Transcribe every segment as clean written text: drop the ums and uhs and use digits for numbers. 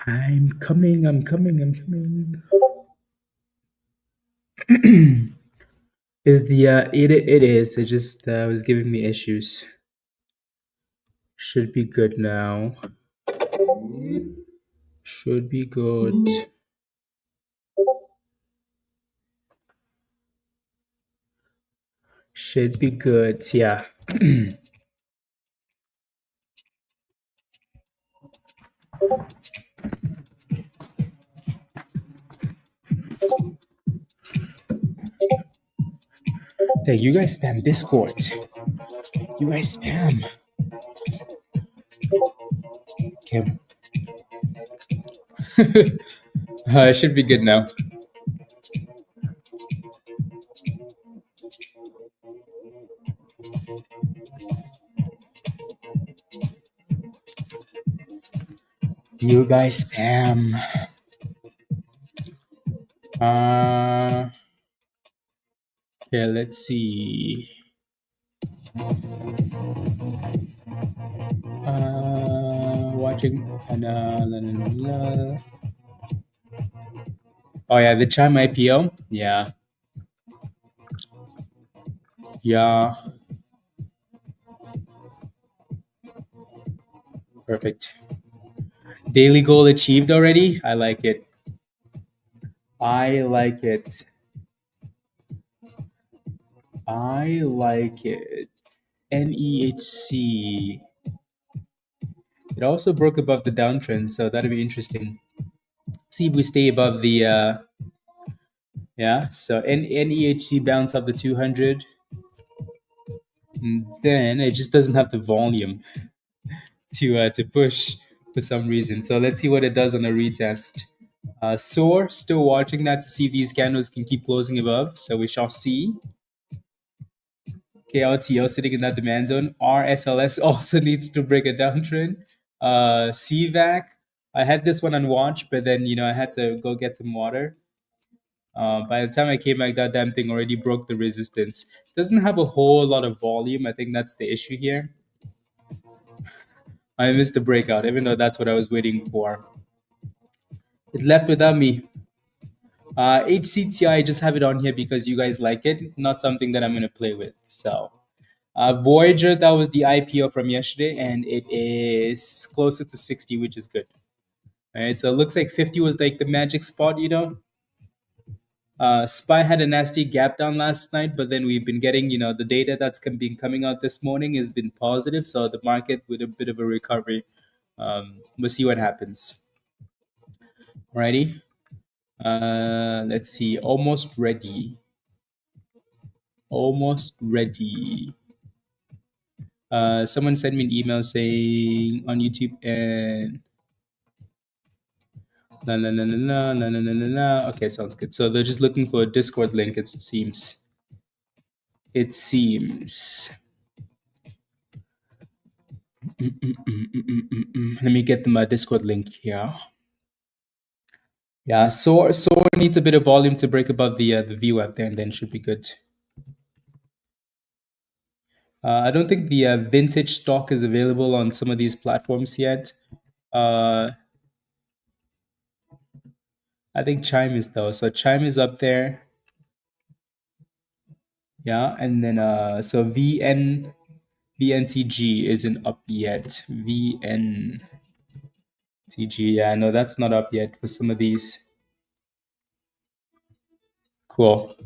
I'm coming. Is the it is. It just was giving me issues. Should be good now. Should be good. Should be good. Yeah. Hey, you guys spam Discord. You guys spam. Okay. It should be good now. You guys spam. Okay, let's see. Watching. Oh yeah, the Chime IPO. Yeah. Yeah. Perfect. Daily goal achieved already. I like it. I like it. I like it. NEHC. It also broke above the downtrend, so that'll be interesting. See if we stay above the yeah. So NEHC bounce up the 200. And then it just doesn't have the volume to push for some reason. So let's see what it does on a retest. SOAR, still watching that to see if these candles can keep closing above. So we shall see. KLTO sitting in that demand zone. RSLS also needs to break a downtrend. CVAC, I had this one on watch, but then I had to go get some water. By the time I came back, that damn thing already broke the resistance. Doesn't have a whole lot of volume. I think that's the issue here. I missed the breakout, even though that's what I was waiting for. It left without me. HCTI, I just have it on here because you guys like it, not something that I'm going to play with. So, Voyager, that was the IPO from yesterday, and it is closer to 60, which is good. All right, so it looks like 50 was like the magic spot, SPY had a nasty gap down last night, but then we've been getting, the data that's been coming out this morning has been positive. So the market with a bit of a recovery. We'll see what happens. Alrighty. Let's see. Almost ready. Almost ready. Someone sent me an email saying on YouTube and no. Okay, sounds good. So they're just looking for a Discord link. It seems. It seems. Let me get them a Discord link here. Yeah, SOAR needs a bit of volume to break above the VWAP there, and then should be good. I don't think the vintage stock is available on some of these platforms yet. I think Chime is though. So Chime is up there. Yeah, and then so VNTG isn't up yet. VNTG, yeah, no, that's not up yet for some of these. Cool.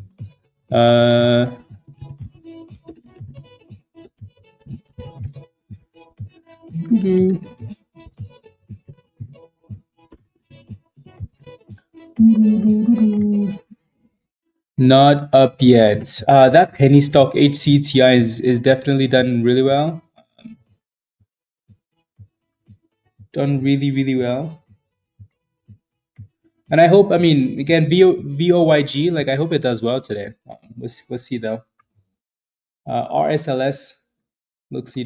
Not up yet. That penny stock HCTI is definitely done really well. Done really well. And I hope, again, VOYG, like I hope it does well today. We'll see though. RSLS looks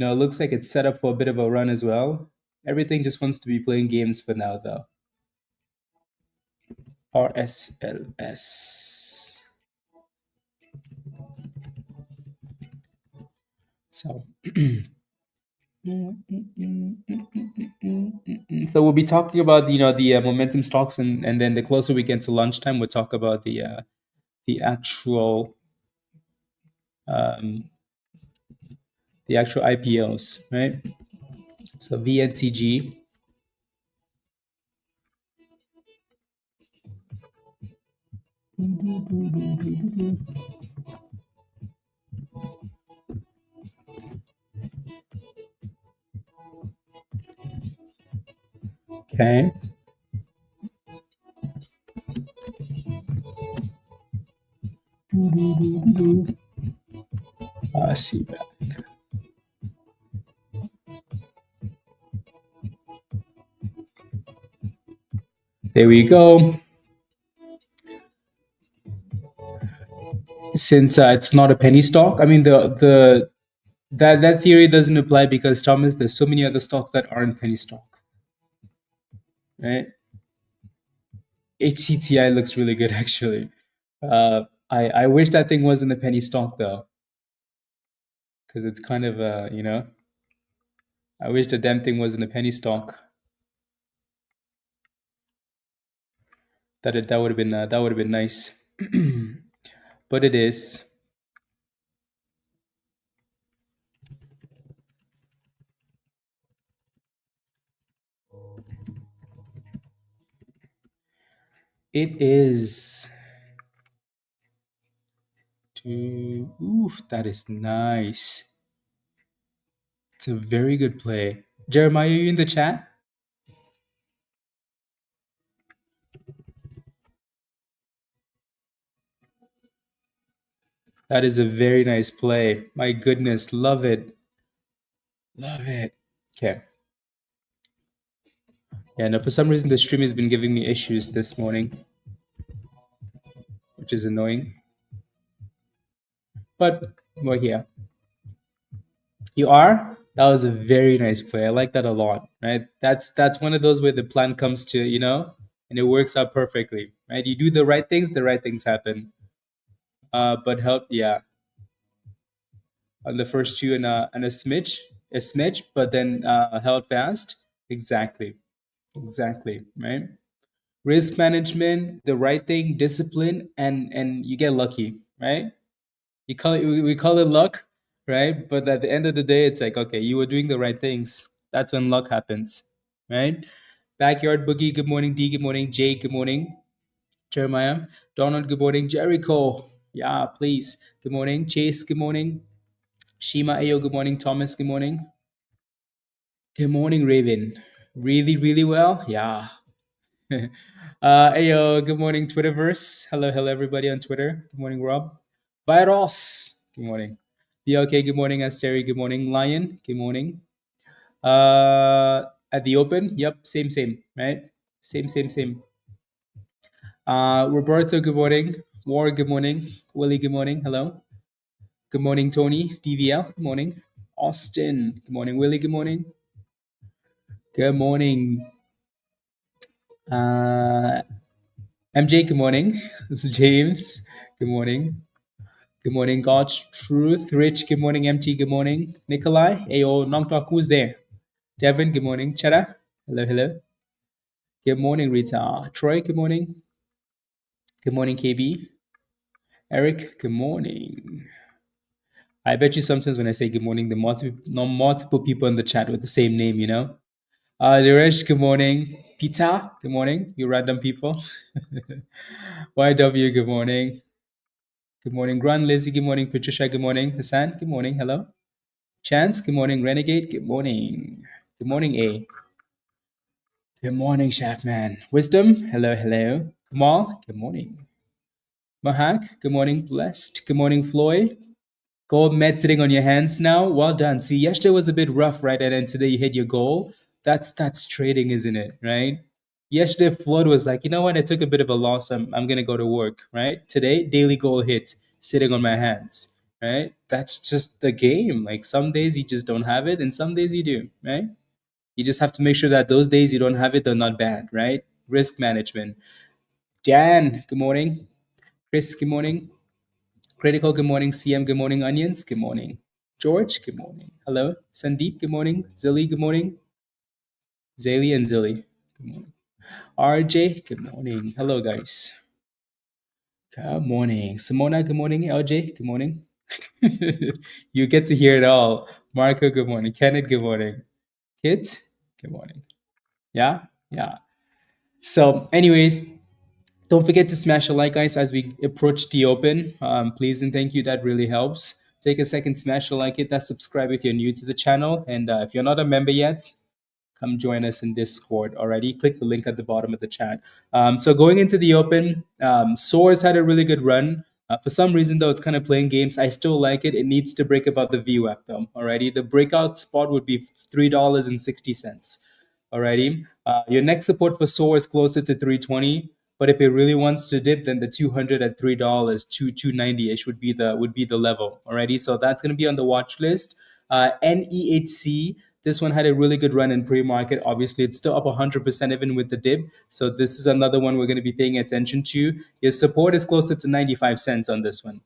like it's set up for a bit of a run as well. Everything just wants to be playing games for now though. RSLS. So So we'll be talking about the momentum stocks, and then the closer we get to lunchtime, we'll talk about the actual um, the actual IPOs, right? So VNTG. Okay. See that. There we go. Since it's not a penny stock, I mean the that theory doesn't apply because Thomas, there's so many other stocks that aren't penny stocks, right? HCTI looks really good actually. I wish that thing wasn't a penny stock though, because it's kind of I wish the damn thing wasn't a penny stock. That would have been nice, but it is. It is. Oof, that is nice. It's a very good play. Jeremiah, are you in the chat? That is a very nice play. My goodness, love it. Love it. Okay. Yeah, no, for some reason the stream has been giving me issues this morning, which is annoying. But we're here. You are? That was a very nice play. I like that a lot, right? That's one of those where the plan comes to, and it works out perfectly, right? You do the right things happen. But help, yeah, on the first two and a smidge, but then held fast. Exactly, exactly, right? Risk management, the right thing, discipline, and you get lucky, right? You call it we call it luck, right? But at the end of the day, it's like, okay, you were doing the right things. That's when luck happens, right? Backyard Boogie, good morning. D, good morning. Jay, good morning. Jeremiah, Donald, good morning. Jericho, yeah, please, good morning. Chase, good morning. Shima Ayo, good morning. Thomas, good morning. Good morning, Raven. Really, really well. Yeah. Ayo, good morning, Twitterverse. Hello, hello, everybody on Twitter. Good morning, Rob. Virus. Good morning. BLK, good morning. Asteri, good morning. Lion, good morning. At the open, yep, same, right? Same. Roberto, good morning. War, good morning. Willie, good morning. Hello. Good morning, Tony. DVL, good morning. Austin, good morning. Willie, good morning. Good morning. MJ, good morning. James, good morning. Good morning, God's Truth. Rich, good morning. MT, good morning. Nikolai, Ayo, Nong Talk, who's there? Devin, good morning. Chera, hello, hello. Good morning, Rita. Troy, good morning. Good morning, KB. Eric, good morning. I bet you sometimes when I say good morning, the multiple people in the chat with the same name, Diresh, good morning. Pita, good morning. You random people. YW, good morning. Good morning, Grant. Lizzie, good morning. Patricia, good morning. Hassan, good morning. Hello. Chance, good morning. Renegade, good morning. Good morning, A. Good morning, Chefman. Wisdom, hello, hello. Kamal, good morning. Mahak, good morning. Blessed, good morning. Floyd, gold med sitting on your hands now. Well done. See, yesterday was a bit rough, right? And then today you hit your goal. That's trading, isn't it? Right? Yesterday, Floyd was like, you know what? I took a bit of a loss. I'm gonna go to work. Right? Today, daily goal hit, sitting on my hands. Right? That's just the game. Like some days you just don't have it, and some days you do. Right? You just have to make sure that those days you don't have it, they're not bad. Right? Risk management. Jan, good morning. Chris, good morning. Critical, good morning. CM, good morning. Onions, good morning. George, good morning. Hello. Sandeep, good morning. Zilly, good morning. Zaylee and Zilly, good morning. RJ, good morning. Hello, guys. Good morning. Simona, good morning. LJ, good morning. You get to hear it all. Marco, good morning. Kenneth, good morning. Kids, good morning. Yeah, yeah. So, anyways, don't forget to smash a like, guys, as we approach the open. Please and thank you. That really helps. Take a second, smash a like, hit that subscribe if you're new to the channel, and if you're not a member yet, come join us in Discord already. Click the link at the bottom of the chat. So going into the open, SOAR's had a really good run. For some reason, though, it's kind of playing games. I still like it. It needs to break above the VWAP, though. Alrighty, the breakout spot would be $3.60. Alrighty, your next support for SOAR is closer to 320. But if it really wants to dip, then the 200 at $3, 290 ish would be the level. Alrighty, so that's going to be on the watch list. NEHC, this one had a really good run in pre-market. Obviously, it's still up 100% even with the dip. So this is another one we're going to be paying attention to. Your support is closer to 95 cents on this one.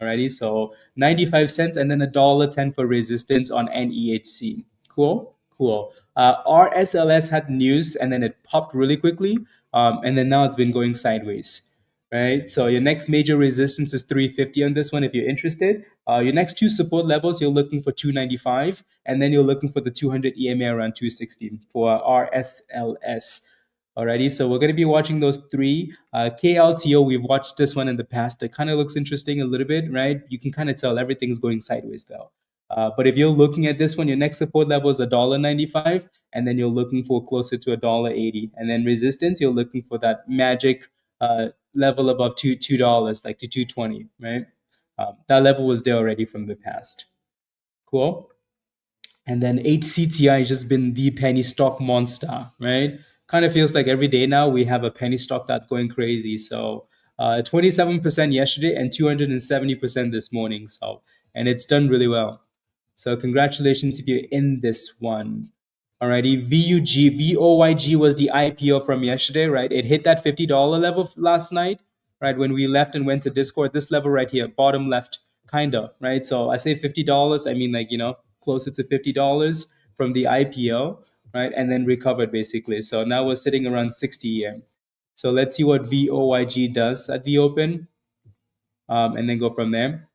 Alrighty, so 95 cents and then $1.10 for resistance on NEHC. Cool, cool. RSLS had news and then it popped really quickly, and then now it's been going sideways. Right, so your next major resistance is 350 on this one if you're interested. Your next two support levels, you're looking for 295, and then you're looking for the 200 EMA around 260 for RSLS. Alrighty, so we're going to be watching those three. KLTO, we've watched this one in the past. It kind of looks interesting a little bit, right? You can kind of tell everything's going sideways though. But if you're looking at this one, your next support level is $1.95, and then you're looking for closer to $1.80. And then resistance, you're looking for that magic level above $2, like to 220, right? That level was there already from the past. Cool. And then HCTI has just been the penny stock monster, right? Kind of feels like every day now we have a penny stock that's going crazy. So 27% yesterday and 270% this morning. So, and it's done really well. So congratulations if you're in this one. Alrighty, VOYG was the IPO from yesterday, right? It hit that $50 level last night, right? When we left and went to Discord, this level right here, bottom left, kind of, right? So I say $50, I mean like, closer to $50 from the IPO, right? And then recovered basically. So now we're sitting around 60 here. So let's see what VOYG does at the open, and then go from there.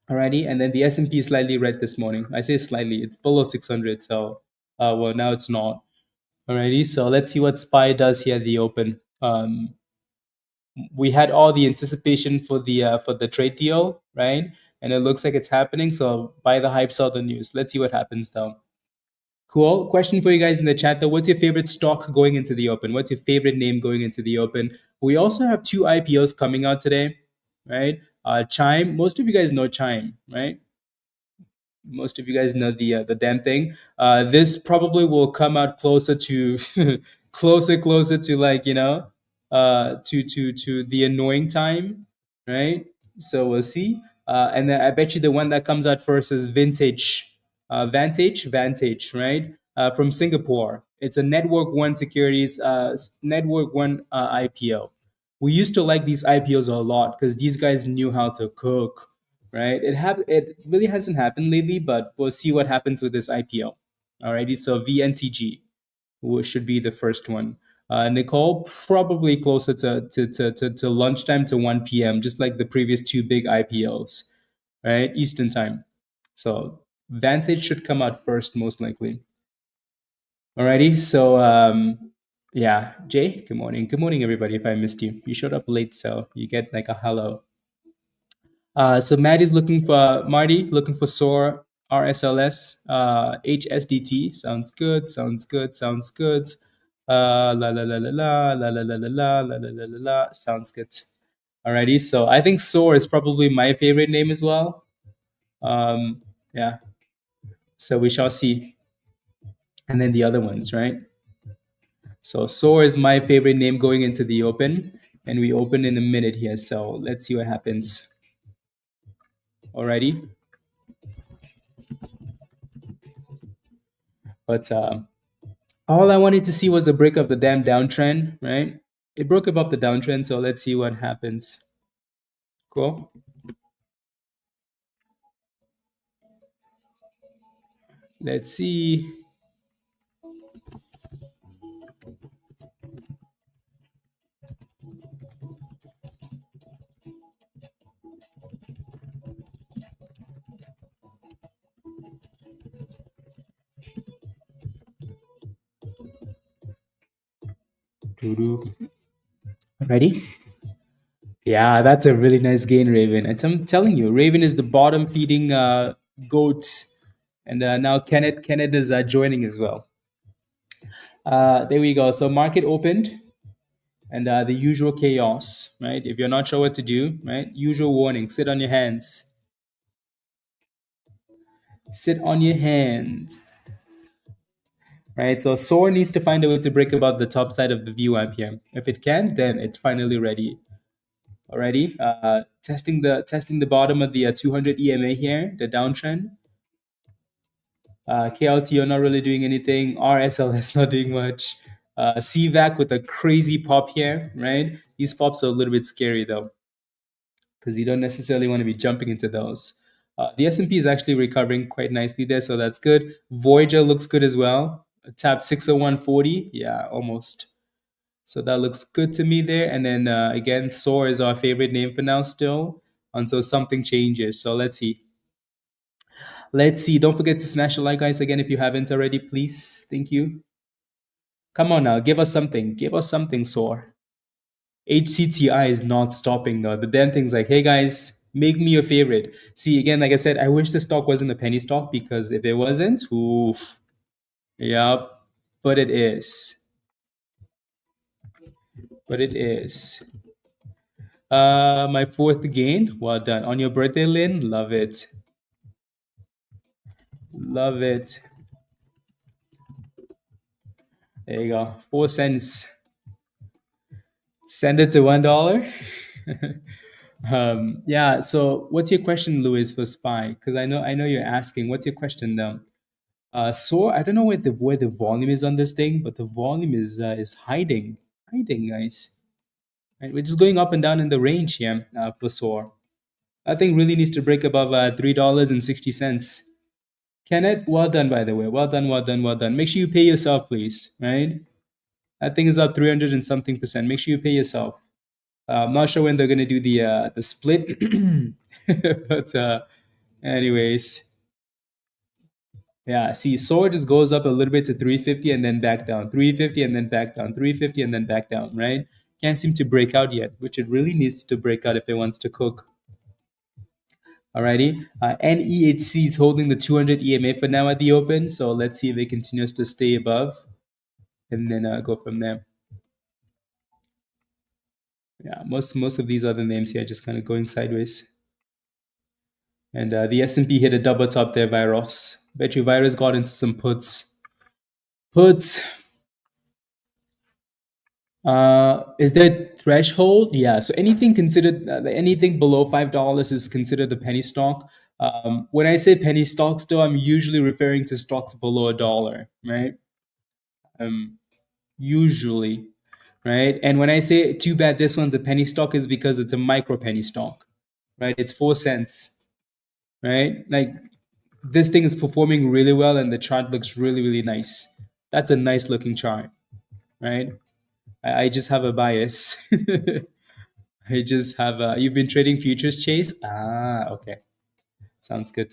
Alrighty, and then the S&P is slightly red this morning. I say slightly, it's below 600, so well now it's not. Alrighty, so let's see what SPY does here at the open. We had all the anticipation for the trade deal, right? And it looks like it's happening. So buy the hype, sell the news. Let's see what happens though. Cool. Question for you guys in the chat though. What's your favorite stock going into the open? What's your favorite name going into the open? We also have two IPOs coming out today, right? Chime. Most of you guys know Chime, right? Most of you guys know the damn thing. This probably will come out closer to closer to like to the annoying time, right? So we'll see. And then I bet you the one that comes out first is Vantage, right? From Singapore. It's a Network One Securities, Network One IPO. We used to like these IPOs a lot because these guys knew how to cook, right? It really hasn't happened lately, but we'll see what happens with this IPO. Alrighty, so VNTG should be the first one. Nicole, probably closer to lunchtime to 1 p.m., just like the previous two big IPOs, right? Eastern time. So Vantage should come out first, most likely. Alrighty, so yeah, Jay, good morning. Good morning, everybody. If I missed you, you showed up late, so you get like a hello. So Marty's looking for SOAR, RSLS, HSDT. Sounds good. La la la la la la la la la la la la la la. Sounds good. Alrighty. So I think SOAR is probably my favorite name as well. Yeah. So we shall see. And then the other ones, right? So SOAR is my favorite name going into the open, and we open in a minute here. So let's see what happens. Alrighty. But all I wanted to see was a break of the damn downtrend, right? It broke above the downtrend, so let's see what happens. Cool. Let's see. Ready? Yeah, that's a really nice gain, Raven. And I'm telling you, Raven is the bottom feeding goat, and now Kenneth is joining as well. There we go. So market opened, and the usual chaos, right? If you're not sure what to do, right? Usual warning: sit on your hands. Sit on your hands. Right, so SOAR needs to find a way to break above the top side of the VWAP here. If it can, then it's finally ready. Already, testing the bottom of the 200 EMA here, the downtrend. KLTO not really doing anything. RSLS not doing much. CVAC with a crazy pop here, right? These pops are a little bit scary though, because you don't necessarily want to be jumping into those. The S&P is actually recovering quite nicely there, so that's good. Voyager looks good as well. Tap 601.40, yeah, almost. So that looks good to me there. And then again, SOAR is our favorite name for now still until something changes. So let's see. Let's see. Don't forget to smash the like, guys, again, if you haven't already, please. Thank you. Come on now. Give us something. Give us something, SOAR. HCTI is not stopping though. The damn thing's like, hey guys, make me your favorite. See, again, like I said, I wish the stock wasn't a penny stock because if it wasn't, oof. Yep. But it is. But it is. My fourth gain. Well done. On your birthday, Lynn. Love it. Love it. There you go. 4 cents. Send it to $1. Yeah. So, what's your question, Louis, for SPY? Because I know you're asking. What's your question now? So I don't know where the volume is on this thing, but the volume is hiding, guys. Right? We're just going up and down in the range here for SOAR. I think really needs to break above $3.60. Kenneth, well done, by the way. Well done, well done, well done. Make sure you pay yourself, please. Right? That thing is up 300 and something percent. Make sure you pay yourself. I'm not sure when they're gonna do the split, but anyways, yeah. See, SOAR just goes up a little bit to 350 and then back down, 350 and then back down, 350 and then back down. Right? Can't seem to break out yet, which it really needs to break out if it wants to cook. Alrighty. NEHC is holding the 200 EMA for now at the open, so let's see if it continues to stay above, and then go from there. Yeah, most of these other names here are just kind of going sideways. And the S&P hit a double top there by Ross. Bet you Virus got into some puts. Puts. Is there threshold? Yeah. So anything considered anything below $5 is considered a penny stock. When I say penny stocks, though, I'm usually referring to stocks below $1, right? Usually, right? And when I say too bad, this one's a penny stock, is because it's a micro penny stock, right? It's 4 cents, right? Like this thing is performing really well, and the chart looks really, really nice. That's a nice looking chart, right? I just have a bias. I just have a. You've been trading futures, Chase? Ah, okay. Sounds good.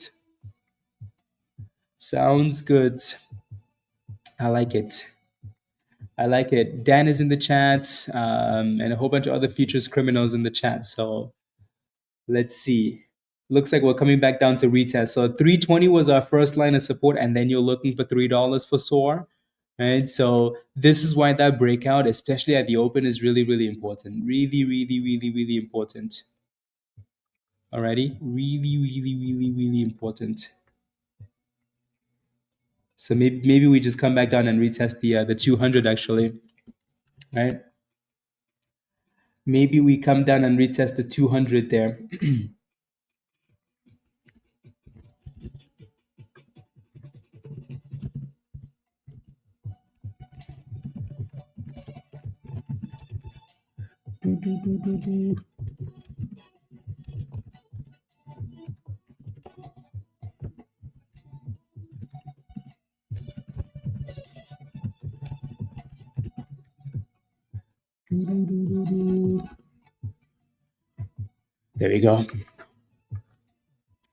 Sounds good. I like it. I like it. Dan is in the chat, and a whole bunch of other futures criminals in the chat. So let's see. Looks like we're coming back down to retest. So 320 was our first line of support, and then you're looking for $3 for SOAR. Right. So this is why that breakout, especially at the open, is really, really important. Really, really, really, really important. Alrighty. Really, really, really, really important. So maybe we just come back down and retest the 200 actually. Right. Maybe we come down and retest the 200 there. There we go.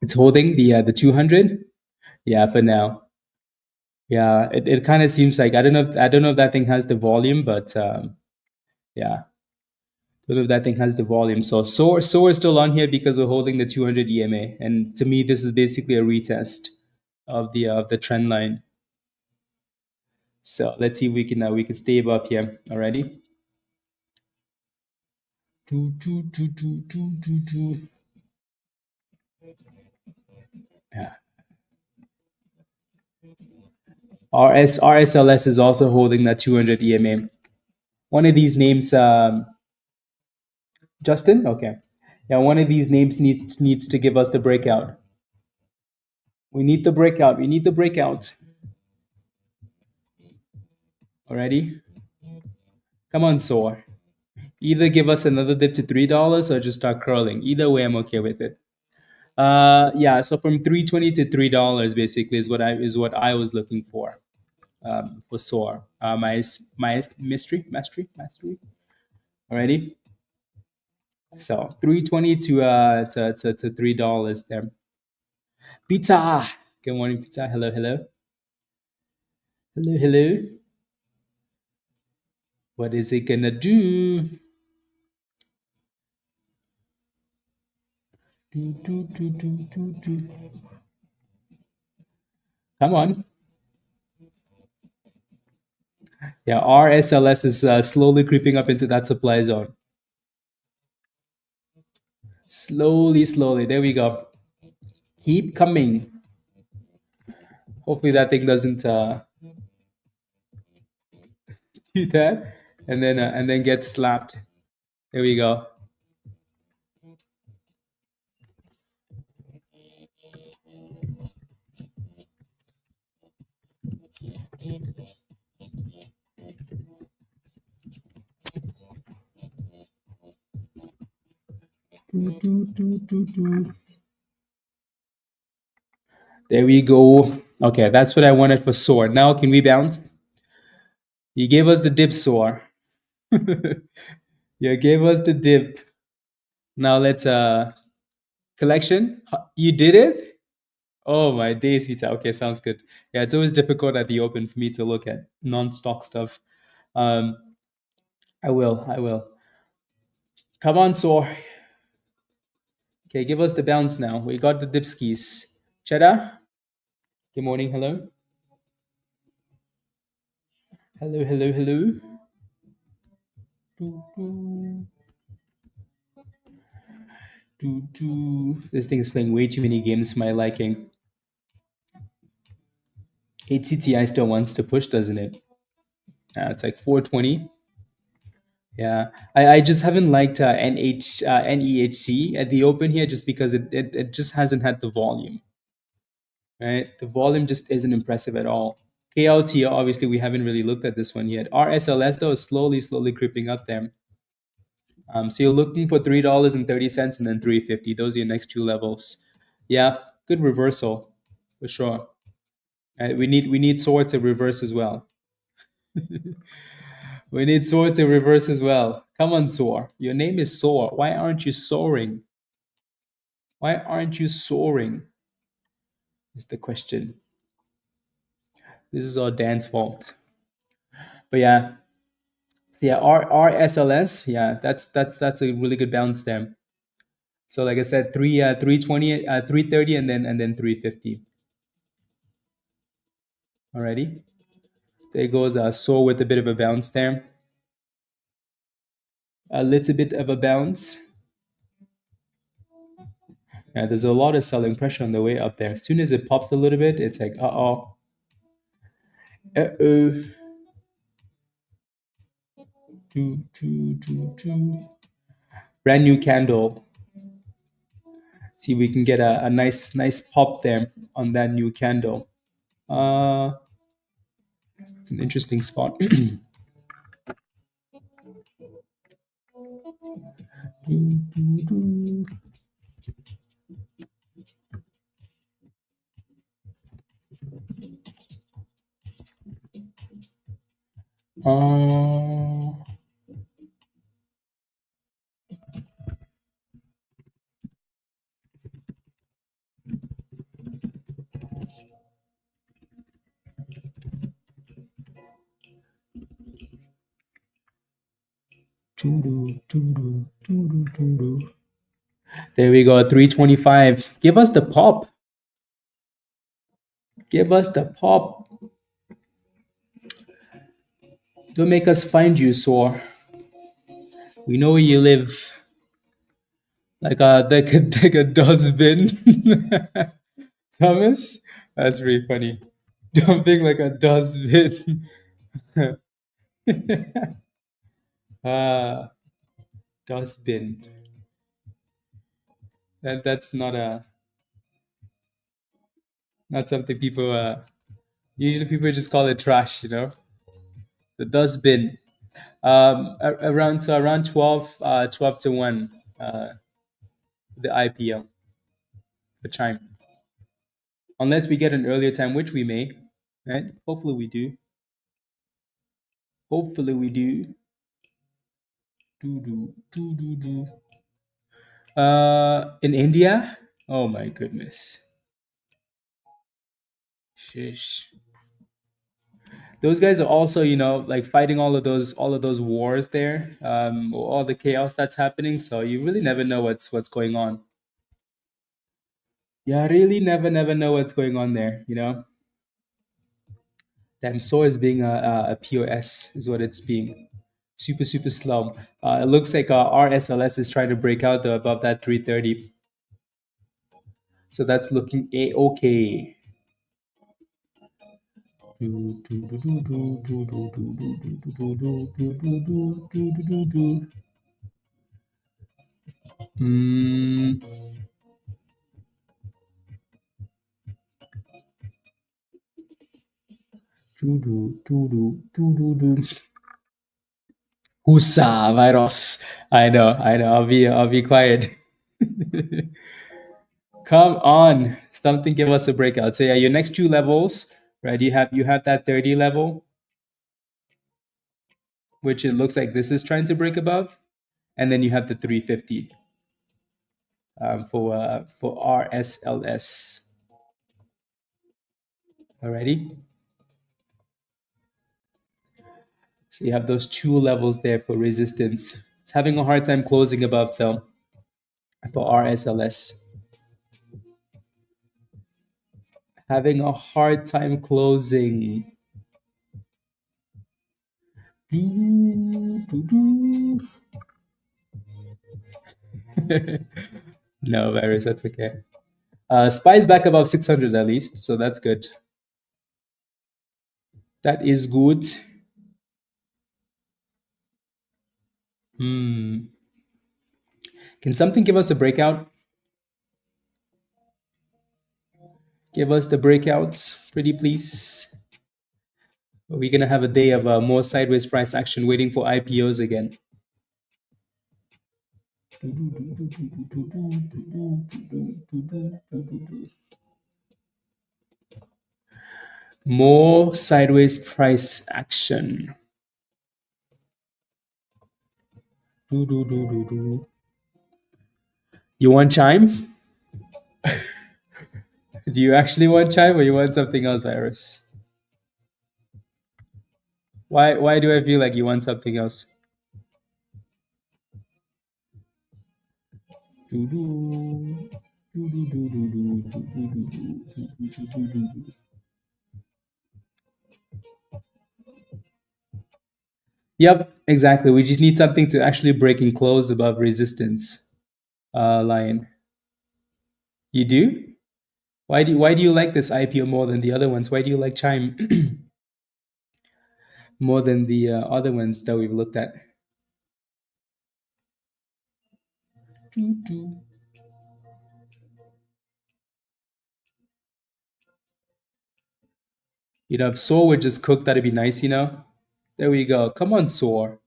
It's holding the 200. Yeah, for now. Yeah, it kind of seems like I don't know if that thing has the volume, but yeah, I don't know if that thing has the volume. So SOAR is still on here because we're holding the 200 EMA, and to me, this is basically a retest of the trend line. So let's see if we can stay above here already. Yeah. RSLS is also holding that 200 EMA. One of these names, Justin. Okay, yeah, one of these names needs to give us the breakout. We need the breakout. We need the breakout. Already, come on, SOAR. Either give us another dip to $3 or just start curling. Either way, I'm okay with it. Yeah. So from 320 to $3 basically is what I was looking for SOAR. My mastery. Alrighty. So 320 to $3 there. Pizza. Good morning, pizza. Hello, hello, hello, hello. What is it gonna do? Do. Come on. Yeah, RSLS is slowly creeping up into that supply zone. Slowly, slowly. There we go. Keep coming. Hopefully that thing doesn't do that, and then get slapped. There we go. There we go. Okay, that's what I wanted for SOAR. Now can we bounce? You gave us the dip, SOAR. You gave us the dip. Now let's collection. You did it? Oh my days, Vita. Okay, sounds good. Yeah, it's always difficult at the open for me to look at non-stock stuff. Um, I will. I will. Come on, SOAR. Okay, give us the bounce now. We got the dip skis. Cheddar. Good morning. Hello. Hello. Hello. Hello. This thing is playing way too many games for my liking. HCTI still wants to push, doesn't it? It's like 420. Yeah, I just haven't liked NEHC at the open here just because it just hasn't had the volume, right? The volume just isn't impressive at all. KLTO, obviously, we haven't really looked at this one yet. RSLS, though, is slowly creeping up there. So you're looking for $3.30 and then 350. Those are your next two levels. Yeah, good reversal for sure. We need SOAR to reverse as well. We need SOAR to reverse as well. Come on, SOAR. Your name is SOAR. Why aren't you soaring? Why aren't you soaring? Is the question. This is all Dan's fault. But yeah. So yeah, RSLS, yeah, that's a really good bounce there. So like I said, 320, 330, and then 350. Alrighty. There goes SOAR with a bit of a bounce there. A little bit of a bounce. Yeah, there's a lot of selling pressure on the way up there. As soon as it pops a little bit, it's like, uh-oh. Uh-oh. Brand new candle. See, we can get a nice pop there on that new candle. It's an interesting spot. There we go, 325. Give us the pop. Give us the pop. Don't make us find you, SOAR. We know where you live. Like a dustbin. Thomas? That's pretty funny. Dumping like a dustbin. Dustbin. That's not something people usually people just call it trash, The dustbin. Around 12 to 1, the IPO, the Chime. Unless we get an earlier time, which we may, right? Hopefully we do. Hopefully we do. In India? Oh my goodness. Shish. Those guys are also, like fighting all of those wars there, all the chaos that's happening. So you really never know what's going on. Yeah, I really never know what's going on there. Damn, SOAR is being a POS is what it's being. Super slow. It looks like RSLS is trying to break out above that 330. So that's looking a-okay. Husa virus. I know. I'll be quiet. Come on, something give us a breakout. So yeah, your next two levels, right? You have that 30 level, which it looks like this is trying to break above, and then you have the 350 for RSLS. Alrighty. So you have those two levels there for resistance. It's having a hard time closing above though for RSLS. Having a hard time closing. No virus, that's okay. SPY's back above 600 at least, so that's good. That is good. Can something give us a breakout? Give us the breakouts, pretty please. Are we gonna have a day of more sideways price action waiting for IPOs again? More sideways price action. You want Chime? Do you actually want Chime or you want something else, Virus? Why do I feel like you want something else? Yep, exactly. We just need something to actually break and close above resistance line. You do? Why do you like this IPO more than the other ones? Why do you like Chime more than the other ones that we've looked at? If SOAR would just cook, that'd be nice, There we go. Come on, SOAR.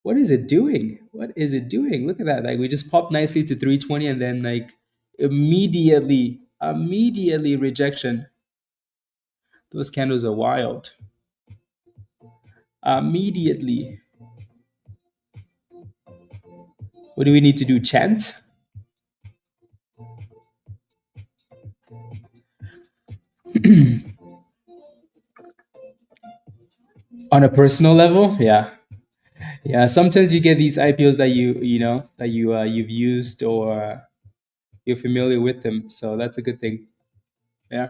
What is it doing? What is it doing? Look at that. Like we just popped nicely to 320 and then like immediately rejection. Those candles are wild. Immediately. What do we need to do? Chant? On a personal level? Yeah. Yeah, sometimes you get these IPOs that you've used or you're familiar with them, so that's a good thing. Yeah.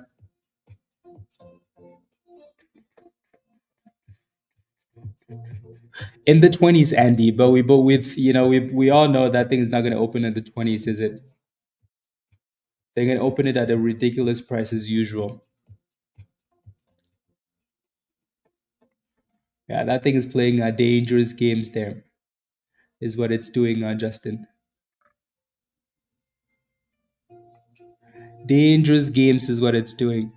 In the 20s, Andy, but with we all know that thing's not going to open in the 20s, is it? They're going to open it at a ridiculous price as usual. Yeah, that thing is playing dangerous games there, is what it's doing, Justin. Dangerous games is what it's doing.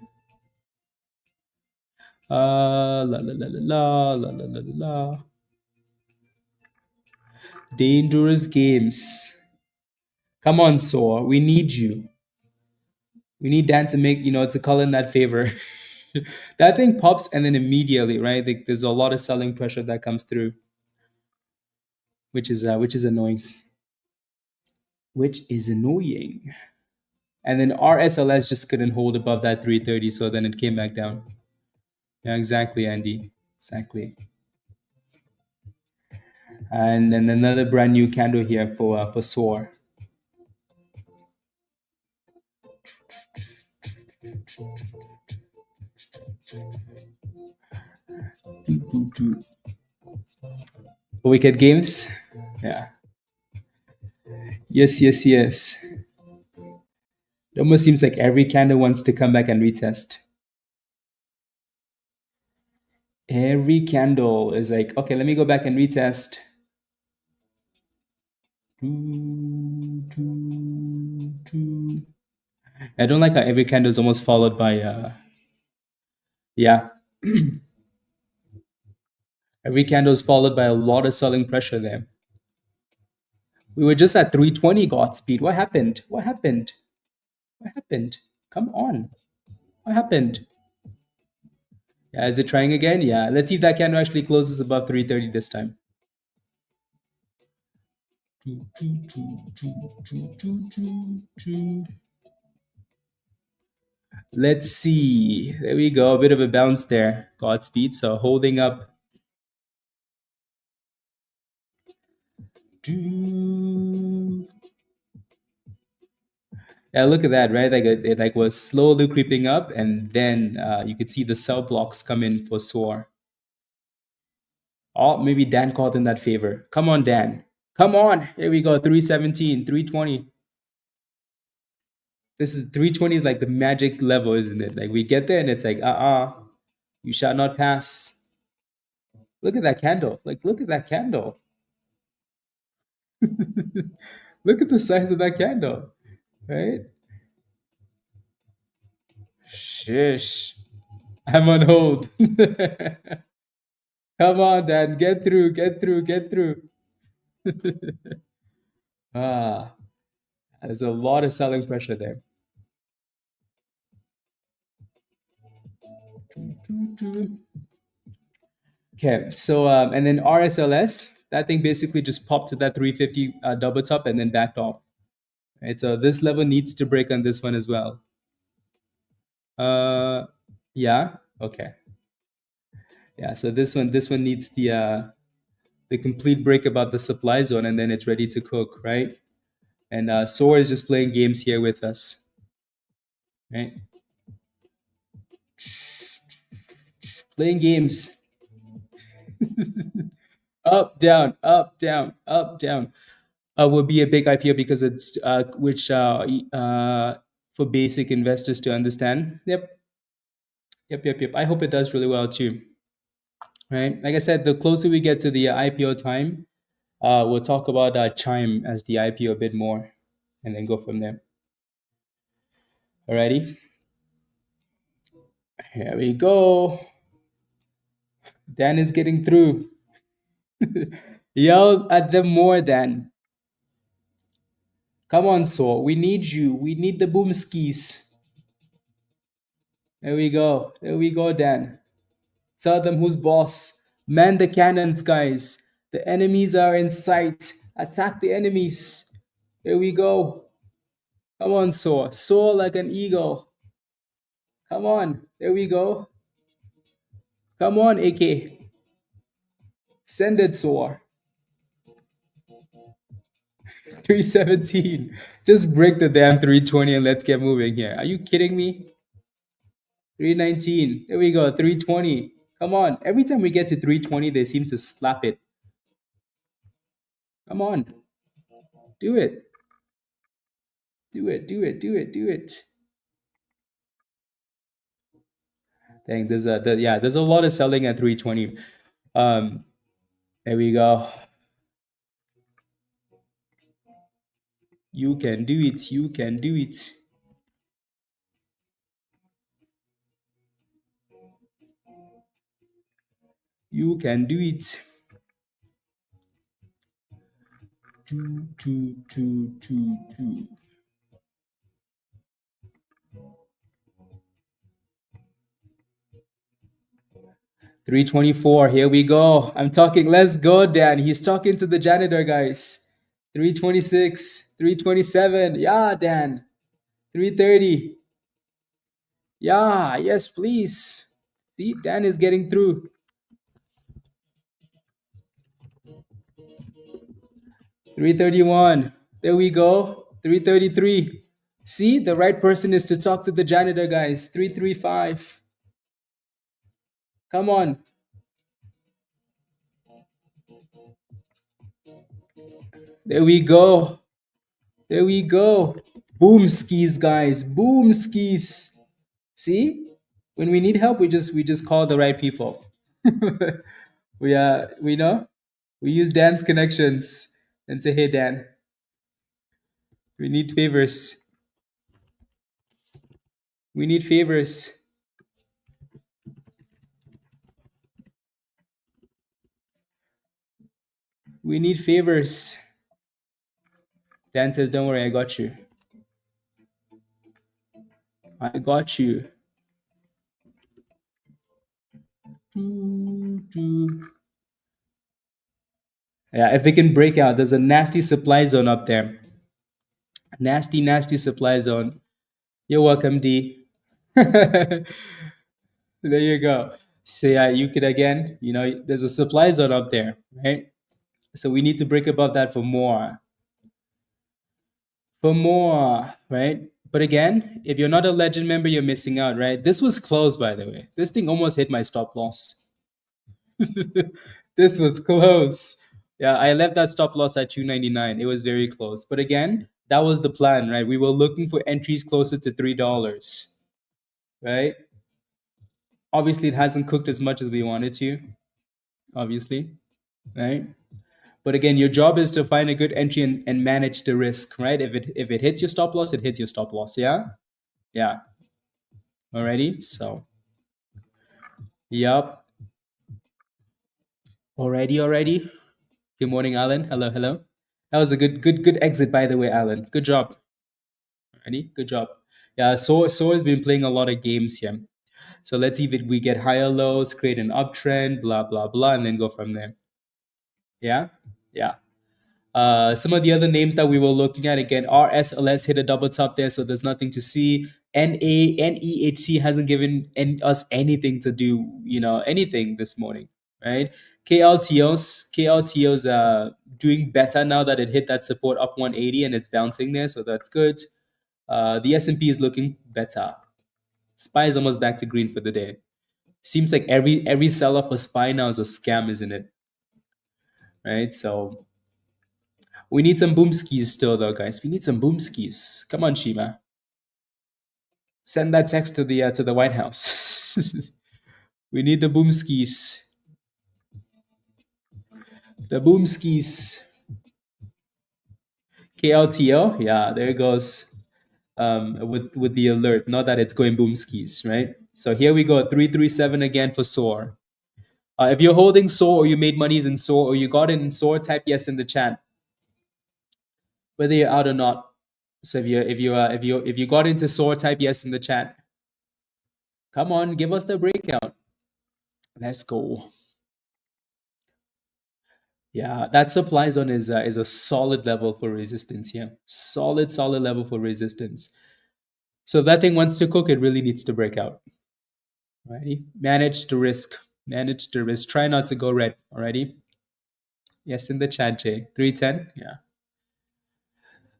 La la la la la la la la la. Dangerous games. Come on, SOAR. We need you. We need Dan to make, to call in that favor. That thing pops and then immediately, right? Like, there's a lot of selling pressure that comes through, which is annoying. Which is annoying. And then RSLS just couldn't hold above that 330, so then it came back down. Yeah, exactly, Andy. Exactly. And then another brand new candle here for SOAR. Wicked Games. Yeah. Yes, yes, yes. It almost seems like every candle wants to come back and retest. Every candle is like, okay, let me go back and retest. I don't like how every candle is almost followed by, yeah. Every candle is followed by a lot of selling pressure there. We were just at 320 Godspeed. What happened? What happened? What happened? Come on. What happened? Yeah, is it trying again? Yeah. Let's see if that candle actually closes above 330 this time. Let's see. There we go. A bit of a bounce there. Godspeed. So holding up. Yeah, look at that, right? Like it like was slowly creeping up, and then you could see the sell blocks come in for SOAR. Oh, maybe Dan called in that favor. Come on, Dan. Come on. Here we go. 317, 320. This is 320 is like the magic level, isn't it? Like we get there and it's like, you shall not pass. Look at that candle. Like, look at that candle. Look at the size of that candle, right? Shush. I'm on hold. Come on, Dan. Get through, get through, get through. ah, there's a lot of selling pressure there. Okay, so and then RSLS, that thing basically just popped to that 350 double top and then backed off. Right, so this level needs to break on this one as well. Yeah, okay, yeah. So this one needs the complete break about the supply zone, and then it's ready to cook, right? And SOAR is just playing games here with us, right? Playing games. Up, down, up, down, up, down. Will be a big IPO because it's for basic investors to understand. Yep. I hope it does really well too. Right, like I said, the closer we get to the IPO time, we'll talk about Chime as the IPO a bit more, and then go from there. Alrighty, here we go. Dan is getting through. Yell at them more, Dan. Come on, SOAR. We need you. We need the boom skis. There we go. There we go, Dan. Tell them who's boss. Man the cannons, guys. The enemies are in sight. Attack the enemies. Here we go. Come on, SOAR. Soar like an eagle. Come on. There we go. Come on, AK. Send it, SOAR. 317. Just break the damn 320 and let's get moving here. Are you kidding me? 319. There we go. 320. Come on. Every time we get to 320, they seem to slap it. Come on. Do it. Do it. Do it. Do it. Do it. Dang, there's a lot of selling at 320. Um, there we go. You can do it. You can do it. You can do it. Two. 324. Here we go. I'm talking. Let's go, Dan. He's talking to the janitor, guys. 326. 327. Yeah, Dan. 330. Yeah, yes, please. See, Dan is getting through. 331. There we go. 333. See, the right person is to talk to the janitor, guys. 335. Come on. There we go. There we go. Boom skis, guys. Boom skis. See? When we need help, we just call the right people. We know. We use Dan's connections and say, hey Dan, we need favors. We need favors. We need favors. Dan says, don't worry, I got you. I got you. Yeah, if we can break out, there's a nasty supply zone up there. Nasty supply zone. You're welcome, D. There you go. So yeah, you could again, there's a supply zone up there, right? So we need to break above that for more. For more, right? But again, if you're not a legend member, you're missing out, right? This was close, by the way. This thing almost hit my stop loss. This was close. Yeah, I left that stop loss at 299. It was very close. But again, that was the plan, right? We were looking for entries closer to $3, right? Obviously, it hasn't cooked as much as we wanted to, obviously, right? But again, your job is to find a good entry and manage the risk, right? If it hits your stop loss, it hits your stop loss. Yeah? Yeah. Alrighty. So, yep. Alrighty. Good morning, Alan. Hello. That was a good exit, by the way, Alan. Good job. Alrighty, good job. Yeah, so has been playing a lot of games here. So let's see if we get higher lows, create an uptrend, blah blah blah, and then go from there. Yeah. Some of the other names that we were looking at again, RSLS hit a double top there, so there's nothing to see. NEHC hasn't given us anything to do, anything this morning, right? KLTO's doing better now that it hit that support of 180 and it's bouncing there, so that's good. The S&P is looking better. SPY is almost back to green for the day. Seems like every sell-off for SPY now is a scam, isn't it? Right, so we need some boom skis still, though, guys. We need some boom skis. Come on, Shima. Send that text to the White House. We need the boom skis. The boom skis. KLTO, yeah, there it goes. With the alert, not that it's going boom skis, right? So here we go, 337 again for SOAR. If you're holding SOAR or you made monies in SOAR or you got in SOAR, type yes in the chat. Whether you're out or not. So if you got into SOAR, type yes in the chat. Come on, give us the breakout. Let's go. Yeah, that supply zone is a solid level for resistance here. Solid level for resistance. So if that thing wants to cook, it really needs to break out. Alrighty. Manage the risk. Try not to go red. Alrighty. Yes, in the chat, Jay. 310. Yeah.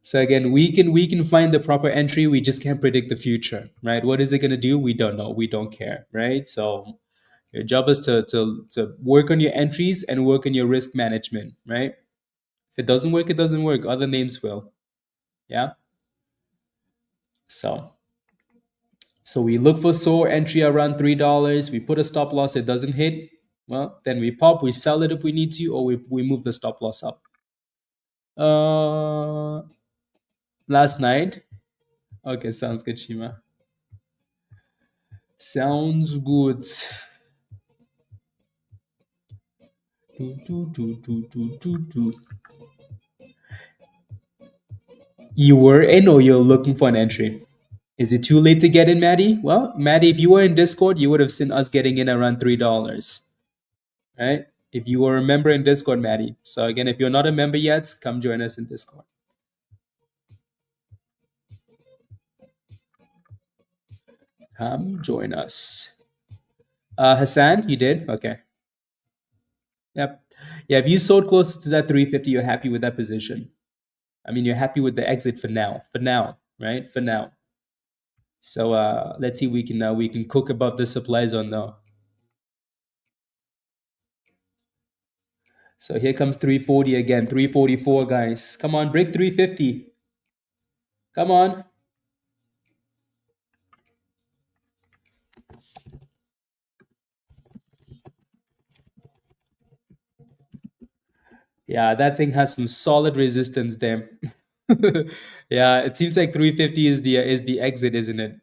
So again, we can find the proper entry. We just can't predict the future, right? What is it going to do? We don't know. We don't care, right? So your job is to work on your entries and work on your risk management, right? If it doesn't work, it doesn't work. Other names will. Yeah. So we look for SOAR entry around $3. We put a stop loss. It doesn't hit. Well, then we pop. We sell it if we need to, or we move the stop loss up. Last night. Okay, sounds good, Shima. Sounds good. You were in, or you're looking for an entry? Is it too late to get in, Maddie? Well, Maddie, if you were in Discord, you would have seen us getting in around $3, right? If you were a member in Discord, Maddie. So again, if you're not a member yet, come join us in Discord. Come join us. Hassan, you did? Okay. Yep. Yeah, if you sold closer to that 350, you're happy with that position. I mean, you're happy with the exit for now. For now, right? For now. So let's see, we can cook above the supply zone now. So here comes 340 again, 344, guys. Come on, break 350. Come on. Yeah, that thing has some solid resistance there. Yeah, it seems like 350 is the exit, isn't it?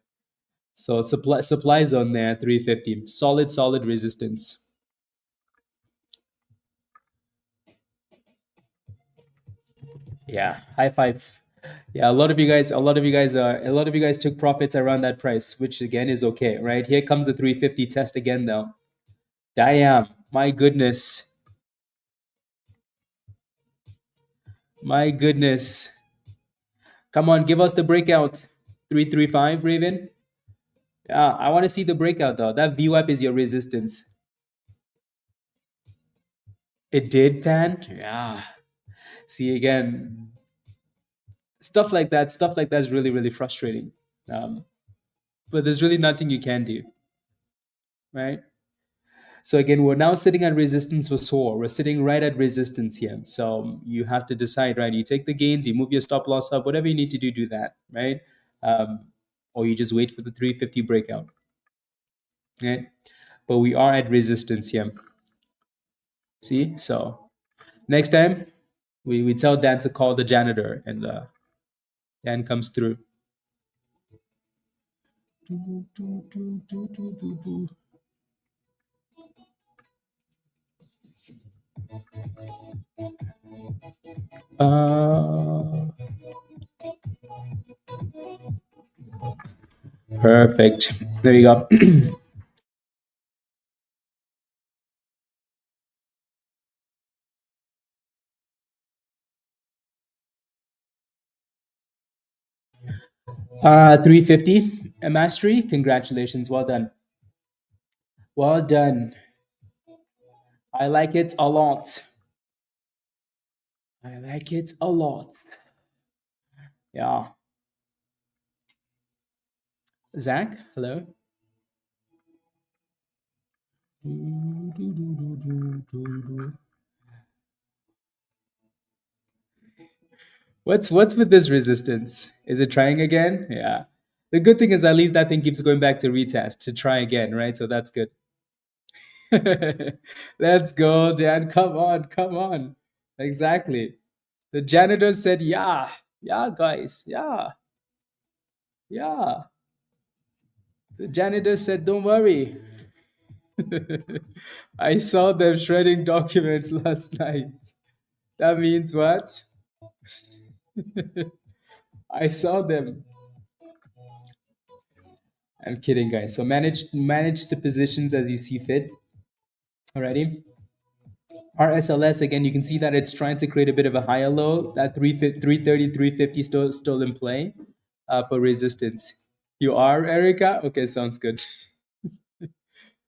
So supply zone there, 350. Solid resistance. Yeah, high five. Yeah, a lot of you guys took profits around that price, which again is okay, right? Here comes the 350 test again though. Damn, my goodness. My goodness. Come on, give us the breakout. 335, Raven. Yeah, I want to see the breakout though. That VWAP is your resistance. It did, Pan? Yeah. See again, stuff like that. Stuff like that is really frustrating. But there's really nothing you can do, right? So again, we're now sitting at resistance for SOAR. We're sitting right at resistance here. So you have to decide, right? You take the gains, you move your stop loss up, whatever you need to do that, right? Or you just wait for the 350 breakout, right? But we are at resistance here. See? So next time, we tell Dan to call the janitor, and Dan comes through. Perfect. There you go. 350 a mastery. Congratulations. Well done. Well done. I like it a lot. I like it a lot. Yeah. Zach, hello. What's with this resistance? Is it trying again? Yeah. The good thing is at least that thing keeps going back to retest to try again, right? So that's good. Let's go, Dan. Come on, come on. Exactly. The janitor said, yeah, yeah, guys, yeah, yeah. The janitor said, don't worry. I saw them shredding documents last night. That means what? I saw them. I'm kidding, guys. So manage the positions as you see fit. Alrighty. RSLS again, you can see that it's trying to create a bit of a higher low. That 330, 350 still in play for resistance. You are, Erica? Okay, sounds good.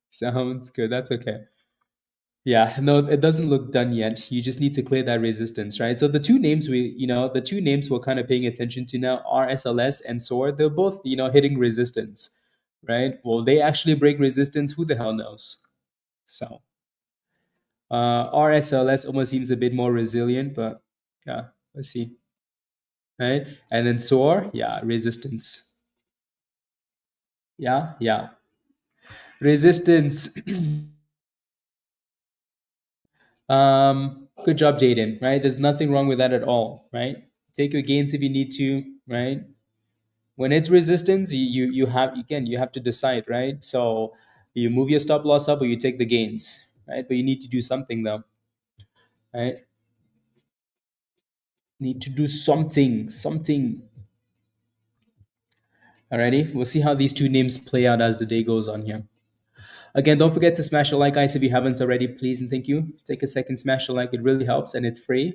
Sounds good. That's okay. Yeah, no, it doesn't look done yet. You just need to clear that resistance, right? So the two names the two names we're kind of paying attention to now, RSLS and SOAR, they're both, hitting resistance, right? Will they actually break resistance? Who the hell knows? So RSLS almost seems a bit more resilient, but yeah, let's see, right? And then SOAR, yeah, resistance, yeah, yeah, resistance. Good job, Jaden. Right? There's nothing wrong with that at all. Right? Take your gains if you need to. Right? When it's resistance, you have again you have to decide. Right? So you move your stop loss up or you take the gains. Right? But you need to do something though. Right? Need to do something. Something. Alrighty. We'll see how these two names play out as the day goes on here. Again, don't forget to smash a like, guys, if you haven't already. Please and thank you. Take a second, smash a like. It really helps and it's free.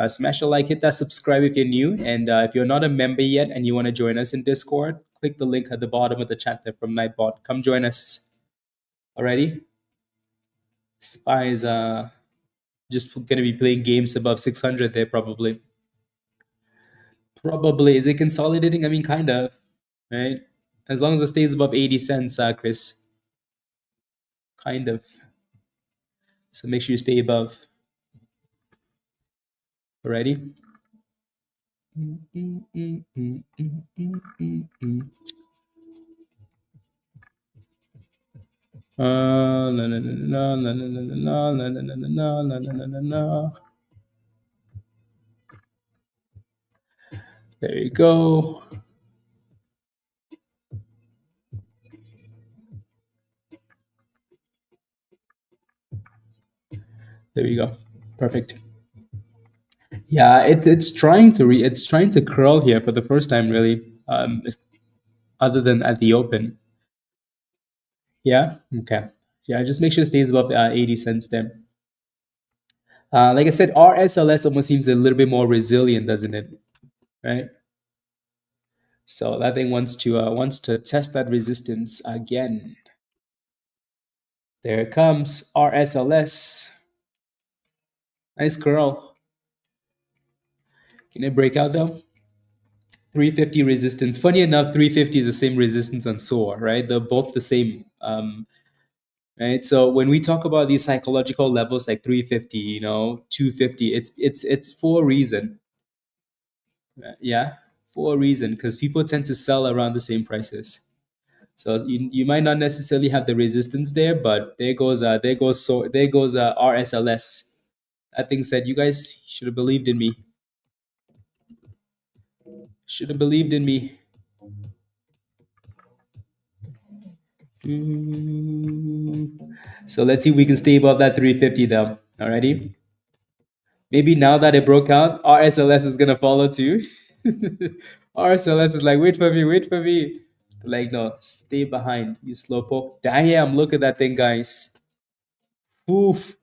Smash a like, hit that subscribe if you're new. And if you're not a member yet and you want to join us in Discord, click the link at the bottom of the chat there from Nightbot. Come join us. Alrighty? Spy is just going to be playing games above 600 there, probably. Probably. Is it consolidating? I mean, kind of, right? As long as it stays above 80 cents, Chris. Kind of. So make sure you stay above. Alrighty? No, no, no, no, no, no, no, no, no, no, no, no, no, no, no, no. There you go. There you go. Perfect. Yeah, it's trying to it's trying to curl here for the first time, really. Other than at the open. Yeah. Okay. Yeah. Just make sure it stays above 80 cents then. Like I said, RSLS almost seems a little bit more resilient, doesn't it? Right. So that thing wants to test that resistance again. There it comes, RSLS. Nice curl. Can it break out though? 350 resistance. Funny enough, 350 is the same resistance on SOAR, right? They're both the same. Right. So when we talk about these psychological levels like 350, 250, it's for a reason. Yeah, for a reason, because people tend to sell around the same prices. So you might not necessarily have the resistance there, but there goes RSLS. That thing said, you guys should have believed in me. Should have believed in me. So let's see if we can stay above that 350 though. Alrighty. Maybe now that it broke out, RSLS is gonna follow too. RSLS is like, wait for me, wait for me. Like, no, stay behind, you slowpoke. Damn, look at that thing, guys. Oof,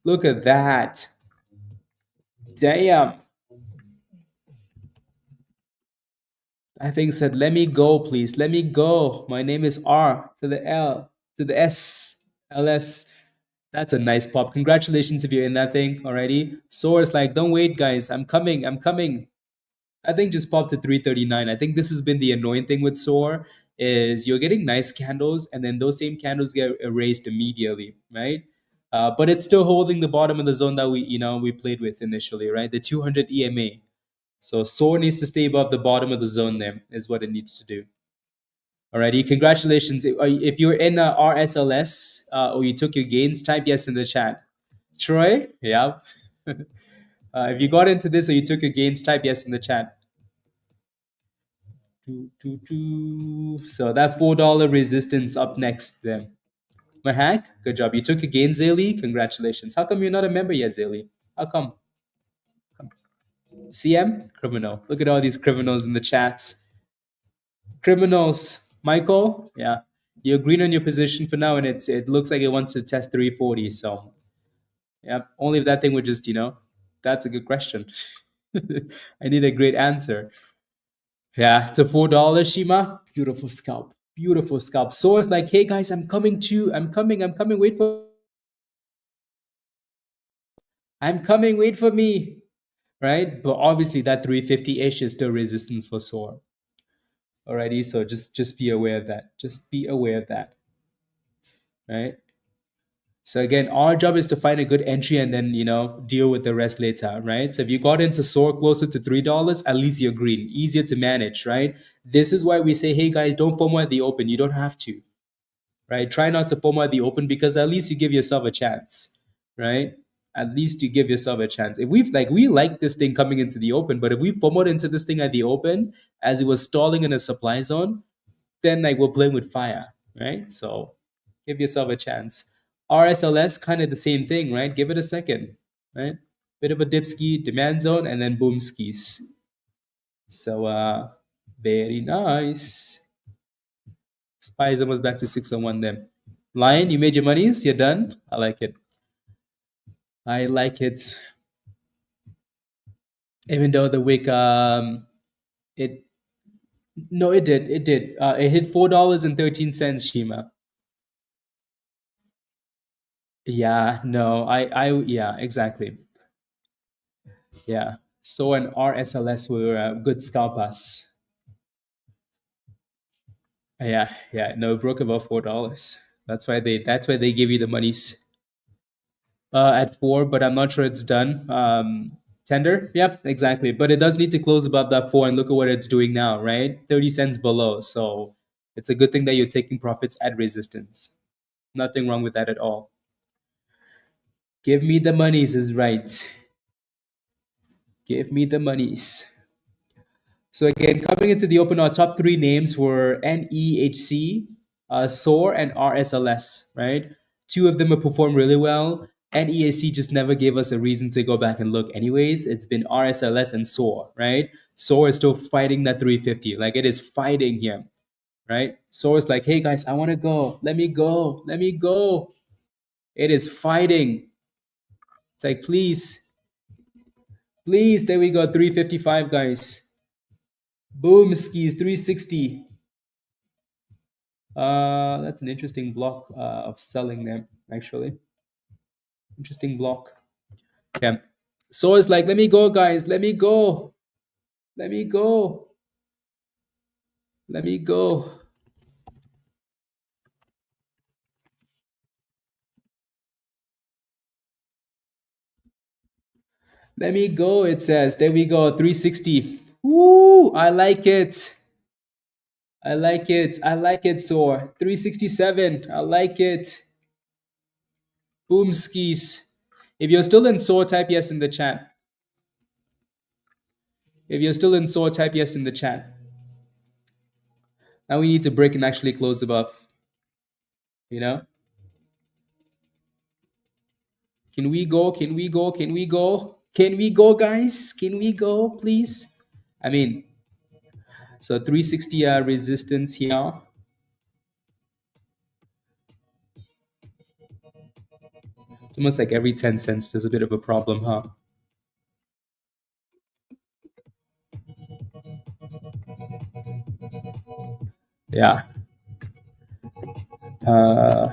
look at that. Damn. That thing said, let me go, please. Let me go. My name is R to the L to the S. LS. That's a nice pop. Congratulations if you're in that thing already. SOAR is like, don't wait, guys. I'm coming. I'm coming. I think just popped to 339. I think this has been the annoying thing with SOAR is you're getting nice candles and then those same candles get erased immediately, right? But it's still holding the bottom of the zone that we played with initially, right? The 200 EMA. So SOAR needs to stay above the bottom of the zone there is what it needs to do. Alrighty, congratulations. If you're in RSLS or you took your gains, type yes in the chat. Troy, yeah. If you got into this or you took your gains, type yes in the chat. So that $4 resistance up next then. Mahak, good job. You took your gains, Zaylee. Congratulations. How come you're not a member yet, Zaylee? How come? CM? Criminal. Look at all these criminals in the chats. Criminals. Michael? Yeah. You're green on your position for now, and it looks like it wants to test 340. So, yeah, only if that thing would just, that's a good question. I need a great answer. Yeah, it's a $4, Shima. Beautiful scalp. Beautiful scalp. So it's like, hey guys, I'm coming too. I'm coming. Wait for I'm coming, wait for me, right? But obviously that 350-ish is still resistance for SOAR. Alrighty, so just be aware of that. Just be aware of that, right? So again, our job is to find a good entry and then deal with the rest later, right? So if you got into SOAR closer to $3, at least you're green, easier to manage, right? This is why we say, hey guys, don't FOMO at the open. You don't have to, right? Try not to FOMO at the open because at least you give yourself a chance, right? At least you give yourself a chance. If we like this thing coming into the open, but if we FOMOed into this thing at the open as it was stalling in a supply zone, then we're playing with fire, right? So give yourself a chance. RSLS, kind of the same thing, right? Give it a second, right? Bit of a dip ski, demand zone, and then boom skis. So very nice. SPY is almost back to 601 then. Lion, you made your monies, you're done. I like it. I like it. Even though the wick it no it did. It hit $4.13, Shima. Yeah, no, yeah, exactly. Yeah. So an RSLS were good scalpers. Yeah, yeah. No, it broke above $4. That's why they give you the monies at 4, but I'm not sure it's done. Tender, yep, exactly. But it does need to close above that 4, and look at what it's doing now, right? 30 cents below. So it's a good thing that you're taking profits at resistance. Nothing wrong with that at all. Give me the monies is right. Give me the monies. So again, coming into the open, our top three names were NEHC, SOAR, and RSLS. Right, two of them have performed really well. NEHC just never gave us a reason to go back and look. Anyways, it's been RSLS and SOAR. Right, SOAR is still fighting that 350. Like it is fighting here. Right, SOAR is like, hey guys, I want to go. Let me go. Let me go. It is fighting. It's like, please, please. There we go. 355, guys. Boom, skis. 360. That's an interesting block of selling there, actually. Interesting block. Okay. So it's like, let me go, guys. Let me go. Let me go. Let me go. Let me go, it says. There we go. 360. Woo! I like it. I like it. I like it, Soar. 367. I like it. Boom skis. If you're still in Soar, type yes in the chat. If you're still in Soar, type yes in the chat. Now we need to break and actually close above. You know? Can we go? Can we go? Can we go? Can we go, guys? Can we go, please? I mean, so 360 resistance here. It's almost like every 10 cents there's a bit of a problem, huh? Yeah. Uh,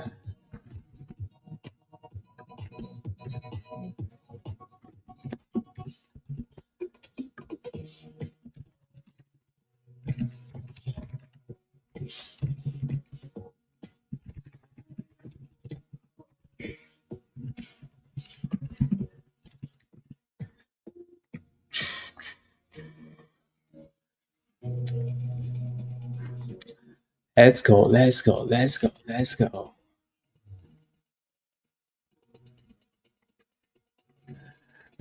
let's go. Let's go. Let's go. Let's go.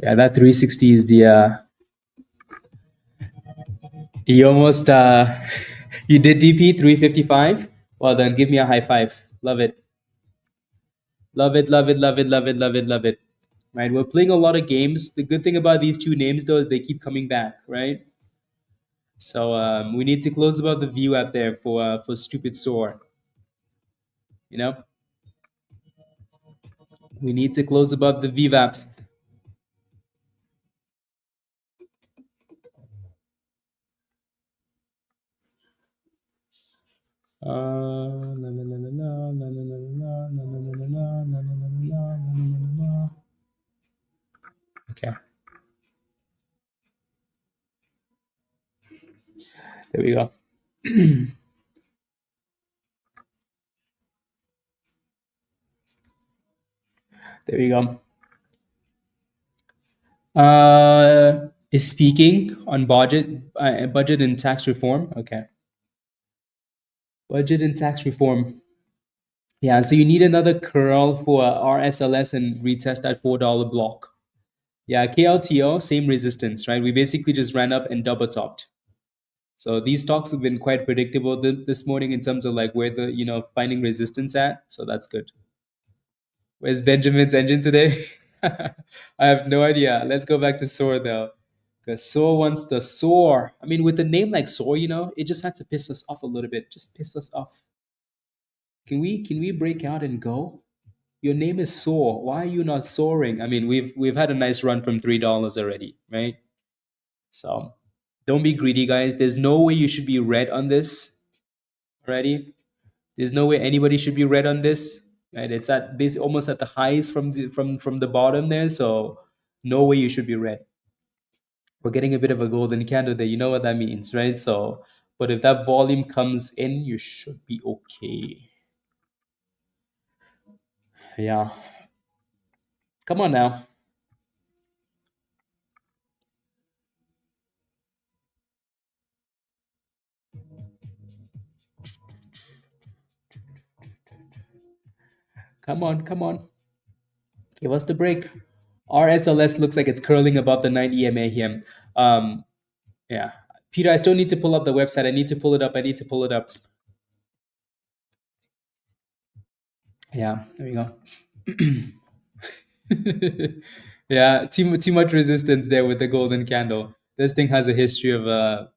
Yeah, that 360 is the. You almost. You did DP 355. Well, then give me a high five. Love it. Love it. Love it. Love it. Love it. Love it. Love it. Right, we're playing a lot of games. The good thing about these two names, though, is they keep coming back. Right. So we need to close about the view out there for stupid SOAR. You know, we need to close above the VWAPs. There we go. There we go. Is speaking on budget and tax reform. Okay, budget and tax reform. Yeah, so you need another curl for RSLS and retest that $4 block. Yeah, KLTO, same resistance, right? We basically just ran up and double topped. So these stocks have been quite predictable this morning in terms of like where the finding resistance at. So that's good. Where's Benjamin's engine today? I have no idea. Let's go back to SOAR though, because SOAR wants to soar. I mean, with a name like SOAR, it just had to piss us off a little bit. Just piss us off. Can we break out and go? Your name is SOAR. Why are you not soaring? I mean, we've had a nice run from $3 already, right? So don't be greedy, guys. There's no way you should be red on this already. There's no way anybody should be red on this. Right? It's at basically almost at the highs from the bottom there. So no way you should be red. We're getting a bit of a golden candle there. You know what that means, right? So, but if that volume comes in, you should be okay. Yeah. Come on now. Come on, come on. Give us the break. RSLS looks like it's curling above the 9 EMA here. Yeah. Peter, I still need to pull up the website. I need to pull it up. I need to pull it up. Yeah, there we go. Yeah, too much resistance there with the golden candle. This thing has a history of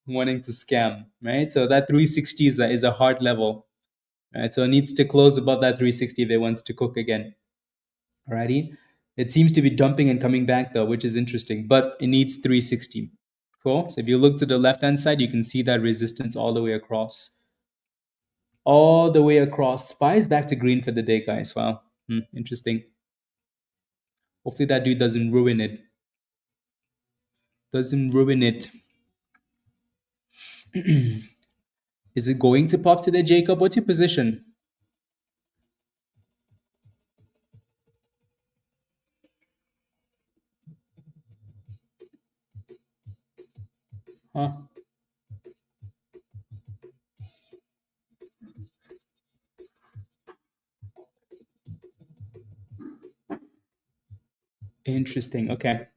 wanting to scam, right? So that 360 is a hard level, right? So it needs to close above that 360 if it wants to cook again. Alrighty. It seems to be dumping and coming back though, which is interesting, but it needs 360. Cool. So if you look to the left hand side, you can see that resistance all the way across. All the way across. SPY is back to green for the day, guys. Wow. Interesting. Hopefully that dude doesn't ruin it. Doesn't ruin it. Is it going to pop today, Jacob? What's your position? Huh? Interesting. Okay.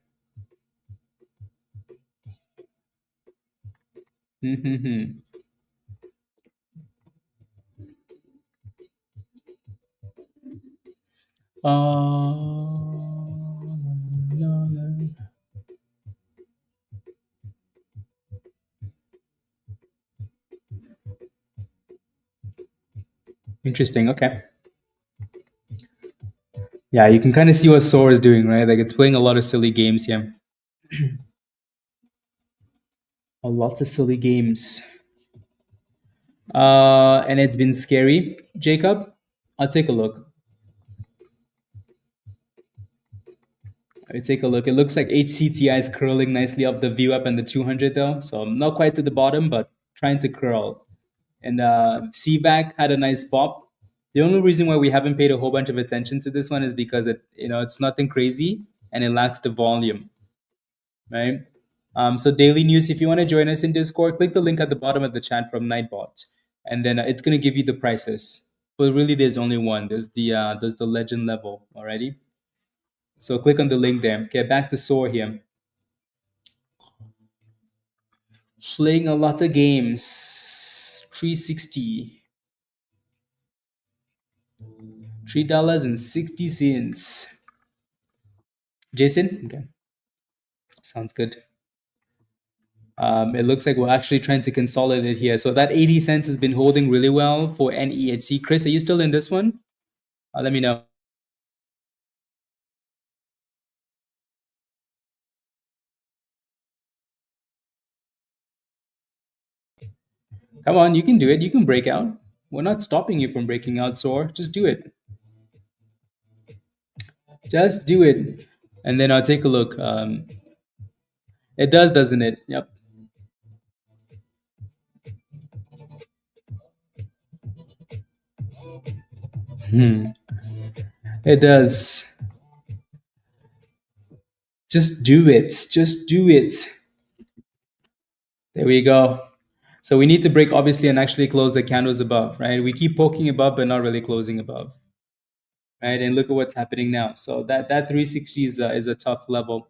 Mm-hmm. Interesting. Okay. Yeah, you can kind of see what SOAR is doing, right? Like it's playing a lot of silly games here. A lot of silly games. And it's been scary. Jacob, I'll take a look. Take a look. It looks like HCTI is curling nicely up the view up and the 200 though. So not quite to the bottom, but trying to curl. And CVAC had a nice pop. The only reason why we haven't paid a whole bunch of attention to this one is because it's nothing crazy and it lacks the volume, right? So daily news, if you want to join us in Discord, click the link at the bottom of the chat from Nightbot, and then it's going to give you the prices. But really, there's only one. There's the legend level already. So click on the link there. Okay, back to SOAR here. Playing a lot of games. 360. $3.60. Jason? Okay. Sounds good. It looks like we're actually trying to consolidate here. So that 80 cents has been holding really well for NEHC. Chris, are you still in this one? Let me know. Come on, you can do it. You can break out. We're not stopping you from breaking out, SOAR. Just do it. Just do it. And then I'll take a look. It does, doesn't it? Yep. It does. Just do it. Just do it. There we go. So we need to break, obviously, and actually close the candles above, right? We keep poking above, but not really closing above, right? And look at what's happening now. So that 360 is a tough level.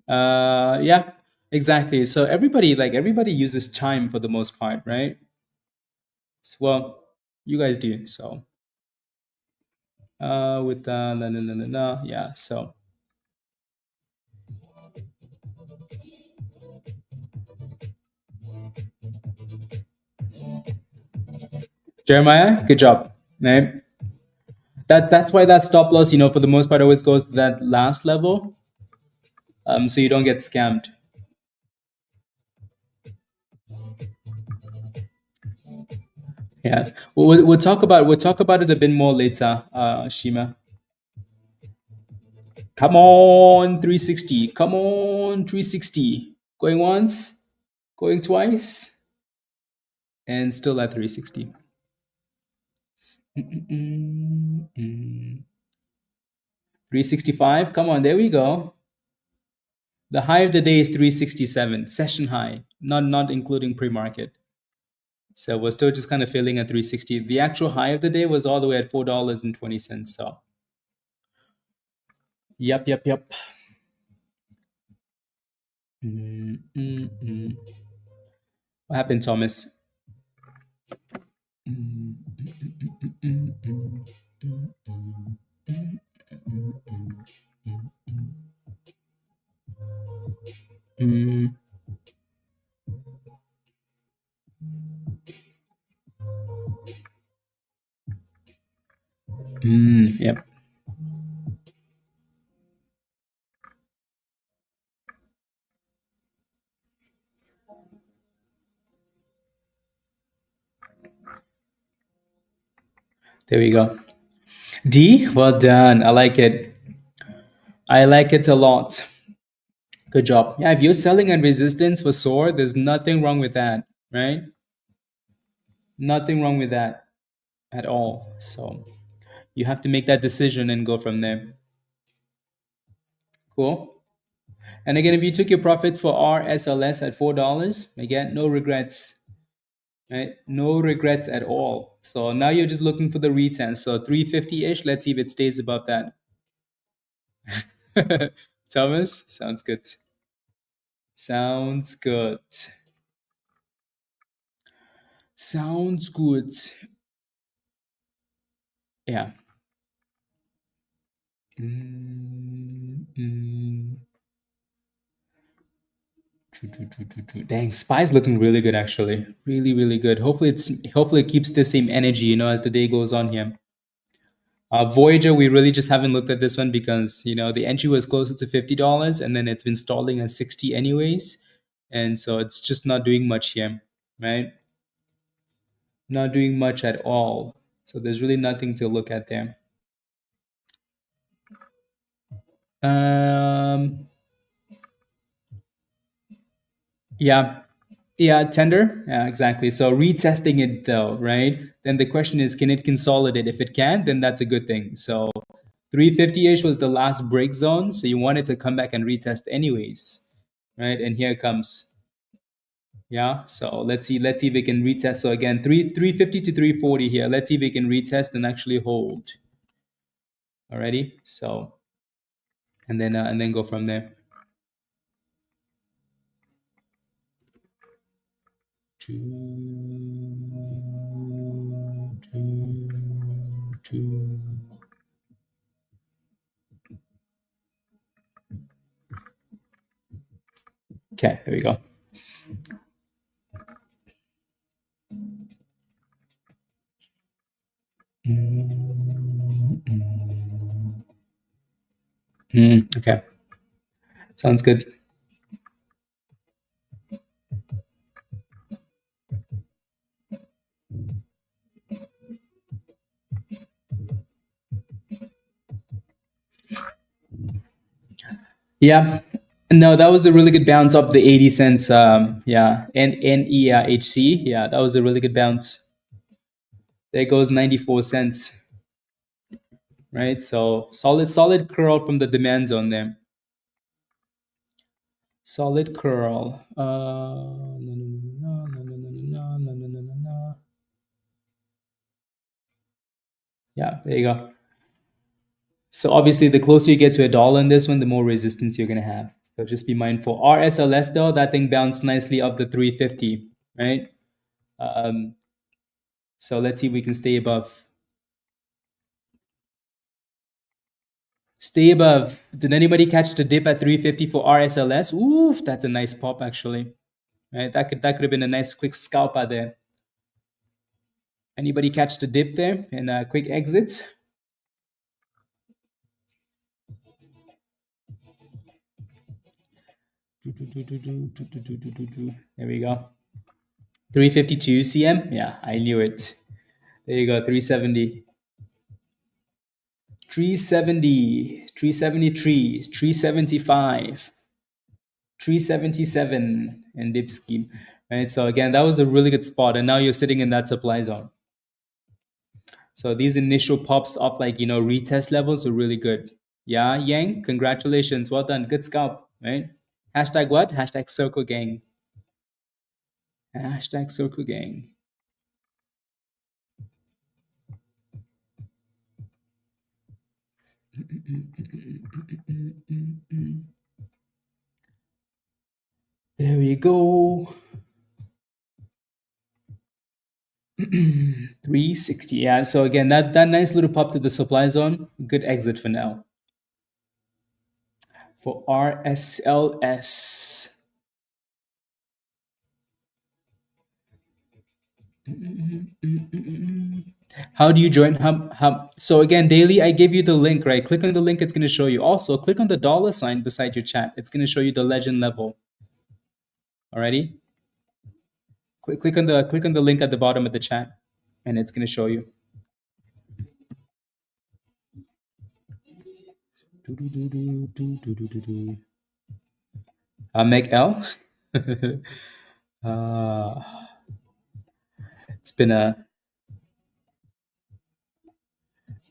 Yeah, exactly. So everybody uses Chime for the most part, right? Well, you guys do. So with yeah. So Jeremiah, good job, right? That's why that stop loss, for the most part, always goes to that last level, so you don't get scammed. Yeah, we'll talk about it a bit more later, Shima. Come on, 360. Come on, 360. Going once, going twice, and still at 360. 365. Come on, there we go. The high of the day is 367, session high, not including pre-market. So we're still just kind of filling at 360. The actual high of the day was all the way at $4.20. So, yep. What happened, Thomas? Yep. There we go. D, well done. I like it. I like it a lot. Good job. Yeah, if you're selling at resistance for SOAR, there's nothing wrong with that, right? Nothing wrong with that at all. So you have to make that decision and go from there. Cool. And again, if you took your profits for RSLS at $4, again, no regrets, right? No regrets at all. So now you're just looking for the retest. So 350-ish. Let's see if it stays above that. Thomas, sounds good. Sounds good. Sounds good. Yeah. Dang, Spy's looking really good actually. Really, really good. Hopefully it keeps the same energy, as the day goes on here. Voyager, we really just haven't looked at this one because the entry was closer to $50, and then it's been stalling at 60 anyways, and so it's just not doing much here, right? Not doing much at all. So there's really nothing to look at there. Um, yeah, yeah, tender. Yeah, exactly. So retesting it though, right? Then the question is, can it consolidate? If it can, then that's a good thing. So 350-ish was the last break zone. So you want it to come back and retest anyways, right? And here it comes. Yeah. So let's see if we can retest. So again, 350 to 340 here. Let's see if we can retest and actually hold. Alrighty. So and then go from there. Okay, there we go. Okay, sounds good. Yeah, No, that was a really good bounce up the 80 cents. Yeah, and NEHC. Yeah, that was a really good bounce. There goes 94 cents. Right, so solid curl from the demand zone there. Solid curl. No. Yeah, there you go. So obviously, the closer you get to $1 in this one, the more resistance you're gonna have. So just be mindful. RSLS though, that thing bounced nicely up the 350, right? Um, so let's see if we can stay above. Stay above. Did anybody catch the dip at 350 for RSLS? Oof, that's a nice pop actually. Right, that could have been a nice quick scalp out there. Anybody catch the dip there and a quick exit? There we go. 352 CM. Yeah, I knew it. There you go. 370. 370, 373, 375, 377 and dip scheme. Right. So again, that was a really good spot. And now you're sitting in that supply zone. So these initial pops up like, retest levels are really good. Yeah, Yang, congratulations. Well done. Good scalp, right? Hashtag what? Hashtag circle gang. Hashtag circle gang. There we go. 360. Yeah. So again, that nice little pop to the supply zone. Good exit for now. For RSLS. How do you join? So again, daily, I gave you the link, right? Click on the link, it's going to show you. Also, click on the dollar sign beside your chat. It's going to show you the legend level. Alrighty? Click on the link at the bottom of the chat, and it's going to show you. Meg L. It's been a.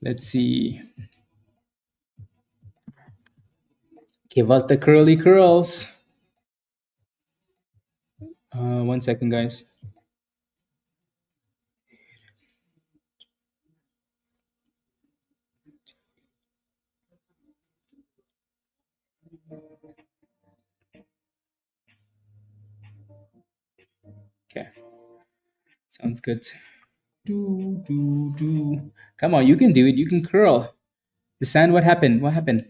Let's see. Give us the curly curls. 1 second, guys. Okay. Sounds good. Come on, you can do it. You can curl. The sand, what happened? What happened?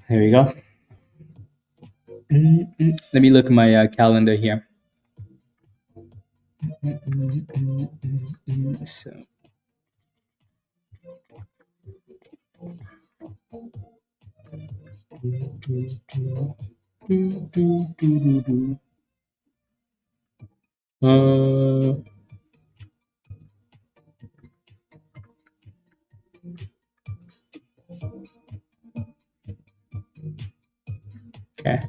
There we go. Let me look at my calendar here. So. Okay.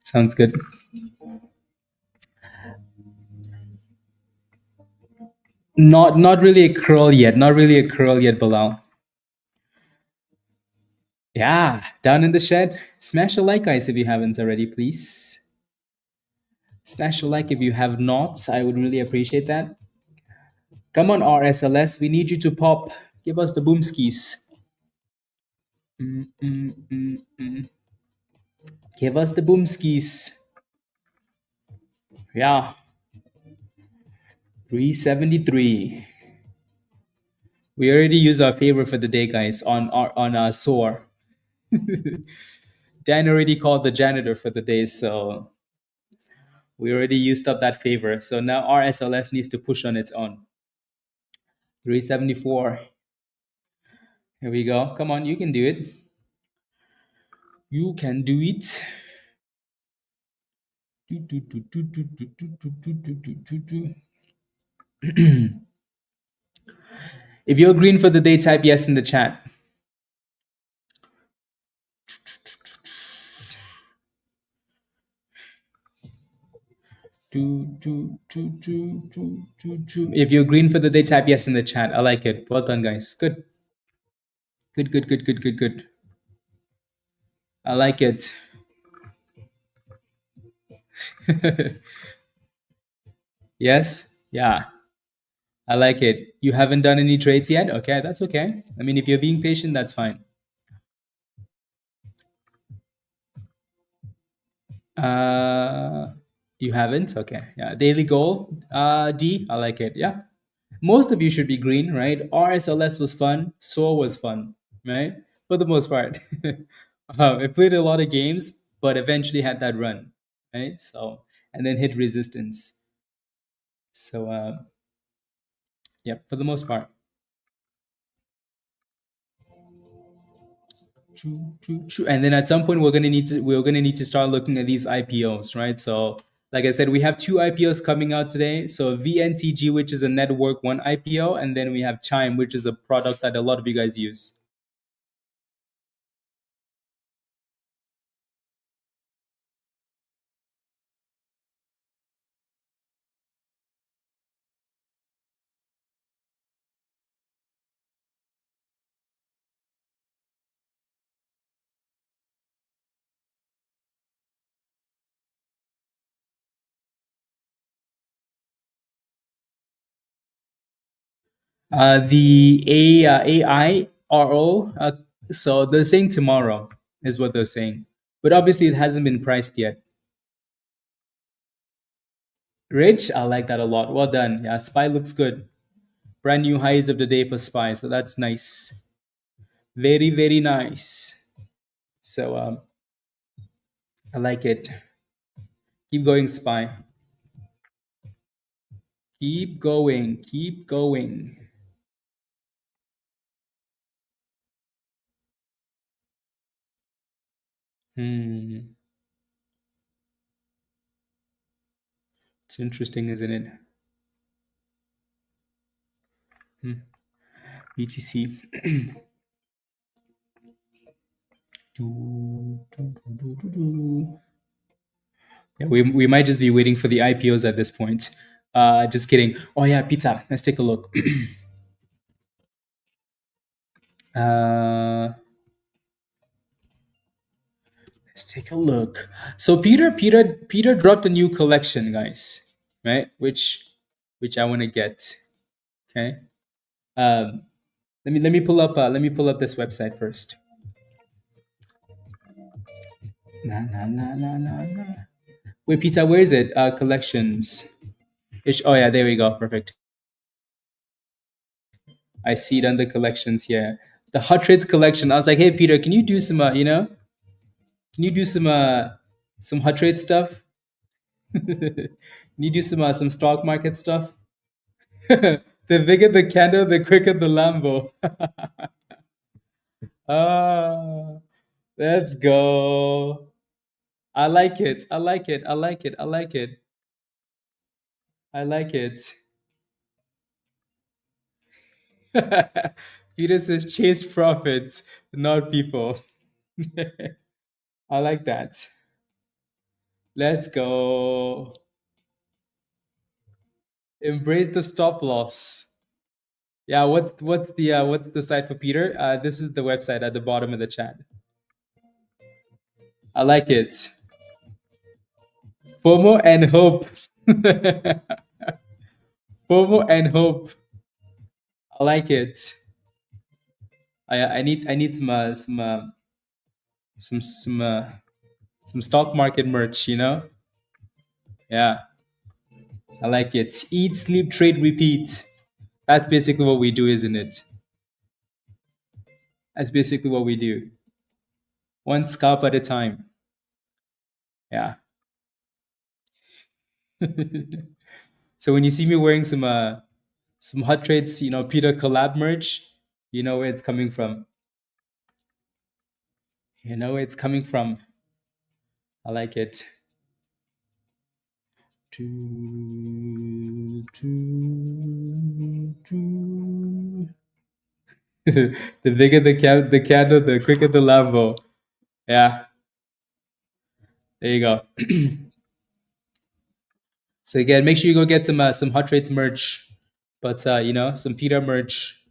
Sounds good. Not really a curl yet. Not really a curl yet, Bilal. Yeah, down in the shed. Smash a like, guys, if you haven't already, please. Smash a like if you have not. I would really appreciate that. Come on, RSLS. We need you to pop. Give us the boom skis. Give us the boom skis. Yeah. 373. We already used our favorite for the day, guys, on SOAR. Dan already called the janitor for the day, so We already used up that favor. So now RSLS needs to push on its own. 374. Here we go. Come on, you can do it. You can do it. If you're green for the day, type yes in the chat. If you're green for the day, type yes in the chat. I like it. Well done, guys. Good. Good, good, good, good, good, good. I like it. Yes? Yeah. I like it. You haven't done any trades yet? Okay, that's okay. I mean, if you're being patient, that's fine. You haven't? Okay. Yeah. Daily goal, D. I like it. Yeah. Most of you should be green, right? RSLS was fun. SOAR was fun, right? For the most part. I played a lot of games, but eventually had that run, right? So, and then hit resistance. So, yeah, for the most part. True. And then at some point we're gonna need to start looking at these IPOs, right? So like I said, we have two IPOs coming out today. So VNTG, which is a network one IPO, and then we have Chime, which is a product that a lot of you guys use. The AIRO, so they're saying tomorrow is what they're saying, but obviously it hasn't been priced yet. Rich, I like that a lot. Well done. Yeah, SPY looks good. Brand new highs of the day for SPY, so that's nice. Very, very nice. So I like it. Keep going, SPY. Keep going. Keep going. It's interesting, isn't it? BTC. Yeah, we might just be waiting for the IPOs at this point. Just kidding. Oh yeah, Peter, let's take a look. Let's take a look. So Peter dropped a new collection, guys, right? Which I want to get. Okay. Let me pull up this website first. Wait, Peter, where is it? Collections. Oh yeah, there we go. Perfect. I see it under collections here. The hot trades collection. I was like, hey Peter, can you do some can you do some hot trade stuff? Can you do some stock market stuff? The bigger the candle, the quicker the Lambo. Ah, let's go. I like it. I like it. I like it. I like it. I like it. Peter says chase profits, not people. I like that. Let's go. Embrace the stop loss. Yeah, what's the site for Peter? This is the website at the bottom of the chat. I like it. FOMO and hope. FOMO and hope. I like it. I need some stock market merch. Yeah, I like it. Eat, sleep, trade, repeat. That's basically what we do, isn't it? That's basically what we do. One scalp at a time. Yeah. So when you see me wearing some Hot Trades, Peter collab merch, you know where it's coming from. You know where it's coming from. I like it. The bigger the candle, the quicker the Lambo. Yeah, there you go. So again, make sure you go get some Hot Trades merch, but some Peter merch,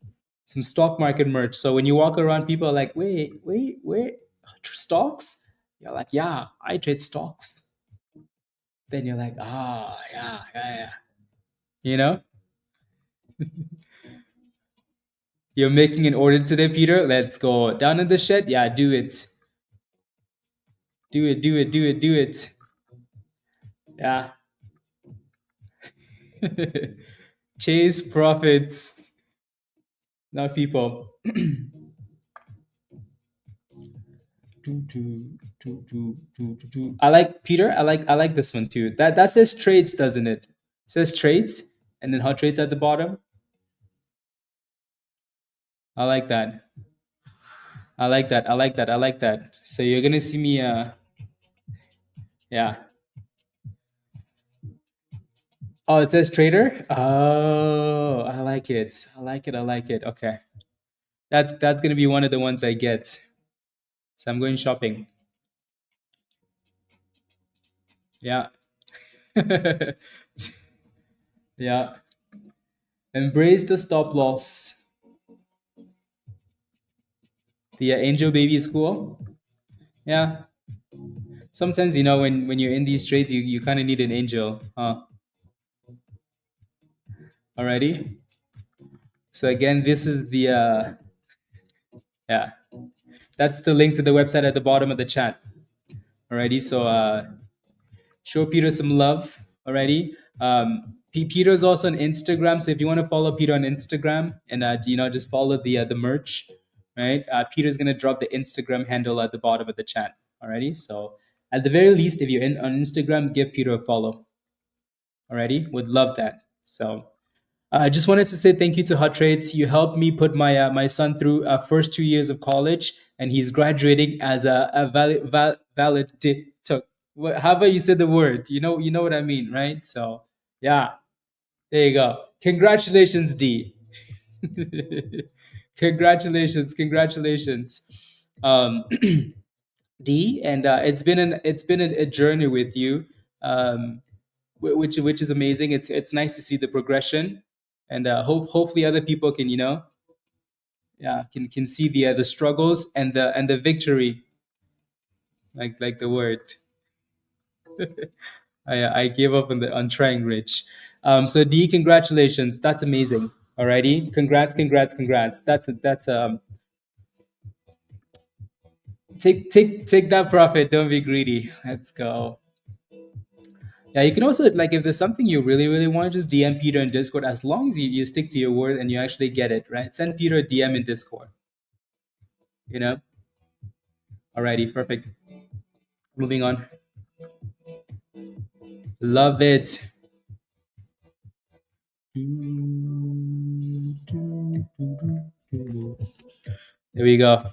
some stock market merch. So when you walk around, people are like, wait, stocks? You're like, yeah, I trade stocks. Then you're like, yeah. You know, you're making an order today, Peter. Let's go down in the shed. Yeah, do it. Do it. Yeah. Chase profits. Now, people. I like Peter. I like this one too. That says trades, doesn't it? It says trades, and then hot trades at the bottom. I like that. I like that. I like that. I like that. So you're gonna see me. Yeah. Oh, it says trader. Oh, I like it. I like it. I like it. Okay, that's gonna be one of the ones I get. So I'm going shopping. Yeah. Yeah. Embrace the stop loss. The angel baby is cool. Yeah. Sometimes when you're in these trades, you kind of need an angel, huh? Alrighty. So again, this is the yeah. That's the link to the website at the bottom of the chat. Alrighty. So show Peter some love. Alrighty. Peter is also on Instagram, so if you want to follow Peter on Instagram and just follow the merch, right? Peter's gonna drop the Instagram handle at the bottom of the chat. Alrighty. So at the very least, if you're on Instagram, give Peter a follow. Alrighty, would love that. So I just wanted to say thank you to Hot Trades. You helped me put my son through first 2 years of college, and he's graduating as a valedictorian. However you said the word, you know what I mean, right? So yeah, there you go. Congratulations, D. Congratulations. Um, D, and it's been a journey with you. Um, which is amazing. It's nice to see the progression, and hopefully other people can can see the struggles and the victory, like the word. I gave up on trying, Rich. So D, congratulations. That's amazing. Alrighty, congrats. That's take that profit. Don't be greedy. Let's go. Yeah, you can also, like, if there's something you really want, just DM Peter in Discord. As long as you stick to your word and you actually get it, right? Send Peter a DM in Discord. You know. Alrighty, perfect. Moving on. Love it. There we go.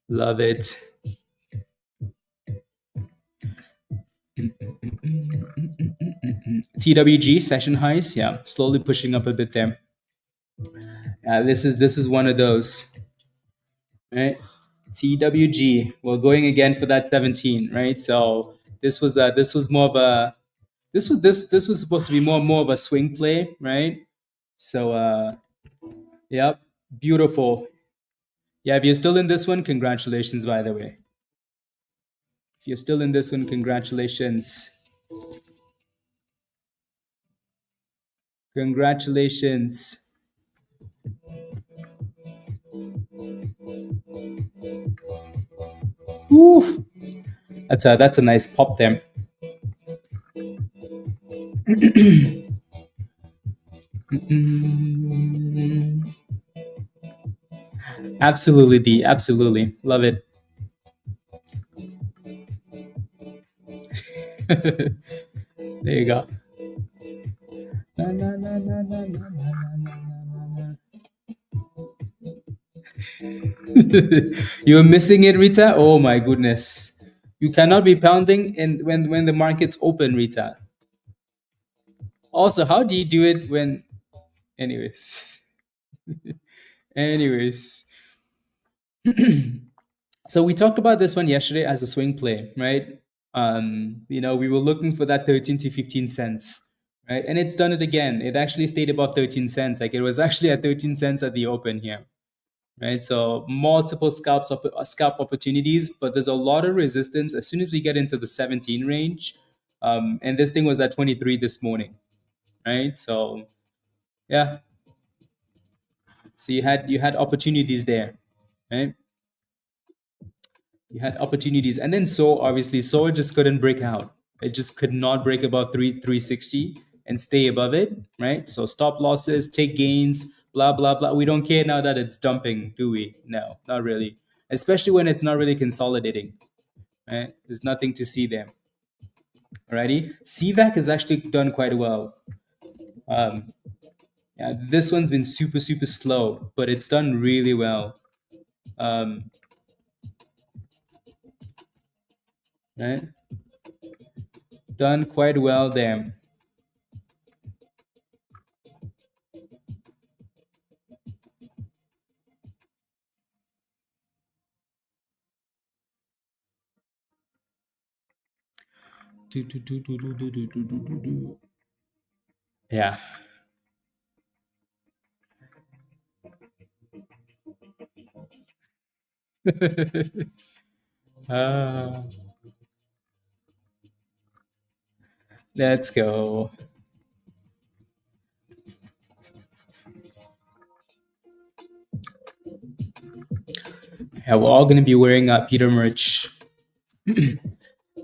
Love it. TWG session highs, yeah, slowly pushing up a bit there. This is one of those, right? TWG, we're going again for that 17, right? So this was more of a this was supposed to be more of a swing play, right? So yep, beautiful. Yeah, if you're still in this one, congratulations, by the way. If you're still in this one, congratulations. Congratulations. Oof. That's a nice pop there. Absolutely, D. Absolutely. Love it. There you go. Na, na, na, na, na, na, na, na, na, You're missing it, Rita? Oh my goodness. You cannot be pounding in when the market's open, Rita. Also, how do you do it when anyways? Anyways. So we talked about this one yesterday as a swing play, right? We were looking for that 13 to 15 cents, right? And it's done it again. It actually stayed above 13 cents. Like it was actually at 13 cents at the open here, right? So multiple scalp opportunities, but there's a lot of resistance as soon as we get into the 17 range. And this thing was at 23 this morning, right? So yeah, so you had opportunities there, right? You had opportunities, and then SOAR just couldn't break out. It just could not break above 360 and stay above it, right? So stop losses, take gains, blah blah blah. We don't care now that it's dumping, do we? No, not really. Especially when it's not really consolidating, right? There's nothing to see there. Alrighty, CVAC has actually done quite well. Um, yeah, this one's been super super slow, but it's done really well. Um, right, done quite well there. Do, do, do, do, do, do, do, do, do, do. Yeah. uh, let's go. Yeah, we're all gonna be wearing Peter merch.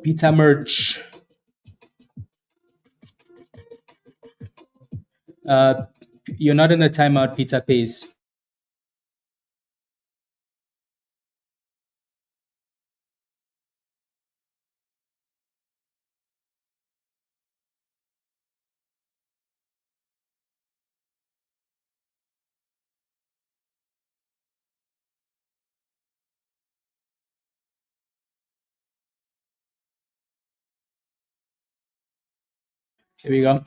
Peter merch. Uh, you're not in a timeout, Peter Pace. Here we go.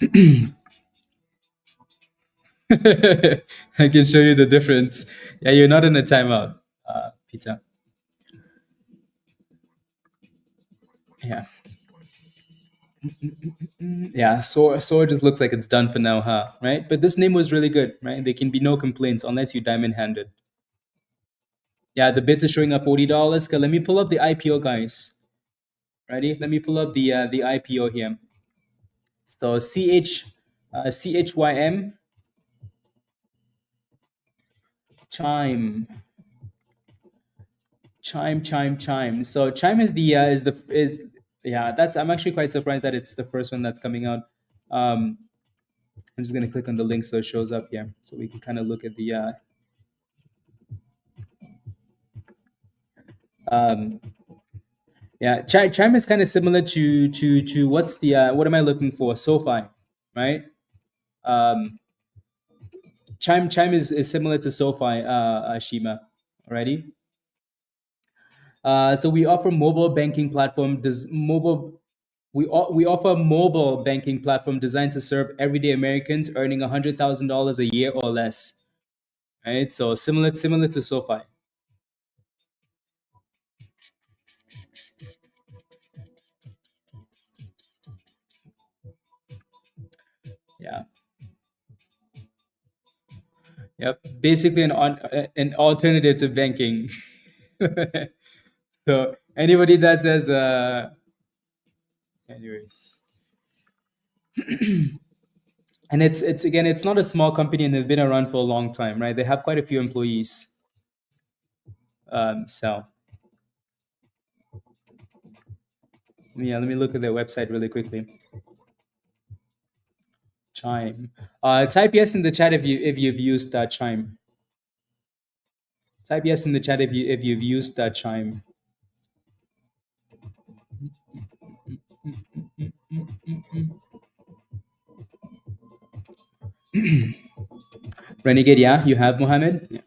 I can show you the difference. Yeah, you're not in a timeout, Peter. Yeah. Yeah, so it just looks like it's done for now, huh? Right? But this name was really good, right? There can be no complaints unless you diamond handed. Yeah, the bids are showing up $40. Okay, let me pull up the IPO, guys. Ready? Let me pull up the IPO here. So CHYM Chime Chime. So Chime is yeah. That's I'm actually quite surprised that it's the first one that's coming out. I'm just gonna click on the link so it shows up here, so we can kind of look at the um, yeah. Chime is kind of similar to what's the what am I looking for? SoFi, right? Um, Chime is similar to SoFi, Shima. Alrighty. So we offer mobile banking platform. We offer a mobile banking platform designed to serve everyday Americans earning $100,000 a year or less. Right. So similar to SoFi. Yeah. Yep. Basically an alternative to banking. So anybody that says anyways. And it's again, it's not a small company and they've been around for a long time, right? They have quite a few employees. So yeah, let me look at their website really quickly. Chime. Type yes in the chat if you've used Chime. Type yes in the chat if you've used Chime. Renegade, yeah, you have Mohammed. Yeah.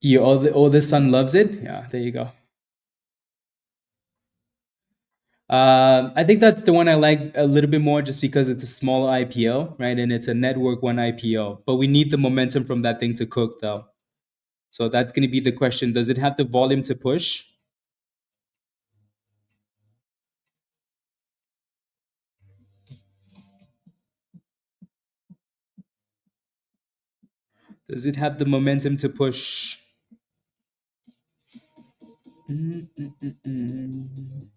You all the son loves it. Yeah, there you go. I think that's the one I like a little bit more, just because it's a smaller IPO, right? And it's a network one IPO. But we need the momentum from that thing to cook, though. So that's going to be the question: does it have the volume to push? Does it have the momentum to push? Mm, mm, mm, mm.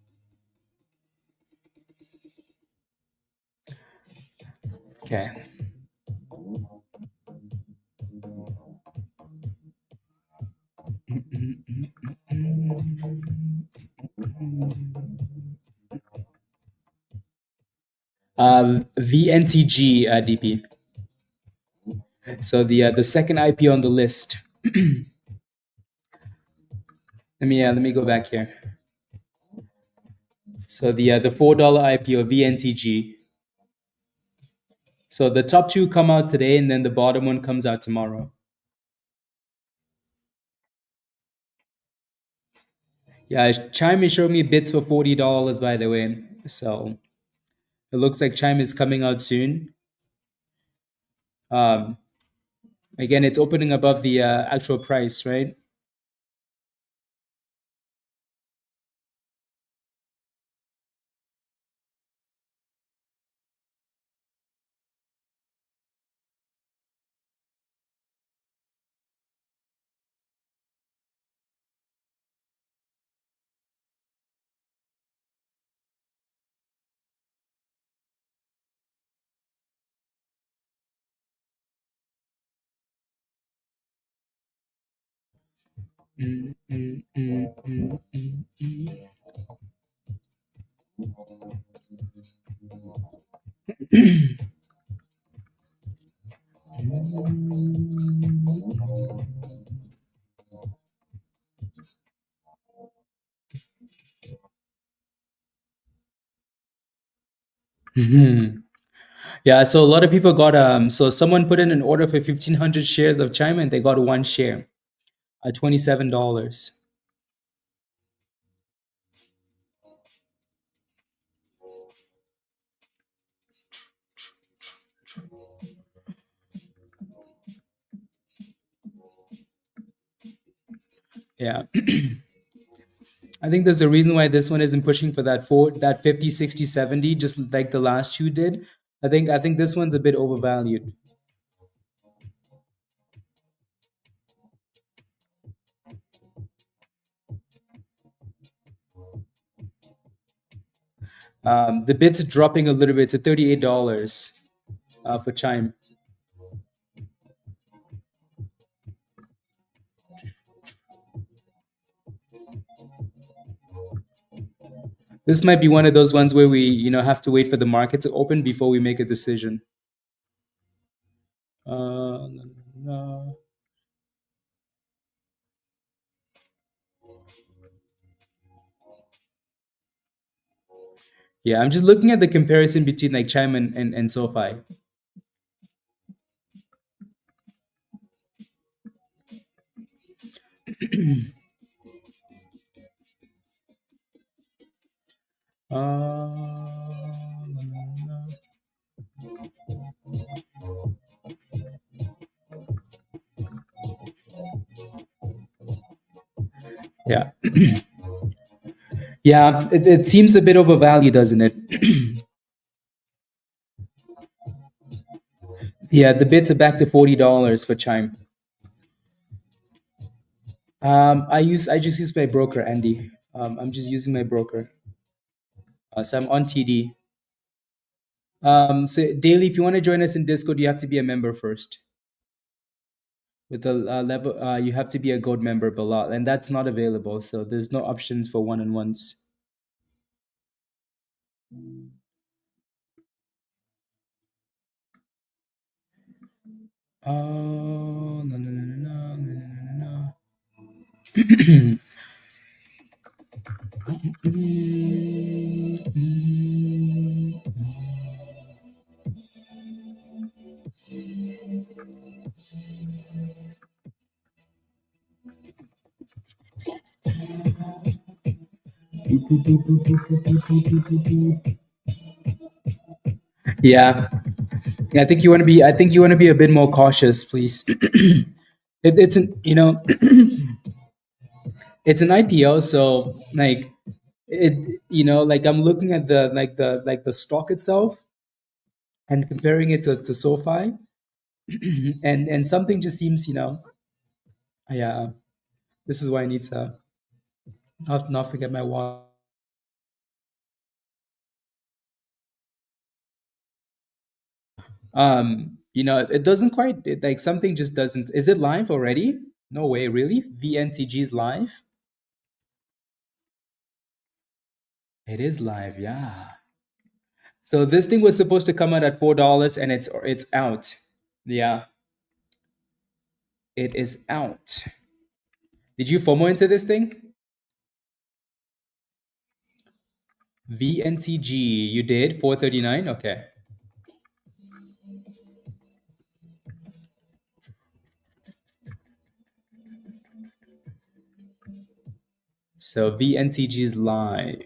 Okay. VNTG DP. So the second IPO on the list. Let me go back here. So the $4 IPO VNTG. So the top two come out today, and then the bottom one comes out tomorrow. Yeah, Chime is showing me bits for $40, by the way. So it looks like Chime is coming out soon. Um, Again, it's opening above the actual price, right? Mm, mm, mm, mm, mm, mm. Mhm. Yeah, so a lot of people got so someone put in an order for 1,500 shares of Chime, and they got one share at $27. Yeah. I think there's a reason why this one isn't pushing for that 50, 60, 70, just like the last two did. I think this one's a bit overvalued. The bid's dropping a little bit to $38 for Chime. This might be one of those ones where we, have to wait for the market to open before we make a decision. No, no. Yeah, I'm just looking at the comparison between like Chime and SoFi. No, no, no. Yeah. Yeah, it seems a bit overvalued, doesn't it? Yeah, the bids are back to $40 for Chime. I just use my broker, Andy. I'm just using my broker. So I'm on TD. So daily, if you want to join us in Discord, you have to be a member first. With the level, you have to be a gold member, Bilal, and that's not available. So there's no options for one-on-ones. Oh, no, no, no, no, no, no, no, no. Yeah, I think you want to be. I think you want to be a bit more cautious, please. It's an it's an IPO, so like like I'm looking at the stock itself and comparing it to SoFi, and something just seems yeah. This is why I need to not forget my wallet. It doesn't quite like something just doesn't. Is it live already? No way, really? VNTG is live. It is live, yeah. So this thing was supposed to come out at $4, and it's out. Yeah, it is out. Did you FOMO into this thing? VNTG, you did 439. Okay, so VNTG is live.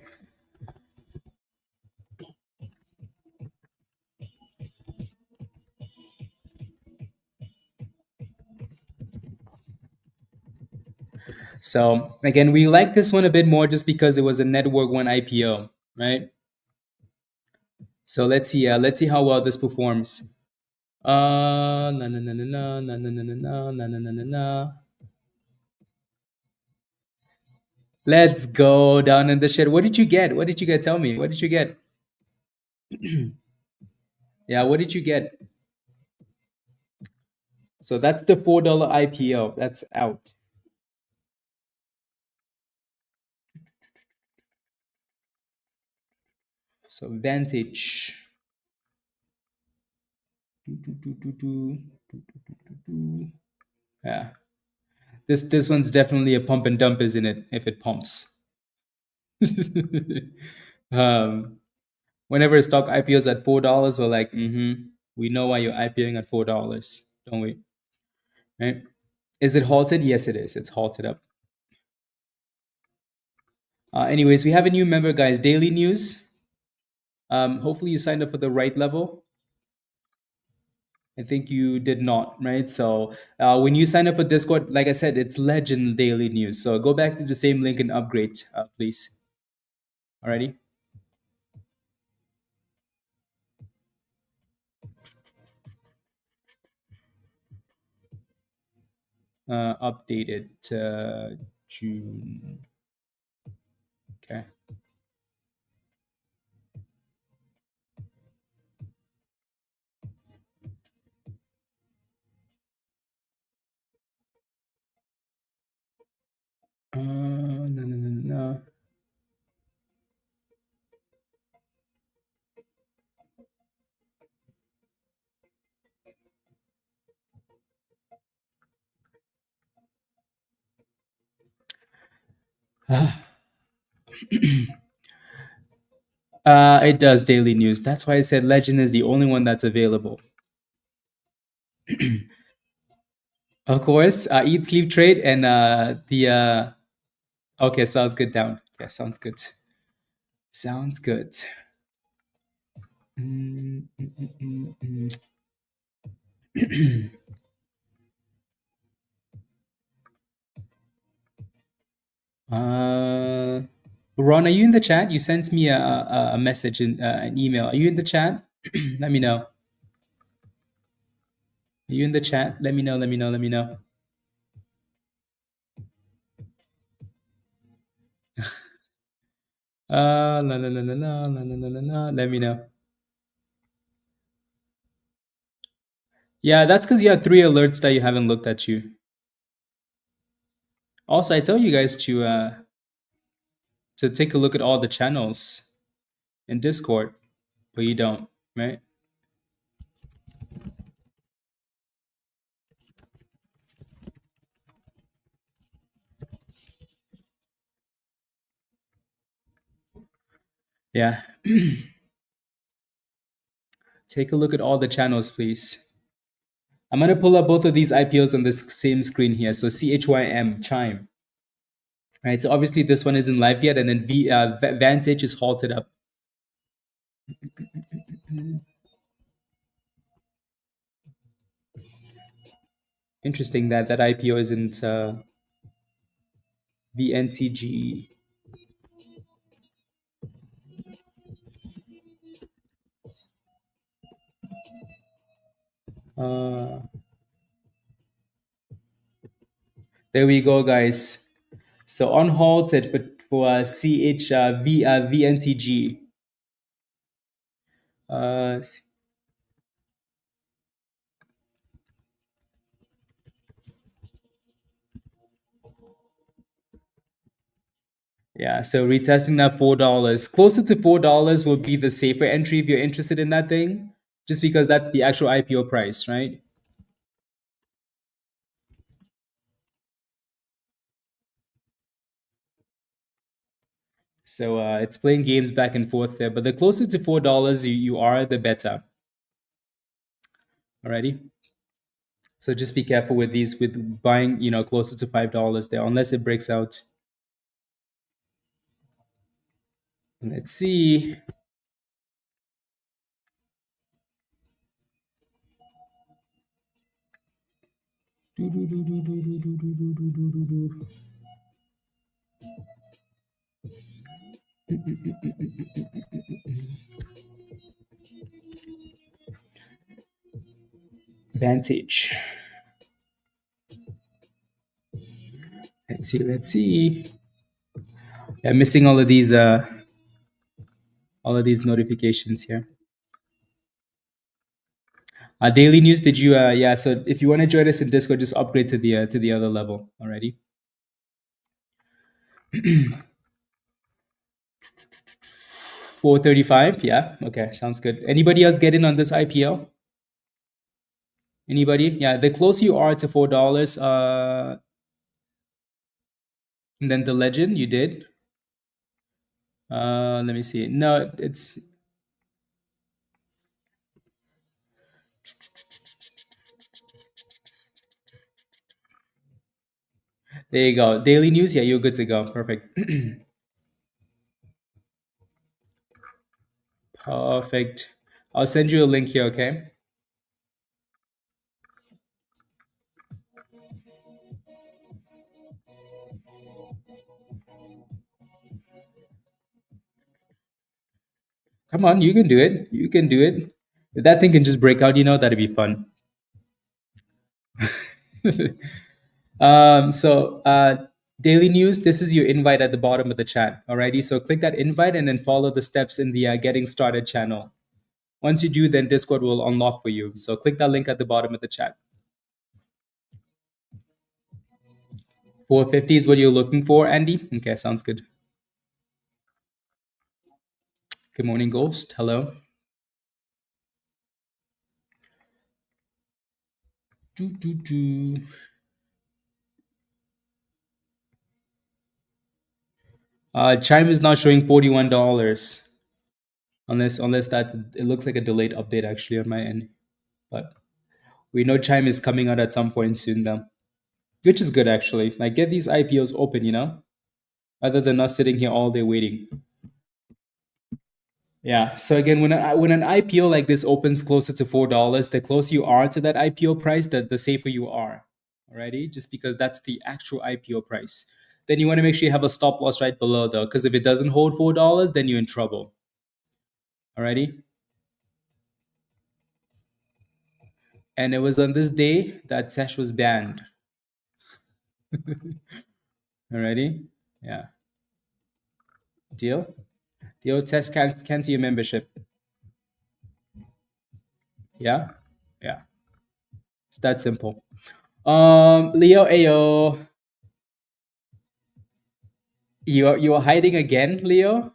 So again, we like this one a bit more just because it was a network one IPO, right? So let's see how well this performs. Na na na na na na na na na na na na na na. Let's go down in the shit. What did you get? What did you get? Tell me. What did you get? Yeah, what did you get? So that's the $4 IPO. That's out. So Vantage. Yeah. This one's definitely a pump and dump, isn't it? If it pumps. um, Whenever a stock IPOs at $4, we're like, we know why you're IPOing at $4, don't we? Right? Is it halted? Yes, it is. It's halted up. Anyways, we have a new member, guys. Daily news. Hopefully, you signed up for the right level. I think you did not, right? So when you sign up for Discord, like I said, it's Legend Daily News. So go back to the same link and upgrade, please. Alrighty. Updated June. Okay. No, no, no, no. It does daily news. That's why I said Legend is the only one that's available. Of course, Eat, Sleep, Trade, and the. Okay, sounds good. Down. Yeah, sounds good. Sounds good. Mm, mm, mm, mm, mm. Ron, are you in the chat? You sent me a message in an email. Are you in the chat? Let me know. Are you in the chat? Let me know. Let me know. Let me know. La la la la la la la la la. Let me know. Yeah, that's because you have 3 alerts that you haven't looked at you. Also, I tell you guys to take a look at all the channels in Discord, but you don't, right? Yeah. Take a look at all the channels, please. I'm going to pull up both of these IPOs on this same screen here. So CHYM, Chime. Right. So obviously this one isn't live yet, and then Vantage is halted up. Interesting that that IPO isn't VNTG. There we go, guys. So on halted for VNTG. Uh, yeah, so retesting that $4. Closer to $4 will be the safer entry if you're interested in that thing, just because that's the actual IPO price, right? So it's playing games back and forth there, but the closer to $4 you are, the better. Alrighty. So just be careful with these, with buying, closer to $5 there, unless it breaks out. Let's see. Vantage. Let's see. I'm missing all of these notifications here. Daily news, did you yeah, so if you want to join us in Discord, just upgrade to the other level already. 435, yeah, okay, sounds good. Anybody else get in on this IPO? Anybody? Yeah, the closer you are to $4, and then the legend you did. Let me see. No, it's there you go. Daily news, yeah, you're good to go. Perfect. Perfect. I'll send you a link here, okay? Come on, you can do it. You can do it. If that thing can just break out, that'd be fun. Daily news, this is your invite at the bottom of the chat. Alrighty. So click that invite and then follow the steps in the getting started channel. Once you do, then Discord will unlock for you. So click that link at the bottom of the chat. 450 is what you're looking for, Andy? Okay, sounds good. Good morning, Ghost. Hello. Chime is now showing $41. Unless that it looks like a delayed update actually on my end. But we know Chime is coming out at some point soon though. Which is good actually. Like get these IPOs open, other than us sitting here all day waiting. Yeah. So again, when an IPO like this opens closer to $4, the closer you are to that IPO price, the safer you are. Alrighty, just because that's the actual IPO price. Then you want to make sure you have a stop loss right below though, because if it doesn't hold $4, then you're in trouble. Alrighty. And it was on this day that Sesh was banned. Alrighty. Yeah. Deal. Test cancel your membership. Yeah. Yeah. It's that simple. Leo Ayo. You are hiding again, Leo?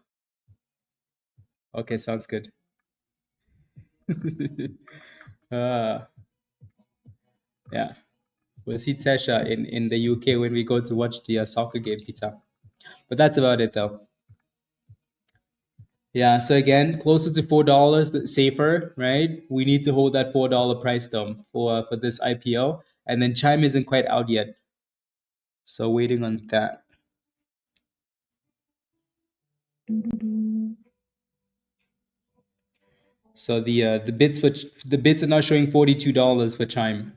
Okay, sounds good. Yeah. We'll see Tesha in the UK when we go to watch the soccer game, Peter. But that's about it, though. Yeah, so again, closer to $4, safer, right? We need to hold that $4 price though for this IPO, and then Chime isn't quite out yet, so waiting on that. So the bids are now showing $42 for Chime.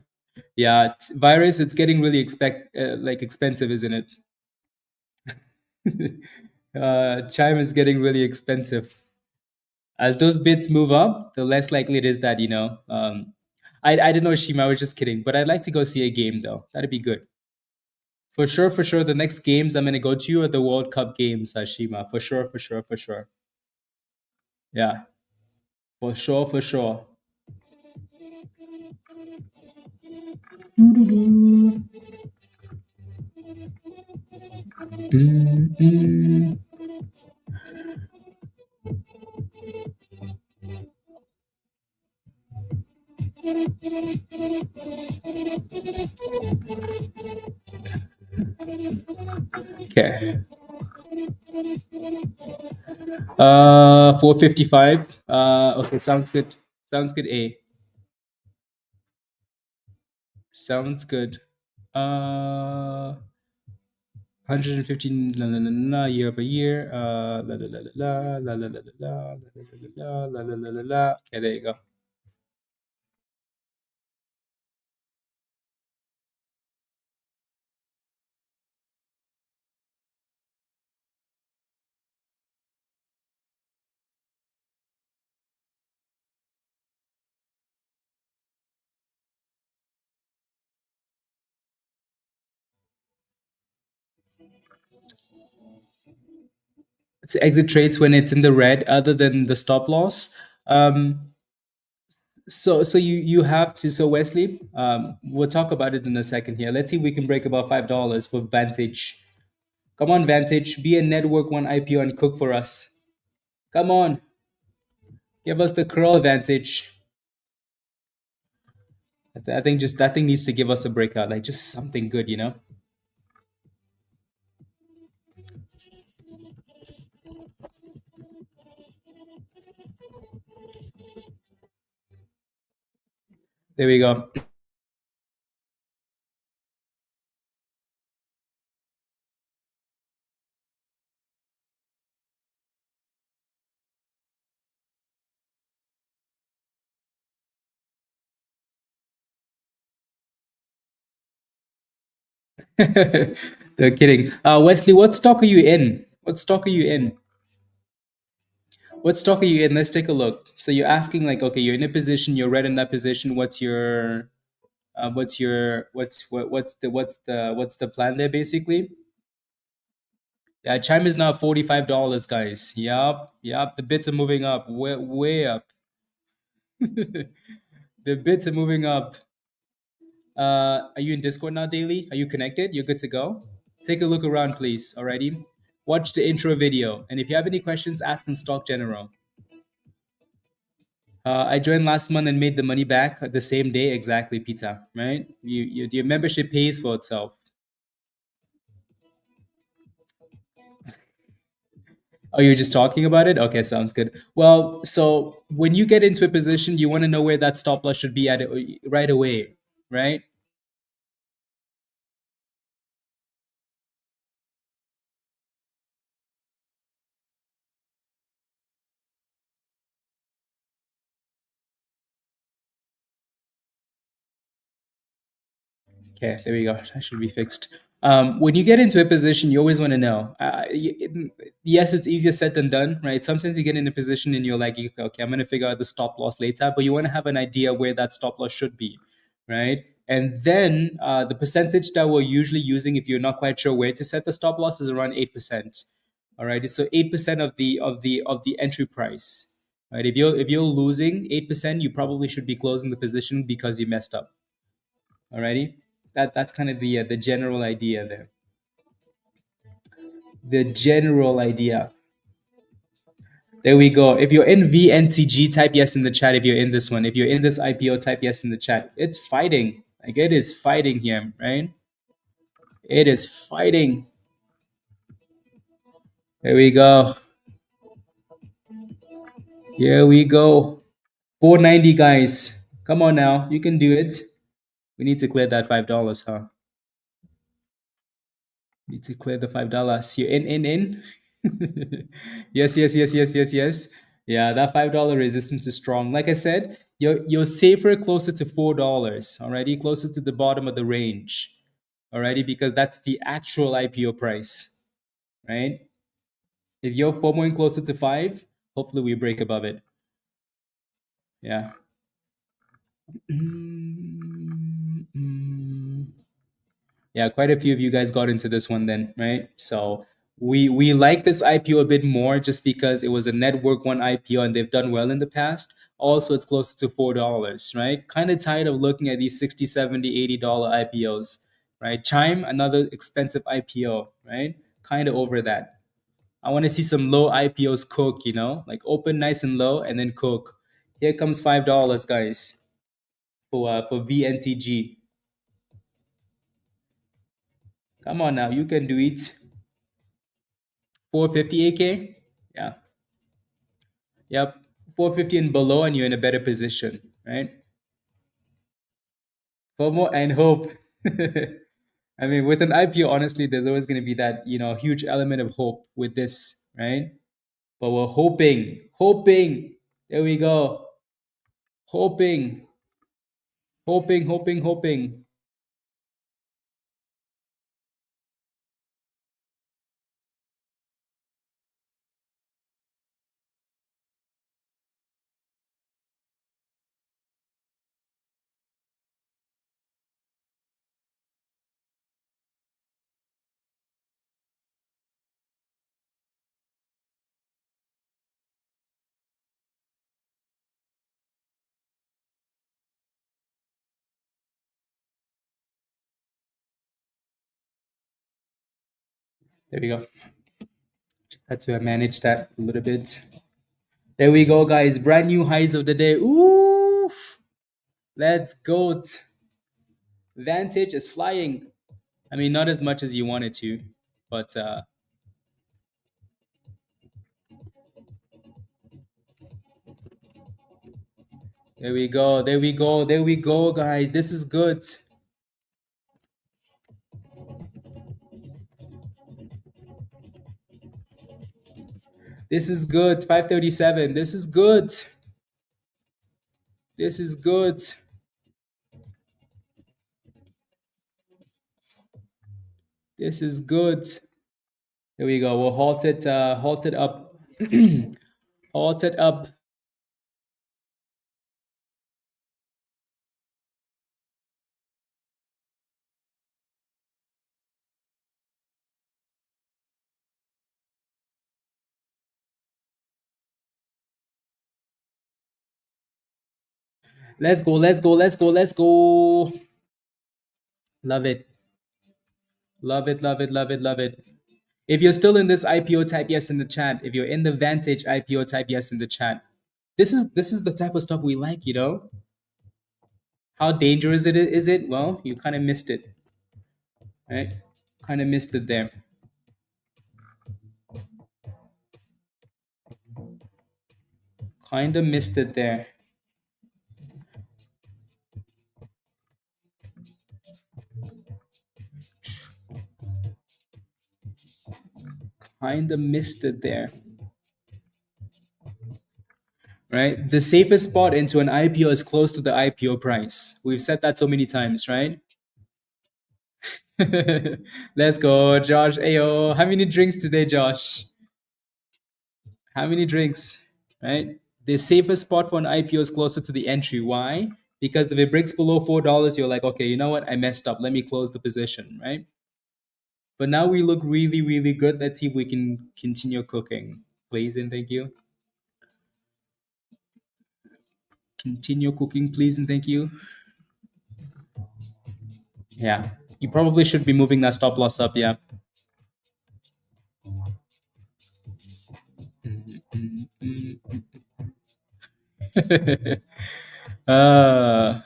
Yeah, virus, it's getting really expensive, isn't it? Chime is getting really expensive. As those bids move up, the less likely it is that I don't know, Shima. I was just kidding, but I'd like to go see a game though. That'd be good. For sure, for sure. The next games I'm gonna go to are the World Cup games, Shima. For sure, for sure, for sure. Yeah, for sure, for sure. Mm-mm. Okay. 455. Okay, sounds good. Sounds good. Sounds good. 115 year over year. La la la la la la la la la la la la la la la. Okay, there you go. It's exit trades when it's in the red, other than the stop loss. Um, so you have to. So Wesley, we'll talk about it in a second here. Let's see if we can break about $5 for Vantage. Come on, Vantage, be a network one IPO and cook for us. Come on, give us the curl Vantage. I think just that thing needs to give us a breakout, like just something good, you know. There we go. They're kidding. Wesley, what stock are you in? What stock are you in? What stock are you in? Let's take a look. So you're asking like, okay, you're in a position, you're red in that position. What's the plan there basically? Yeah, Chime is now $45, guys. Yup, yup. The bits are moving up, way up. The bits are moving up. Are you in Discord now, Daily? Are you connected? You're good to go. Take a look around, please. Alrighty. Watch the intro video, and if you have any questions, ask in Stock General. I joined last month and made the money back the same day exactly, Peter. Right? Your membership pays for itself. Oh, you're just talking about it? Okay, sounds good. Well, so when you get into a position, you want to know where that stop loss should be at right away, right? Okay, there we go. That should be fixed. When you get into a position, you always want to know. Yes, it's easier said than done, right? Sometimes you get in a position and you're like, okay, I'm going to figure out the stop loss later, but you want to have an idea where that stop loss should be, right? And then the percentage that we're usually using, if you're not quite sure where to set the stop loss, is around 8%. All right, so 8% of the entry price, right? If you're losing 8%, you probably should be closing the position because you messed up. Alrighty, that's kind of the general idea there. The general idea. There we go. If you're in VNTG, type yes in the chat. If you're in this one, if you're in this IPO, type yes in the chat. It's fighting. Like it is fighting here, right? It is fighting. There we go. Here we go. 490, guys. Come on now. You can do it. We need to clear that $5, huh? Need to clear the $5. You in? Yes, yes, yes, yes, yes, yes. Yeah, that $5 resistance is strong. Like I said, you're safer closer to $4 already, closer to the bottom of the range already, because that's the actual IPO price, right? If you're FOMOing closer to five, hopefully we break above it. Yeah. Yeah, quite a few of you guys got into this one then, right? So we like this IPO a bit more just because it was a network one IPO and they've done well in the past. Also, it's closer to $4, right? Kind of tired of looking at these 60, 70, $80 IPOs, right? Chime, another expensive IPO, right? Kind of over that. I want to see some low IPOs cook, like open nice and low and then cook. Here comes $5, guys, for VNTG. Come on now, you can do it. 450 AK? Yeah. Yep. 450 and below, and you're in a better position, right? FOMO and hope. I mean, with an IPO, honestly, there's always going to be that, huge element of hope with this, right? But we're hoping. There we go. Hoping. There we go. Just had to manage that a little bit. There we go, guys. Brand new highs of the day. Oof. Let's go. Vantage is flying. I mean, not as much as you wanted to, but there we go. There we go, guys. This is good. This is good. 537. This is good. This is good. This is good. There we go. We'll halt it up. Halt it up. Let's go. Love it. Love it. If you're still in this IPO, type yes in the chat. If you're in the Vantage IPO, type yes in the chat. This is the type of stuff we like. How dangerous is it? Well, you kind of missed it, right? Kind of missed it there. Kind of missed it there. Kind of missed it there. Right? The safest spot into an IPO is close to the IPO price. We've said that so many times, right? Let's go, Josh. Ayo. How many drinks today, Josh? How many drinks? Right? The safest spot for an IPO is closer to the entry. Why? Because if it breaks below $4, you're like, okay, you know what? I messed up. Let me close the position, right? But now we look really, really good. Let's see if we can continue cooking. Please and thank you. Continue cooking, please and thank you. Yeah. You probably should be moving that stop loss up, yeah. uh,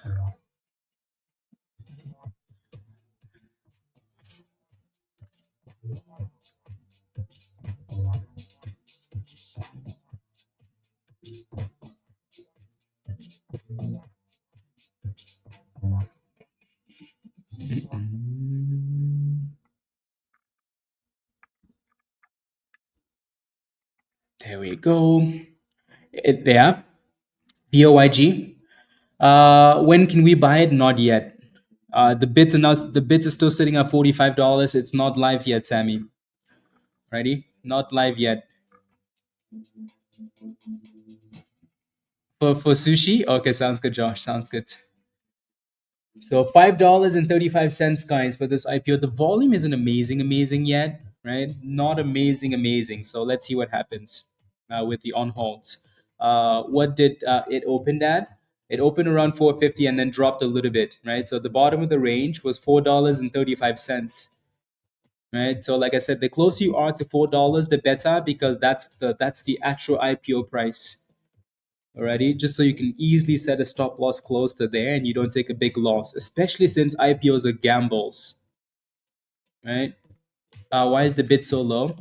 go. There. POYG. When can we buy it? Not yet. The bids are still sitting at $45. It's not live yet, Sammy. Ready? Not live yet. For sushi? Okay, sounds good, Josh. Sounds good. So $5.35, guys, for this IPO. The volume isn't amazing yet, right? Not amazing. So let's see what happens with the on holds. What did it open at? It opened around 450 and then dropped a little bit, right? So the bottom of the range was $4.35, right? So like I said, the closer you are to $4, the better, because that's the actual IPO price. Alrighty, just so you can easily set a stop loss close to there and you don't take a big loss, especially since IPOs are gambles, right? Why is the bid so low?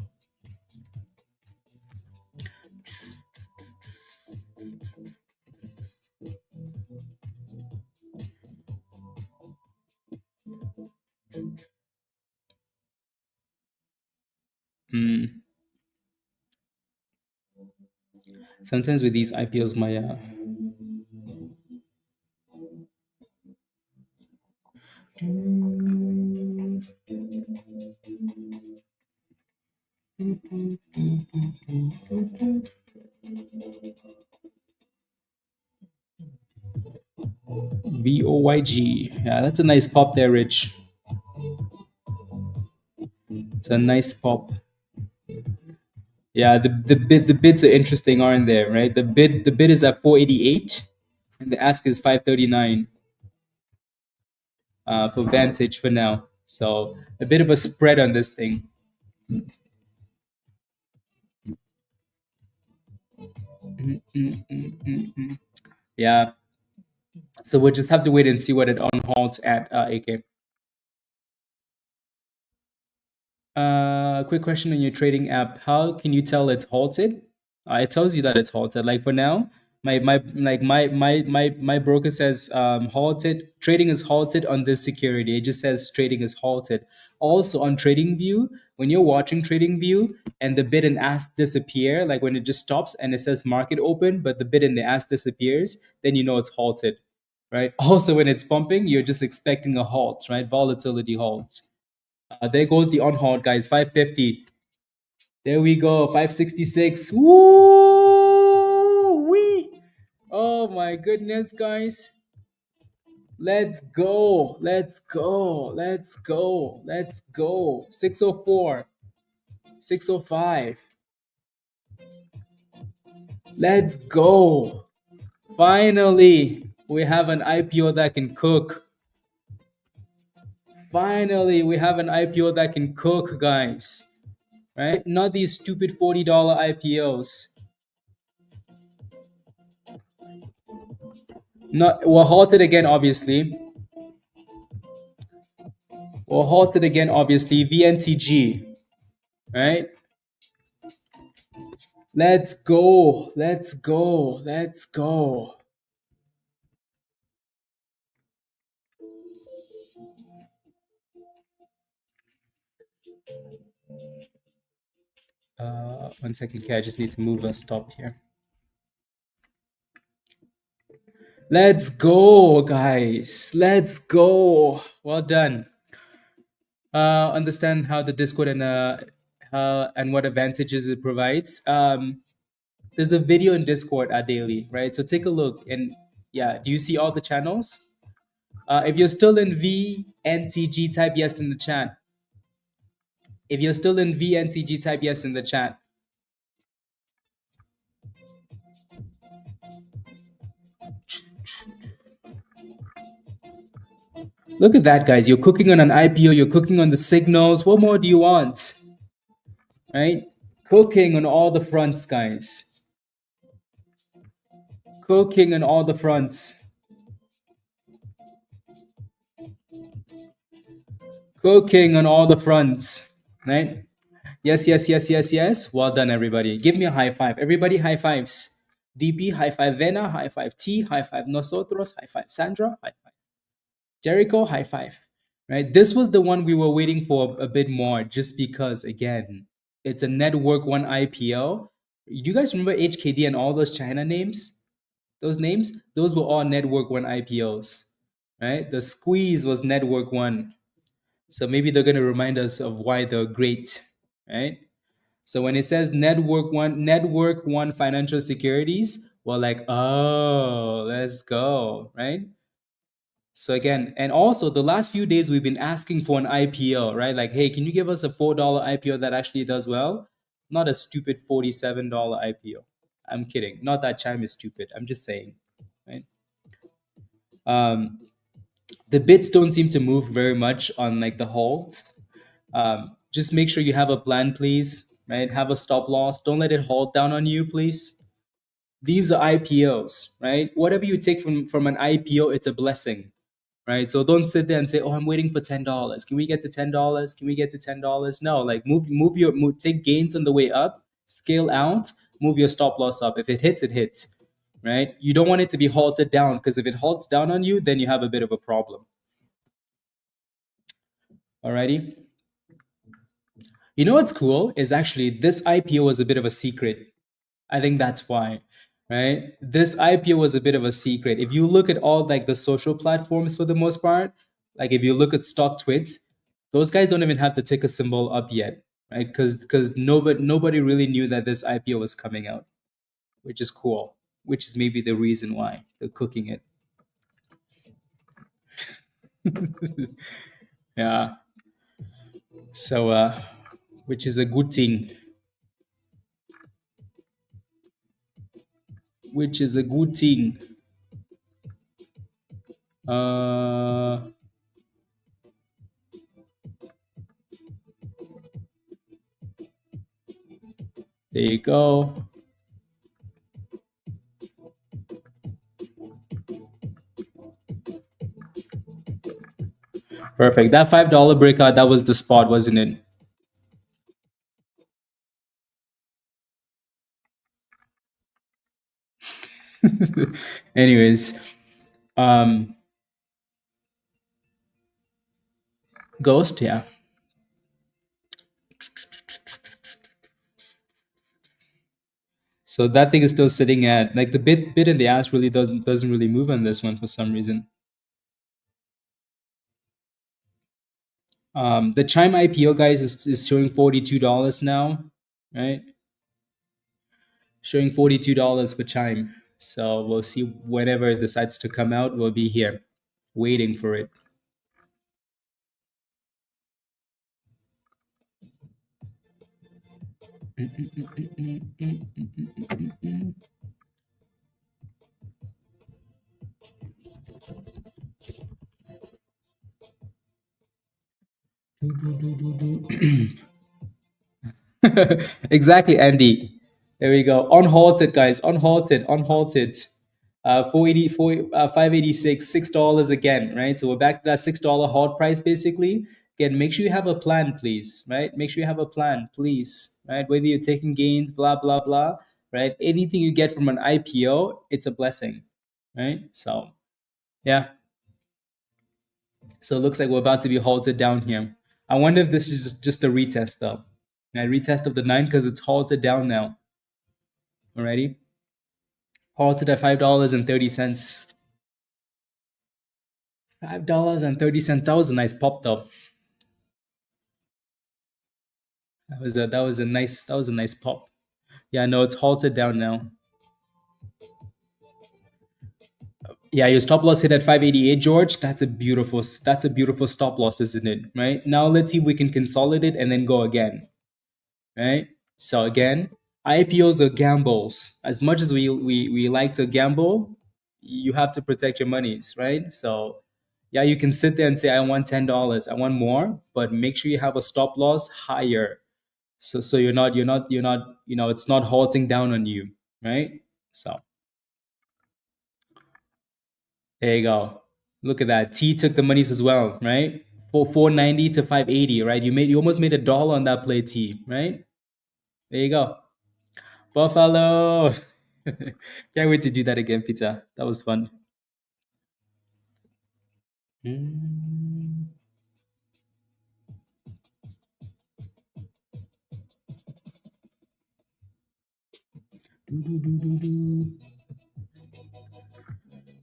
Sometimes with these IPOs, my VOYG. Yeah, that's a nice pop there, Rich. It's a nice pop. Yeah, the bids are interesting, aren't they? Right? The bid is at 488, and the ask is 539 for Vantage for now. So a bit of a spread on this thing. Yeah. So we'll just have to wait and see what it on halts at, AK. Quick question on your trading app. How can you tell it's halted? It tells you that it's halted. Like for now, my broker says halted. Trading is halted on this security. It just says trading is halted. Also on TradingView, when you're watching TradingView and the bid and ask disappear, like when it just stops and it says market open, but the bid and the ask disappears, then you know it's halted, right? Also, when it's pumping, you're just expecting a halt, right? Volatility halts. There goes the on halt, guys. 550. There we go. 566. Woo! Wee! Oh my goodness, guys. Let's go. 604. 605. Let's go. Finally, we have an IPO that can cook. Finally, we have an IPO that can cook, guys. Right? Not these stupid $40 IPOs. We're halted again, obviously. VNTG, right? Let's go. One second, okay, I just need to move a stop here. Let's go, guys. Let's go. Well done. Understand how the Discord and what advantages it provides. There's a video in Discord daily, right? So take a look, and yeah, do you see all the channels? If you're still in VNTG, type yes in the chat. If you're still in VNTG, type yes in the chat. Look at that, guys. You're cooking on an IPO. You're cooking on the signals. What more do you want? Right? Cooking on all the fronts, guys. Cooking on all the fronts. Cooking on all the fronts. Right? Yes. Well done, everybody. Give me a high five. Everybody, high fives. DP, high five Vena, high five T, high five Nosotros, high five Sandra, high five Jericho, high five. Right? This was the one we were waiting for a bit more, just because, again, it's a network one IPO. Do you guys remember HKD and all those China names? Those names, those were all Network One IPOs, right? The squeeze was Network One. So maybe they're going to remind us of why they're great, right? So when it says Network One Financial Securities, we're like, oh, let's go, right? So again, and also the last few days we've been asking for an IPO, right? Like, hey, can you give us a $4 IPO that actually does well? Not a stupid $47 IPO. I'm kidding. Not that Chime is stupid. I'm just saying, right? Um, the bits don't seem to move very much on like the halt. Just make sure you have a plan, please. Right? Have a stop loss. Don't let it halt down on you, please. These are IPOs, right? Whatever you take from an IPO, it's a blessing, right? So don't sit there and say, "Oh, I'm waiting for $10. Can we get to $10? Can we get to $10?" No, like take gains on the way up, scale out, move your stop loss up. If it hits, it hits, right? You don't want it to be halted down because if it halts down on you, then you have a bit of a problem. Alrighty. You know what's cool is actually this IPO was a bit of a secret. I think that's why, right? This IPO was a bit of a secret. If you look at all like the social platforms for the most part, like if you look at stock tweets, those guys don't even have the ticker symbol up yet, right? Because nobody really knew that this IPO was coming out, which is cool. Which is maybe the reason why they're cooking it. Yeah. So which is a good thing. Which is a good thing. Uh there you go. Perfect. That $5 breakout, that was the spot, wasn't it? Anyways, um, Ghost, yeah. So that thing is still sitting at like the bid in the ask really doesn't really move on this one for some reason. The Chime IPO guys is showing $42 now, right? Showing $42 for Chime. So we'll see whenever it decides to come out. We'll be here, waiting for it. Exactly, Andy. There we go. Unhalted, guys. Unhalted. Unhalted. 586, $6 again, right? So we're back to that $6 halt price basically. Again, make sure you have a plan, please, right? Make sure you have a plan, please, right? Whether you're taking gains, blah, blah, blah, right? Anything you get from an IPO, it's a blessing, right? So, yeah. So it looks like we're about to be halted down here. I wonder if this is just a retest though. A retest of the 9 because it's halted down now. Alrighty. Halted at $5.30. $5.30. That was a nice pop though. That was a nice pop. Yeah, no, it's halted down now. Yeah, your stop loss hit at 588, George. That's a beautiful stop loss, isn't it? Right? Now let's see if we can consolidate and then go again. Right? So again, IPOs are gambles. As much as we like to gamble, you have to protect your monies, right? So yeah, you can sit there and say, I want $10, I want more, but make sure you have a stop loss higher. So you're not, it's not halting down on you, right? So there you go. Look at that. T took the monies as well, right? 490 to 580, right? You almost made $1 on that play, T, right? There you go. Buffalo. Can't wait to do that again, Peter. That was fun. Mm.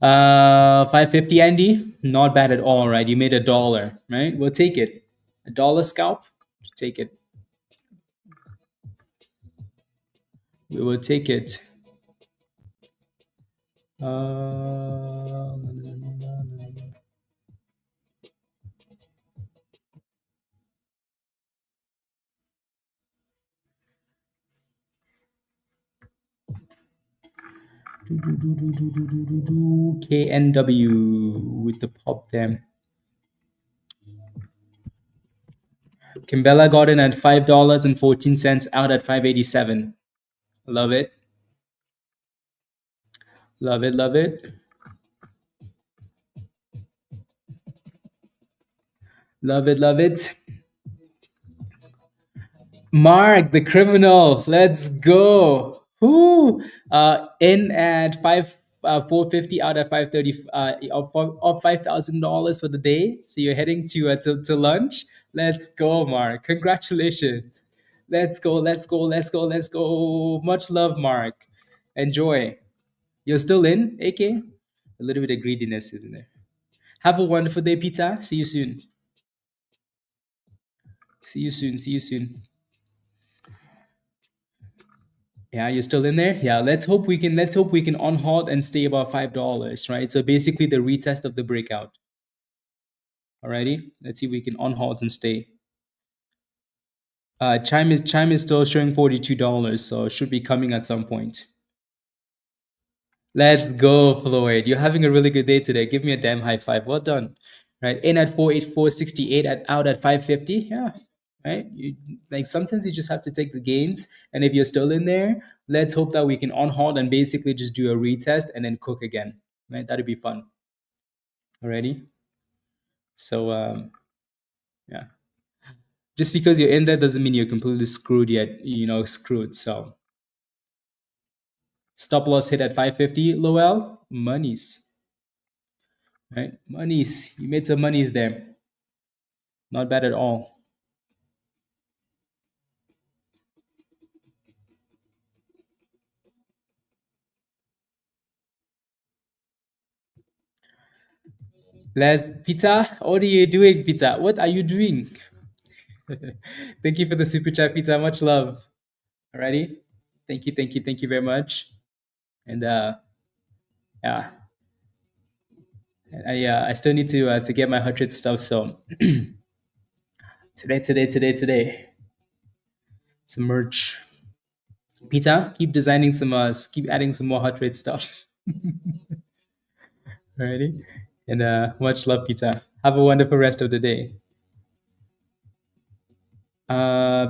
$5.50, Andy. Not bad at all, right? You made $1, right? We'll take it. $1 scalp. Take it. We will take it. Uh, KNW with the pop them. Kimbella got in at $5.14, out at 5.87. Love it. Love it, love it. Love it, love it. Mark, the criminal. Let's go. Who? In at 450, out at 530, of $5,000 for the day. So you're heading to lunch. Let's go, Mark. Congratulations. Let's go, let's go, let's go, let's go. Much love, Mark. Enjoy. You're still in, AK? A little bit of greediness, isn't there? Have a wonderful day, Peter. See you soon. See you soon. See you soon. Yeah, you're still in there. Yeah, let's hope we can on halt and stay above $5, right? So basically the retest of the breakout. Alrighty, let's see if we can on halt and stay. Chime is still showing $42, so it should be coming at some point. Let's go, Floyd. You're having a really good day today. Give me a damn high five. Well done. Right, in at 484.68, out at 550. Yeah, right. You like sometimes you just have to take the gains, and if you're still in there, let's hope that we can on halt and basically just do a retest and then cook again. Right, that'd be fun. Alrighty. So yeah, just because you're in there doesn't mean you're completely screwed yet. Screwed. So stop loss hit at 550. Lowell, monies. Right, monies. You made some monies there. Not bad at all. Les, Peter, what are you doing, Peter? What are you doing? Thank you for the super chat, Peter. Much love. Alrighty. Thank you very much. And yeah, I still need to get my 100 stuff. So today, some merch. Peter, keep designing some keep adding some more heart rate stuff. Alrighty. And much love, Peter. Have a wonderful rest of the day.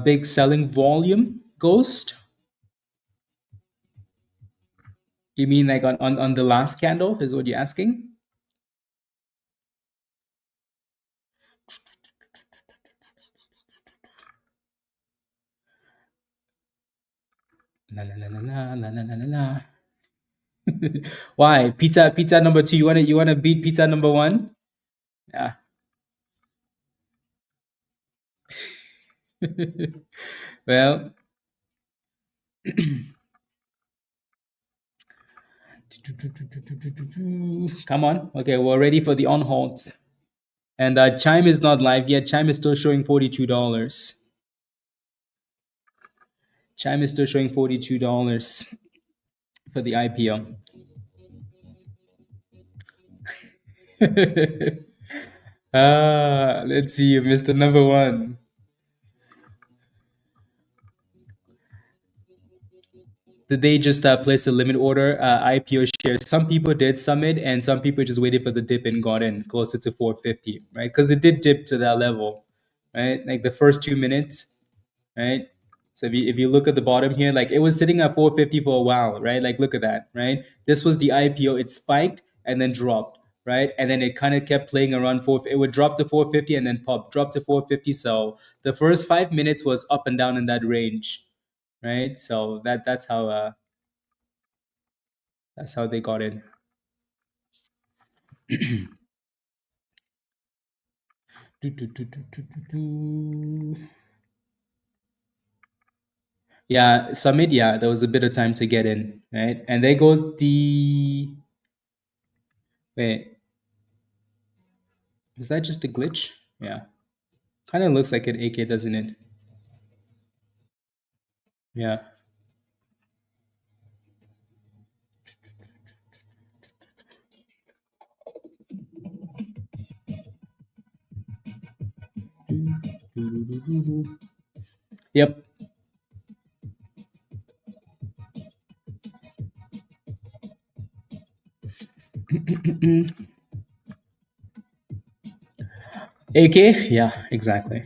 Big selling volume, Ghost. You mean like on the last candle is what you're asking? La la la la la la la la la. Why? Pizza number two. You wanna beat pizza number one? Yeah. Well, come on. Okay, we're ready for the on halt. And Chime is not live yet. Chime is still showing $42. Chime is still showing $42 for the IPO. Let's see, Mr. Number One. Did they just place a limit order IPO shares? Some people did summit, and some people just waited for the dip and got in closer to 450, right? Because it did dip to that level, right? Like the first 2 minutes, right? So if you look at the bottom here, like it was sitting at 450 for a while, right? Like look at that, right? This was the IPO. It spiked and then dropped, right? And then it kind of kept playing around four. It would drop to 450 and then pop, drop to 450. So the first 5 minutes was up and down in that range, right? So that's how they got in. Yeah, Summit, yeah, there was a bit of time to get in, right? And there goes the wait, is that just a glitch? Yeah. Kind of looks like an AK, doesn't it? Yeah. Yep. AK, yeah, exactly.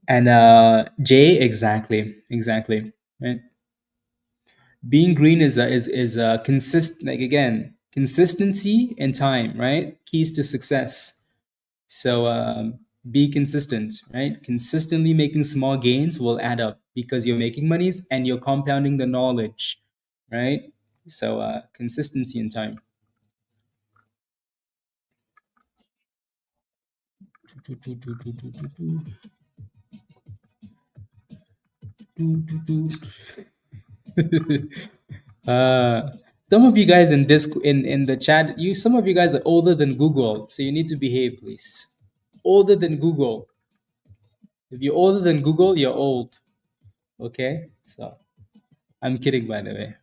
And J, exactly. Right. Being green is consist like again consistency and time, right? Keys to success. So be consistent, right? Consistently making small gains will add up because you're making monies and you're compounding the knowledge, right? So consistency and time. uh, some of you guys in in the chat, some of you guys are older than Google, so you need to behave, please. Older than Google. If you're older than Google, you're old. Okay, so I'm kidding, by the way.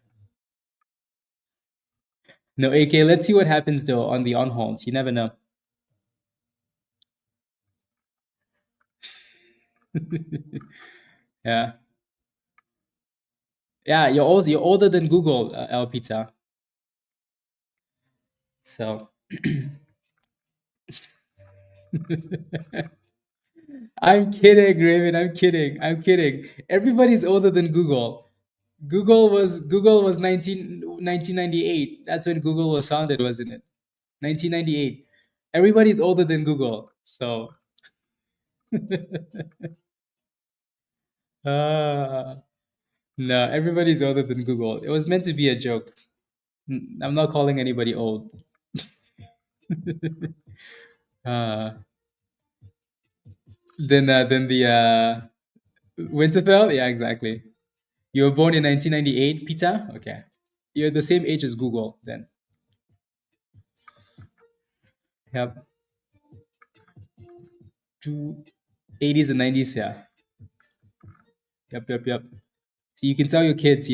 No, AK. Let's see what happens though on the on holds. You never know. Yeah, yeah. You're older than Google, El Pita. So I'm kidding, Raven. I'm kidding. I'm kidding. Everybody's older than Google. Google was 1998. That's when Google was founded, wasn't it? 1998. Everybody's older than Google. So uh, no, everybody's older than Google. It was meant to be a joke. I'm not calling anybody old. uh, then the Winterfell. Yeah, exactly. You were born in 1998, Peter. Okay, you're the same age as Google then. Yep. Two 80s and 90s. Yeah. Yep. So you can tell your kids,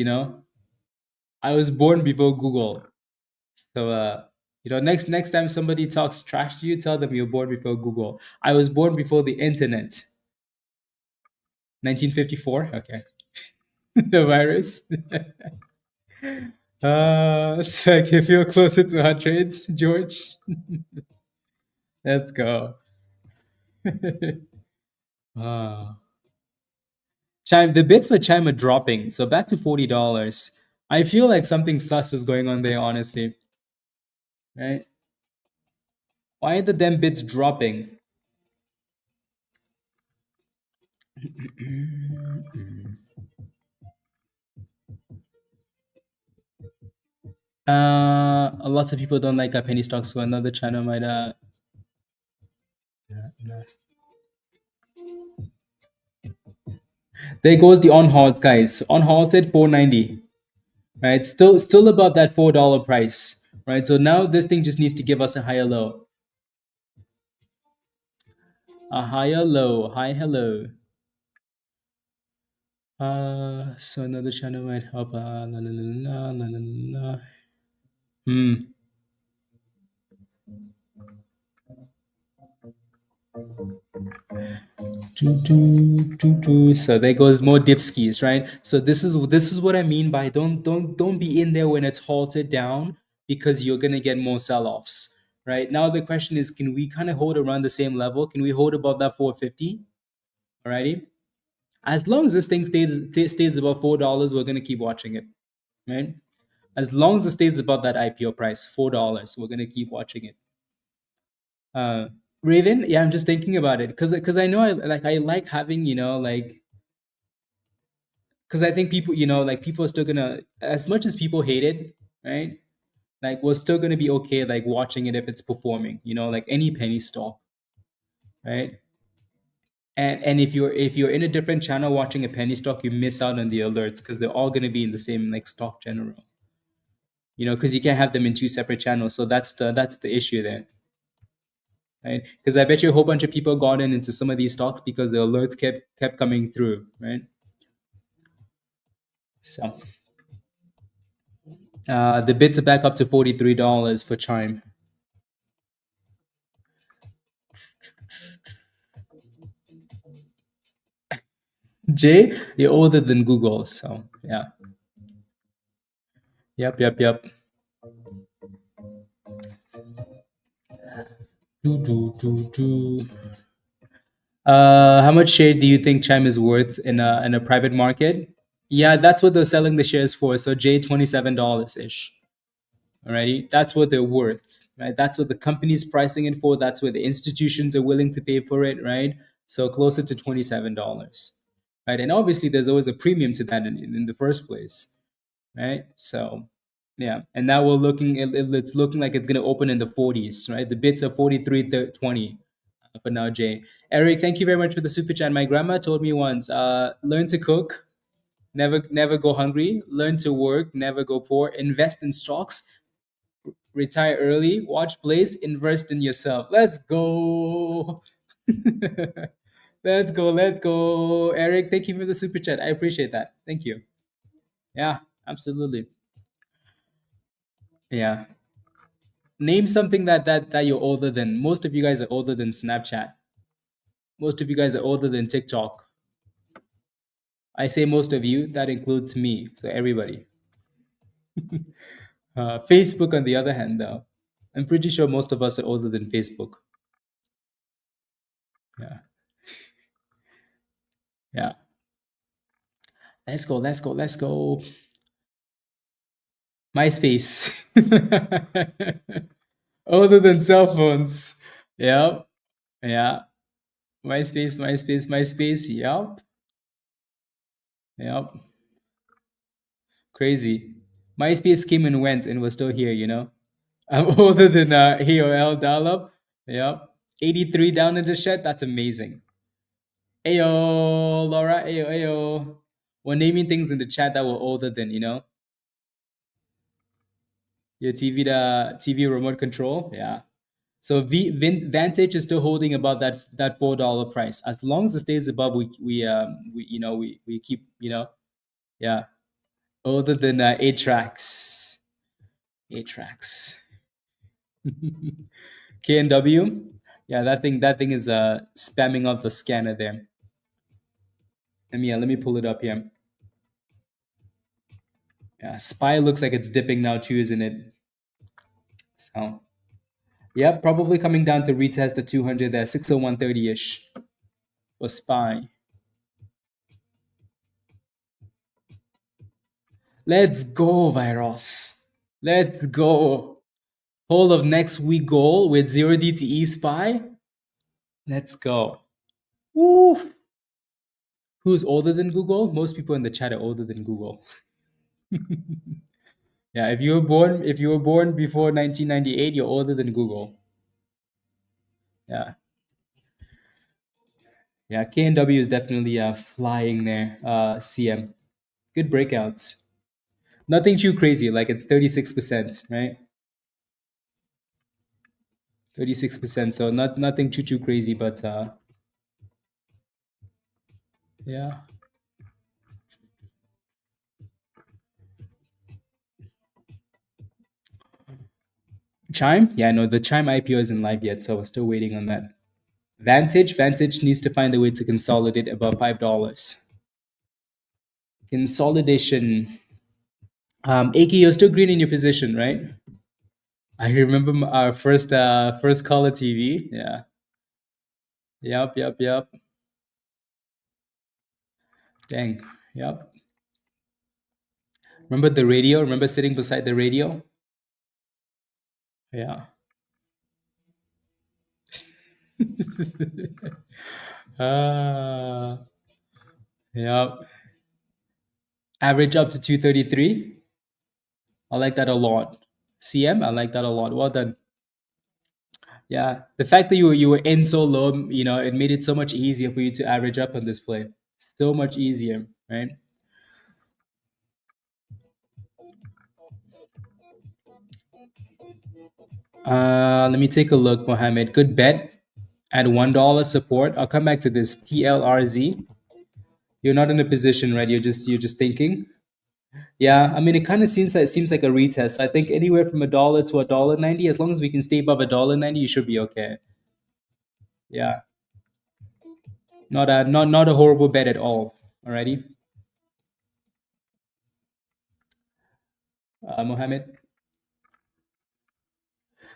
I was born before Google. So next time somebody talks trash to you, tell them you're born before Google. I was born before the internet. 1954. Okay. The virus. So I can feel closer to our trades, George. Let's go. Ah. Chime, the bids for Chime are dropping, so back to $40. I feel like something sus is going on there, honestly. Right? Why are the damn bids dropping? Lots of people don't like penny stocks, so another channel might There goes the on halt, guys. On halted 490. Right? Still above that $4 price. Right? So now this thing just needs to give us a higher low. A higher low. Hi, hello. So another channel might help. Hmm. So there goes more dipskis, right? So this is what I mean by don't be in there when it's halted down because you're gonna get more sell-offs. Right now, the question is, can we kind of hold around the same level? Can we hold above that 450? Alrighty. As long as this thing stays above $4, we're gonna keep watching it, right? As long as it stays above that IPO price, $4, we're gonna keep watching it. Raven, yeah, I'm just thinking about it because I know I like having because I think people like people are still gonna, as much as people hate it, right? Like we're still gonna be okay like watching it if it's performing, like any penny stock, right? And if you're in a different channel watching a penny stock, you miss out on the alerts because they're all going to be in the same like stock general. Because you can't have them in two separate channels. So that's the issue there, right? Because I bet you a whole bunch of people got into some of these stocks because the alerts kept coming through, right? So the bids are back up to $43 for Chime. Jay, you're older than Google, so yeah. Yep. Do. How much share do you think Chime is worth in a private market? Yeah, that's what they're selling the shares for. So Jay, $27 ish. Alrighty, that's what they're worth, right? That's what the company's pricing it for. That's what the institutions are willing to pay for it, right? So closer to $27, right? And obviously, there's always a premium to that in the first place, right? So, yeah, and now it's looking like it's going to open in the 40s, right? The bids are 43.20 for now, Jay. Eric, thank you very much for the super chat. My grandma told me once, learn to cook, never go hungry, learn to work, never go poor, invest in stocks, retire early, watch plays, invest in yourself. Let's go. Let's go. Eric, thank you for the super chat. I appreciate that. Thank you. Yeah, absolutely. Yeah. Name something that you're older than. Most of you guys are older than Snapchat. Most of you guys are older than TikTok. I say most of you, that includes me. So everybody. Facebook, on the other hand, though, I'm pretty sure most of us are older than Facebook. Yeah. Yeah. Let's go. MySpace. Older than cell phones. Yep. Yeah. MySpace. Yep. Crazy. MySpace came and went and was still here. I'm older than AOL dial-up. Yep. 83 down in the shed. That's amazing. Ayo, Laura. Ayo. We're naming things in the chat that were older than. Your TV remote control. Yeah. So Vantage is still holding above that $4 price. As long as it stays above, we keep yeah, older than 8 tracks. 8 tracks. KNW. Yeah, that thing is spamming up the scanner there. Let me pull it up here. Yeah, SPY looks like it's dipping now too, isn't it? So yeah, probably coming down to retest the 200 there, 601.30 ish for SPY. Let's go, Virus. Let's go. Whole of next week goal with 0 DTE SPY. Let's go. Woo. Who's older than Google? Most people in the chat are older than Google. Yeah, if you were born before 1998, you're older than Google. Yeah. Yeah, KNW is definitely flying there. CM. Good breakouts. Nothing too crazy, like it's 36%, right? 36%. So nothing too crazy, but yeah. Chime? Yeah, no, the Chime IPO isn't live yet, so we're still waiting on that. Vantage needs to find a way to consolidate above $5. Consolidation. AK, you're still green in your position, right? I remember our first color TV. Yeah. Yep. Dang. Yep. Remember the radio? Remember sitting beside the radio? Yeah. uh, yep. Average up to 233. I like that a lot. CM, I like that a lot. Well done. Yeah, the fact that you were in so low, it made it so much easier for you to average up on this play. So much easier, right? Let me take a look, Mohammed. Good bet at $1 support. I'll come back to this PLRZ. You're not in a position, right? You're just thinking. Yeah, I mean, it kind of seems like a retest. I think anywhere from $1 to $1.90, as long as we can stay above $1.90, you should be okay. Yeah, not a horrible bet at all. Alrighty, Mohammed.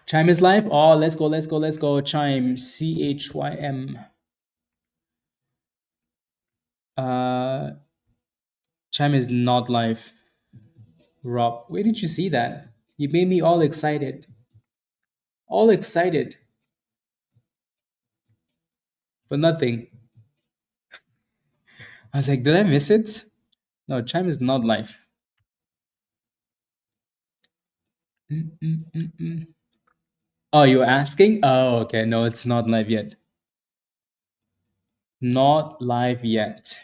Chime is live. Oh, let's go. Chime, CHYM. Uh, Chime is not live. Rob, where did you see that? You made me all excited. All excited for nothing. I was like, did I miss it? No, Chime is not live. Mm. Oh, you're asking? Oh, okay. No, it's not live yet. Not live yet.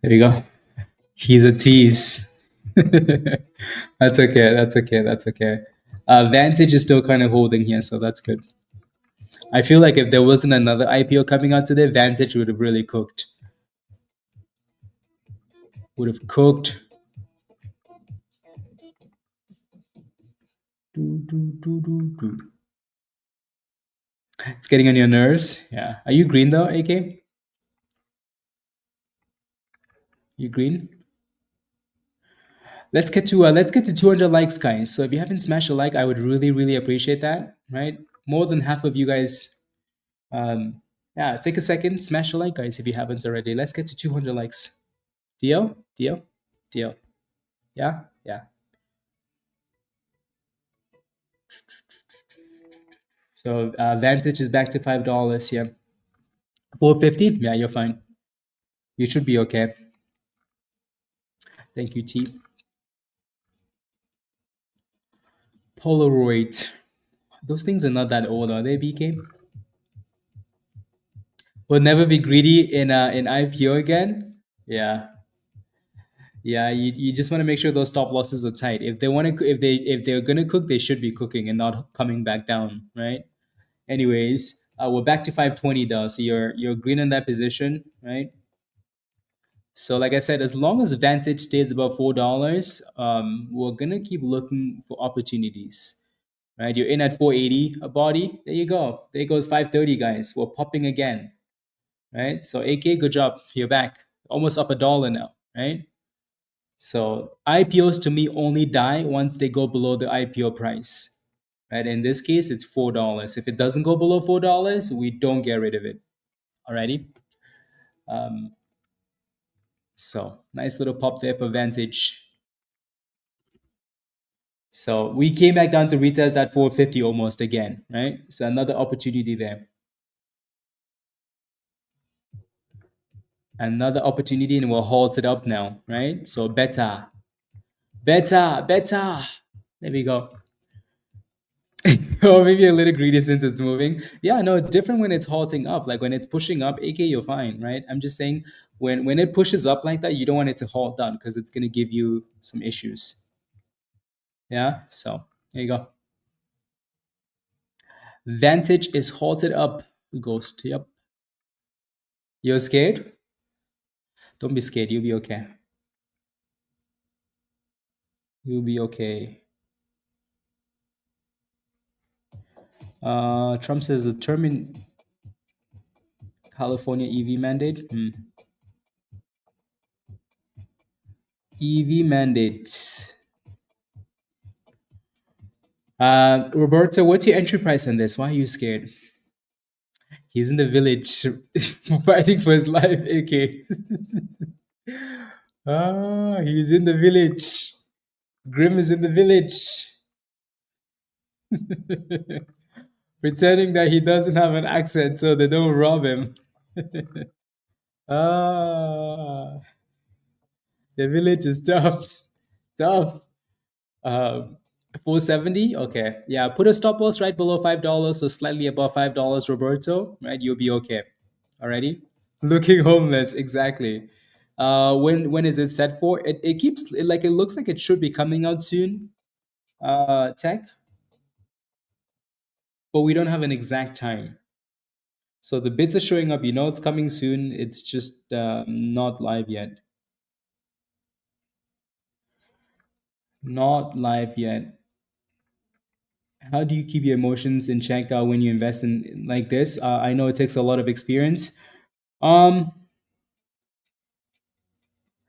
There you go. He's a tease. That's okay. That's okay. Vantage is still kind of holding here, so that's good. I feel like if there wasn't another IPO coming out today, Vantage would have really cooked. Would have cooked. It's getting on your nerves. Yeah. Are you green though, AK? You green? Let's get to 200 likes, guys. So if you haven't smashed a like, I would really appreciate that. Right? More than half of you guys. Yeah, take a second, smash a like, guys, if you haven't already. Let's get to 200 likes. Deal? Deal? Deal? Yeah? Yeah. So Vantage is back to $5. Yeah. 450? Yeah, you're fine. You should be okay. Thank you, T. Polaroid. Those things are not that old, are they, BK? We'll never be greedy in IPO again. Yeah. Yeah, you just want to make sure those stop losses are tight. If they want to, if they're gonna cook, they should be cooking and not coming back down, right? Anyways, we're back to 520 though, so you're green in that position, right? So like I said, as long as Vantage stays above $4, we're gonna keep looking for opportunities, right? You're in at 480 a body. There you go. There goes 530, guys. We're popping again, right? So AK, good job. You're back, almost up $1 now, right? So IPOs to me only die once they go below the IPO price, right? In this case, it's $4. If it doesn't go below $4, we don't get rid of it. Alrighty. So nice little pop there for Vantage. So we came back down to retest that 450 almost again, right? So another opportunity there. Another opportunity, and we'll halt it up now, right? So better. There we go. Or maybe a little greedy since it's moving. Yeah, no, it's different when it's halting up. Like when it's pushing up, AK, you're fine, right? I'm just saying when it pushes up like that, you don't want it to halt down because it's gonna give you some issues. Yeah, so there you go. Vantage is halted up. Ghost. Yep. You're scared? Don't be scared. You'll be okay. You'll be okay. Trump says the term in California EV mandate. EV mandates. Roberto, what's your entry price on this? Why are you scared? He's in the village fighting for his life, AK. He's in the village. Grim is in the village. Pretending that he doesn't have an accent so they don't rob him. Ah, the village is tough. Tough. Um, 470. Okay. Yeah. Put a stop loss right below $5, so slightly above $5, Roberto. Right. You'll be okay. Alrighty. Looking homeless. Exactly. When is it set for? It keeps like it looks like it should be coming out soon. Tech, but we don't have an exact time. So the bits are showing up. You know it's coming soon. It's just not live yet. Not live yet. How do you keep your emotions in check when you invest in like this? I know it takes a lot of experience. Um,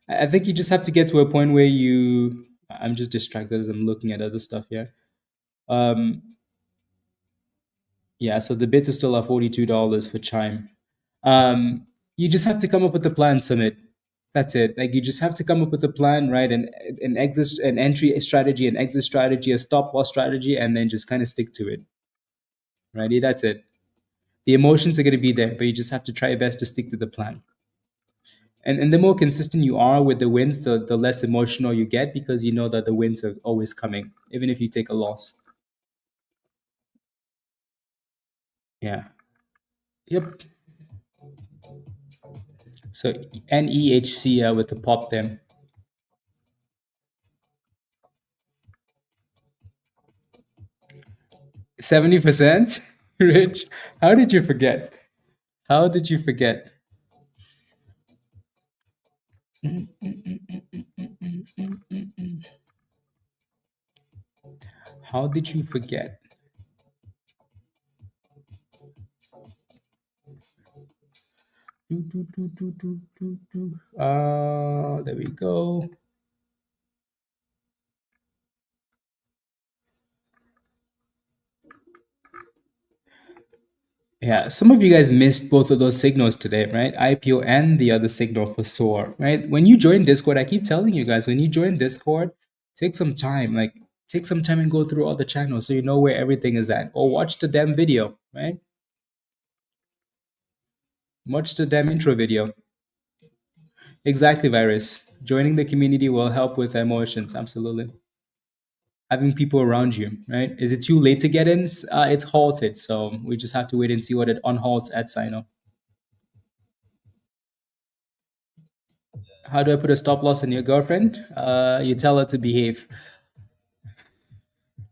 I think you just have to get to a point where you. I'm just distracted as I'm looking at other stuff here. Um, yeah, so the bits are still at $42 for Chime. You just have to come up with a plan, Summit. That's it. Like you just have to come up with a plan, right? An exit, an entry strategy, an exit strategy, a stop loss strategy, and then just kind of stick to it. Righty, that's it. The emotions are going to be there, but you just have to try your best to stick to the plan. And the more consistent you are with the wins, the less emotional you get because you know that the wins are always coming, even if you take a loss. Yeah. Yep. So NEHC with the pop then. 70%? Rich, how did you forget? How did you forget? How did you forget? There we go. Yeah, some of you guys missed both of those signals today, right? IPO and the other signal for SOAR, right? When you join Discord, I keep telling you guys, when you join Discord, take some time, take some time and go through all the channels so you know where everything is at. Or watch the damn video, right? Watch the damn intro video. Exactly, Virus. Joining the community will help with emotions, absolutely. Having people around you, right? Is it too late to get in? It's halted, so we just have to wait and see what it unhalts at Sino. How do I put a stop loss on your girlfriend? You tell her to behave.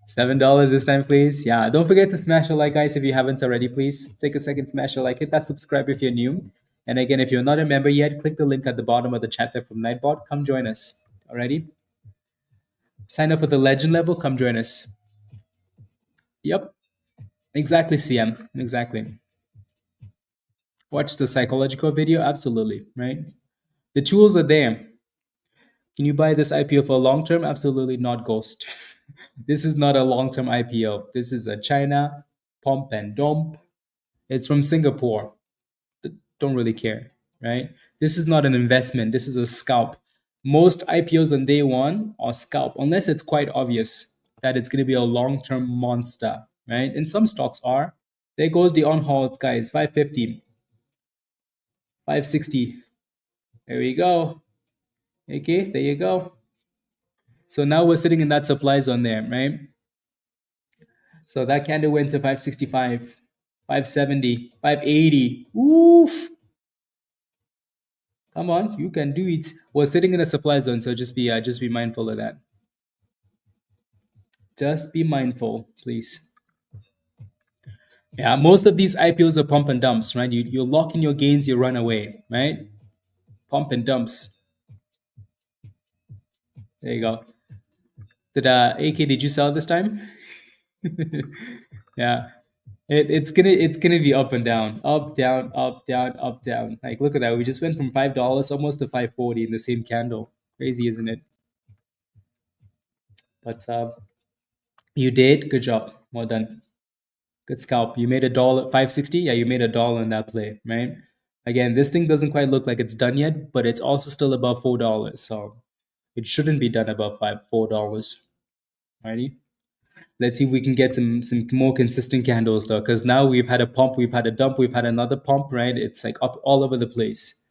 $7 this time, please. Yeah, don't forget to smash a like, guys, if you haven't already. Please take a second, smash a like, hit that subscribe if you're new. And again, if you're not a member yet, click the link at the bottom of the chat there from Nightbot. Come join us. Alrighty. Sign up for the legend level. Come join us. Yep. Exactly, CM. Exactly. Watch the psychological video. Absolutely. Right. The tools are there. Can you buy this IPO for long term? Absolutely not, Ghost. This is not a long term IPO. This is a China pump and dump. It's from Singapore. Don't really care, right? This is not an investment. This is a scalp. Most IPOs on day one are scalp, unless it's quite obvious that it's going to be a long term monster, right? And some stocks are. There goes the on hold, guys. 550, 560. There we go. Okay, there you go. So now we're sitting in that supply zone there, right? So that candle went to 565, 570, 580. Oof. Come on, you can do it. We're sitting in a supply zone, so just be mindful of that. Just be mindful, please. Yeah, most of these IPOs are pump and dumps, right? You lock in your gains, you run away, right? Pump and dumps. There you go. Did AK? Did you sell this time? Yeah. It's gonna be up and down, up down, up down, up down. Like look at that. We just went from $5 almost to 540 in the same candle. Crazy, isn't it? But you did. Good job. Well done. Good scalp. You made $1, 560. Yeah, you made $1 in that play, right? Again, this thing doesn't quite look like it's done yet, but it's also still above $4. So it shouldn't be done above $4. Righty? Let's see if we can get some more consistent candles though, because now we've had a pump, we've had a dump, we've had another pump, right? It's like up all over the place.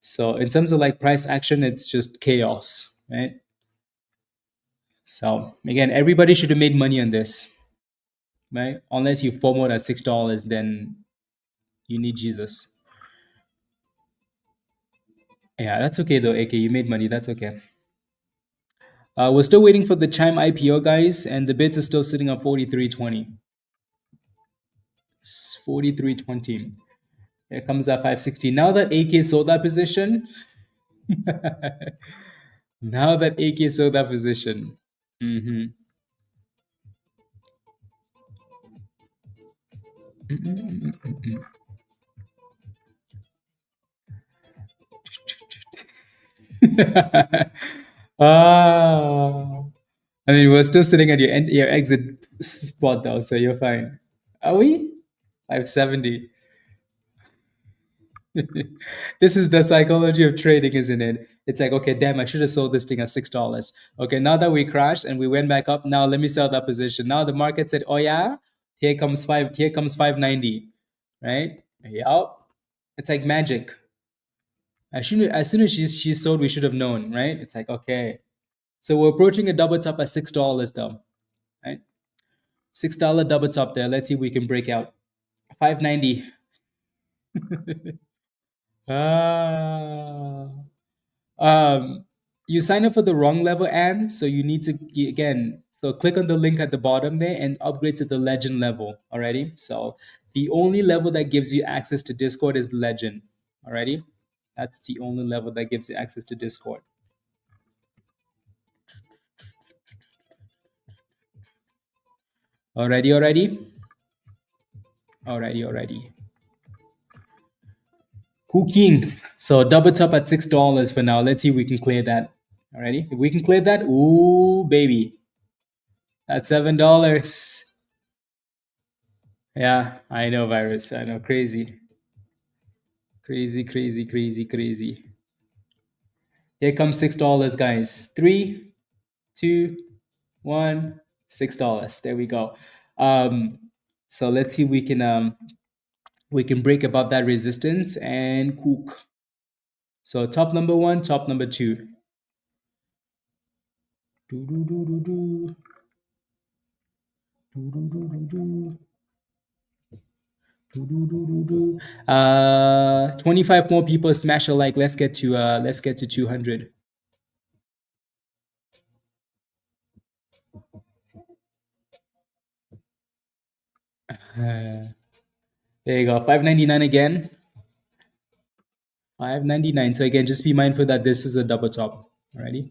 So in terms of like price action, it's just chaos, right? So again, everybody should have made money on this, right? Unless you FOMOed at $6, then you need Jesus. Yeah, that's okay though, AK. You made money. That's okay. We're still waiting for the Chime IPO, guys, and the bids are still sitting at 43.20. 43.20. Here comes that 560. Now that AK sold that position, now that AK sold that position, mm-hmm. Ah, I mean, we're still sitting at your exit spot though, so you're fine. Are we? 570. This is the psychology of trading, isn't it? It's like, okay, damn, I should have sold this thing at $6. Okay, now that we crashed and we went back up, now let me sell that position. Now the market said, oh yeah, here comes 590, right? Yep. It's like magic. As soon as she sold, we should have known, right? It's like, okay. So we're approaching a double top at $6 though, right? $6 double top there. Let's see if we can break out. 590. Ah. You sign up for the wrong level, Anne. So you need to again. So click on the link at the bottom there and upgrade to the legend level. Alrighty. So the only level that gives you access to Discord is legend. Alrighty. That's the only level that gives you access to Discord. Alrighty. Cooking. So double top at $6 for now. Let's see if we can clear that. Alrighty. If we can clear that, ooh, baby. That's $7. Yeah, I know, virus. I know, crazy. Crazy. Here comes $6, guys. 3, 2, 1, $6. There we go. So let's see if we can break above that resistance and cook. So top number 1, top number 2. Do. 25 more people smash a like. Let's get to 200. There you go. 599 again. 599. So again, just be mindful that this is a double top. Alrighty.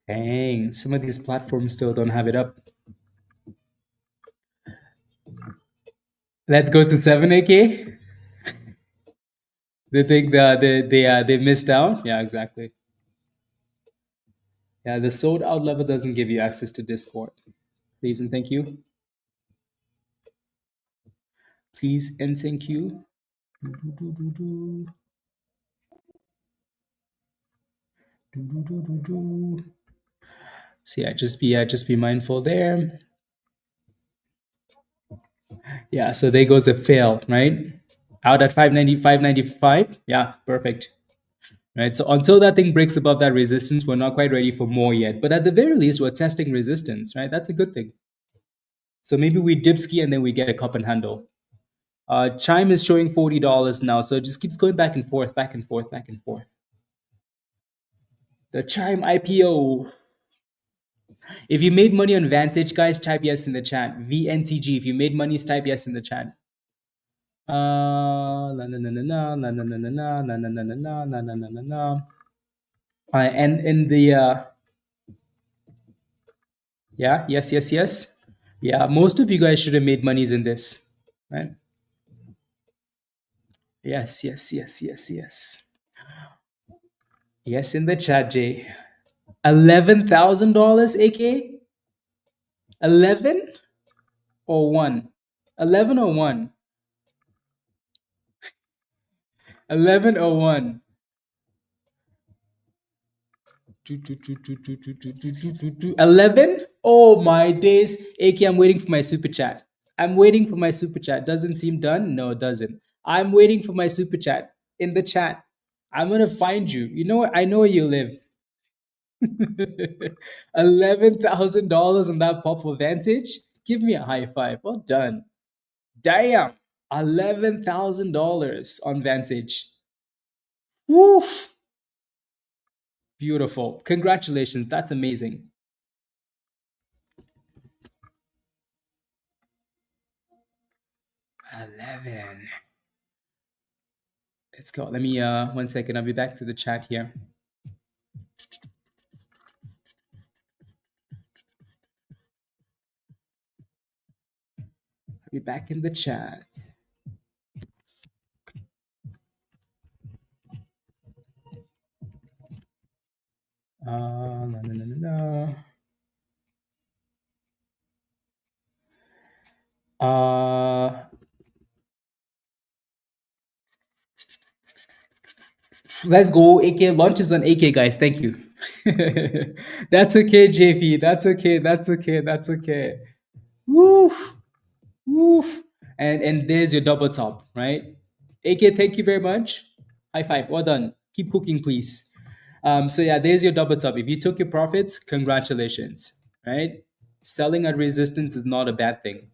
Dang, some of these platforms still don't have it up. Let's go to 7 AK. They think that they missed out. Yeah, exactly. Yeah, the sold out level doesn't give you access to Discord. Please and thank you. Please and thank you. So yeah, just be mindful there. Yeah, so there goes a fail, right? Out at 590, 595. Yeah, perfect. Right. So until that thing breaks above that resistance, we're not quite ready for more yet. But at the very least, we're testing resistance, right? That's a good thing. So maybe we dip ski and then we get a cup and handle. Chime is showing $40 now, so it just keeps going back and forth. The Chime IPO. If you made money on Vantage, guys, type yes in the chat. VNTG. If you made money, type yes in the chat. And in the yeah, yes. Yeah, most of you guys should have made monies in this, right? Yes. Yes, in the chat, Jay. $11,000, AK? 11 or 1? 11 or 1? 11 or 1? 11. Oh my days. AK, I'm waiting for my super chat. I'm waiting for my super chat. Doesn't seem done? No, it doesn't. I'm waiting for my super chat in the chat. I'm gonna find you. You know what? I know where you live. $11,000 on that pop advantage. Give me a high five. Well done. Damn. $11,000 on Vantage. Woof. Beautiful. Congratulations. That's amazing. 11. Let's go. Let me 1 second. I'll be back to the chat here. I'll be back in the chat. No. Let's go. AK launches on AK, guys. Thank you. That's okay, JP. That's okay. That's okay. That's okay. Woof. Woof. And there's your double top, right? AK, thank you very much. High five. Well done. Keep cooking, please. So yeah, there's your double top. If you took your profits, congratulations, right? Selling at resistance is not a bad thing.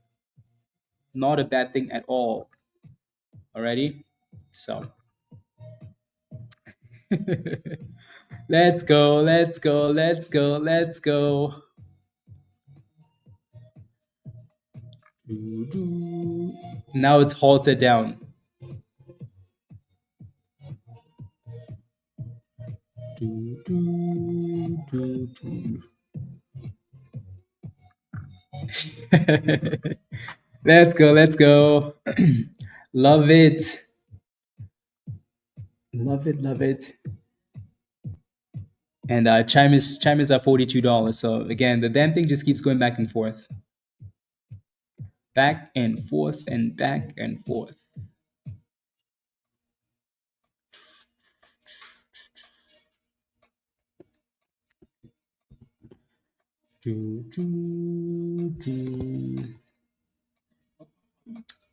Not a bad thing at all. Alrighty? So let's go, let's go, let's go, let's go. Now it's halted down. Let's go, let's go. Love it. Love it, love it. And Chime is at $42. So again, the damn thing just keeps going back and forth. Back and forth and back and forth.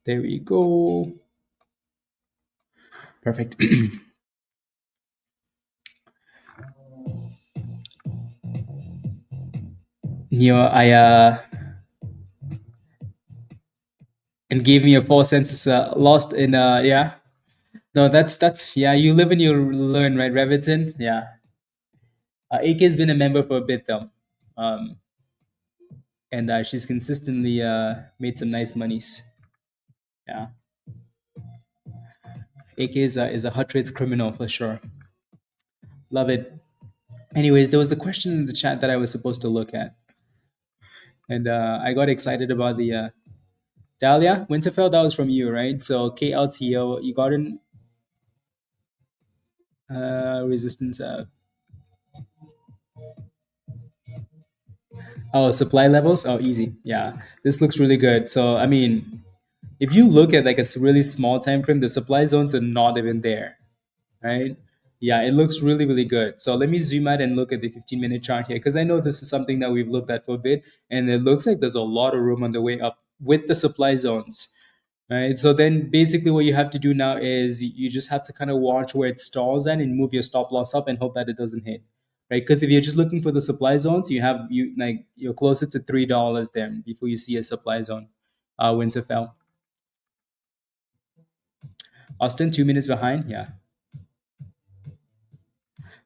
There we go. Perfect. I and gave me a 4 cents lost in yeah. No, that's yeah. You live and you learn, right, Reviton? Yeah. AK has been a member for a bit though, and she's consistently made some nice monies. Yeah. AK is a hot trades criminal for sure. Love it. Anyways, there was a question in the chat that I was supposed to look at, and I got excited about the Dahlia Winterfell. That was from you, right? So KLTO, you got in resistance. Oh, supply levels. Oh, easy. Yeah, this looks really good. So I mean, if you look at like a really small time frame, the supply zones are not even there, right? Yeah, it looks really, really good. So let me zoom out and look at the 15-minute chart here because I know this is something that we've looked at for a bit, and it looks like there's a lot of room on the way up with the supply zones, right? So then basically what you have to do now is you just have to kind of watch where it stalls at and move your stop loss up and hope that it doesn't hit, right? Because if you're just looking for the supply zones, you're closer to $3 there before you see a supply zone. Winterfell. Austin, 2 minutes behind. Yeah.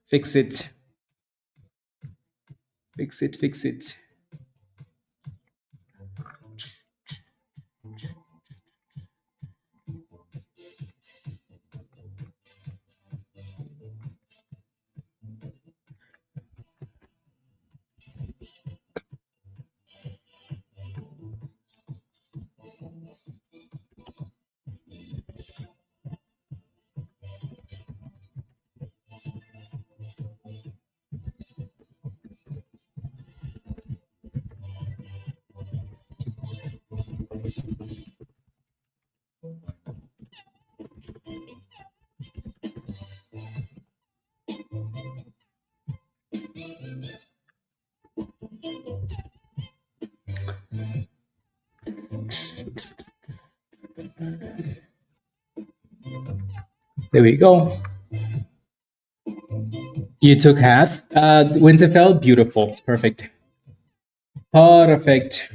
Fix it. Fix it, fix it. There we go. You took half. Winterfell, beautiful. Perfect. Perfect.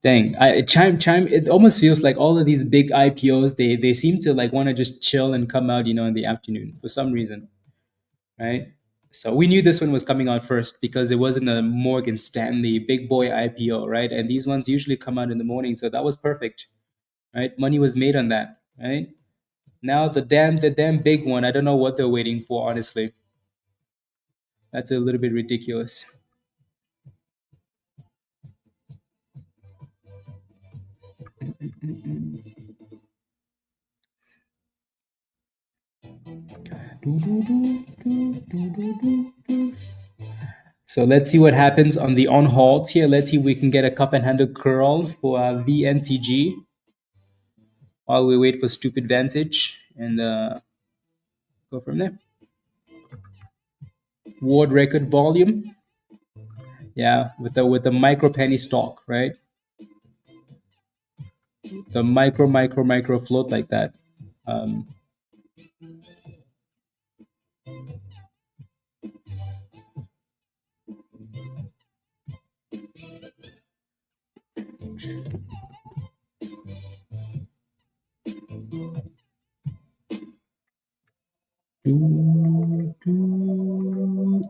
Dang, Chime. It almost feels like all of these big IPOs, they seem to like want to just chill and come out, in the afternoon for some reason, right? So we knew this one was coming out first because it wasn't a Morgan Stanley big boy IPO, right? And these ones usually come out in the morning, so that was perfect, right? Money was made on that, right? Now the damn big one, I don't know what they're waiting for, honestly. That's a little bit ridiculous. So let's see what happens on the on halt here. Let's see if we can get a cup and handle curl for VNTG while we wait for stupid vantage and go from there. World record volume, yeah, with the micro penny stock, right? The micro float like that. Um,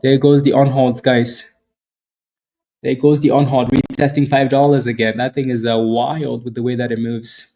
there goes the on halts, guys. There goes the on halt retesting $5 again. That thing is wild with the way that it moves.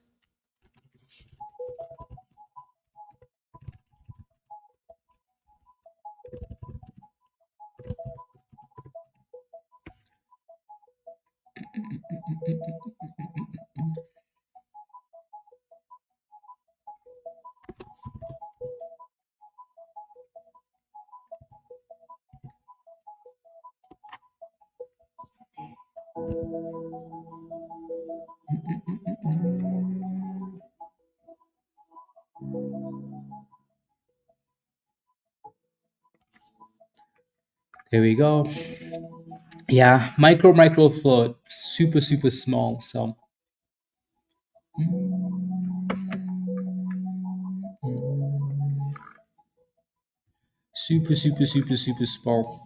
There we go. Yeah, micro float, super small. So super small.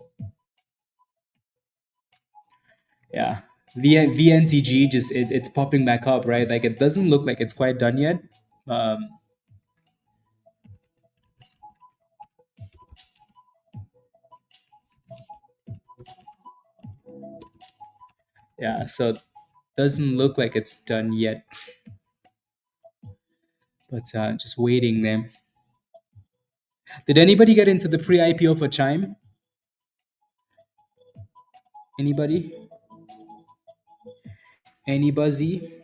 Yeah, VNTG just it's popping back up, right? Like it doesn't look like it's quite done yet. Um, yeah, so doesn't look like it's done yet, but just waiting there. Did anybody get into the pre-IPO for Chime? Anybody? Any buzzy?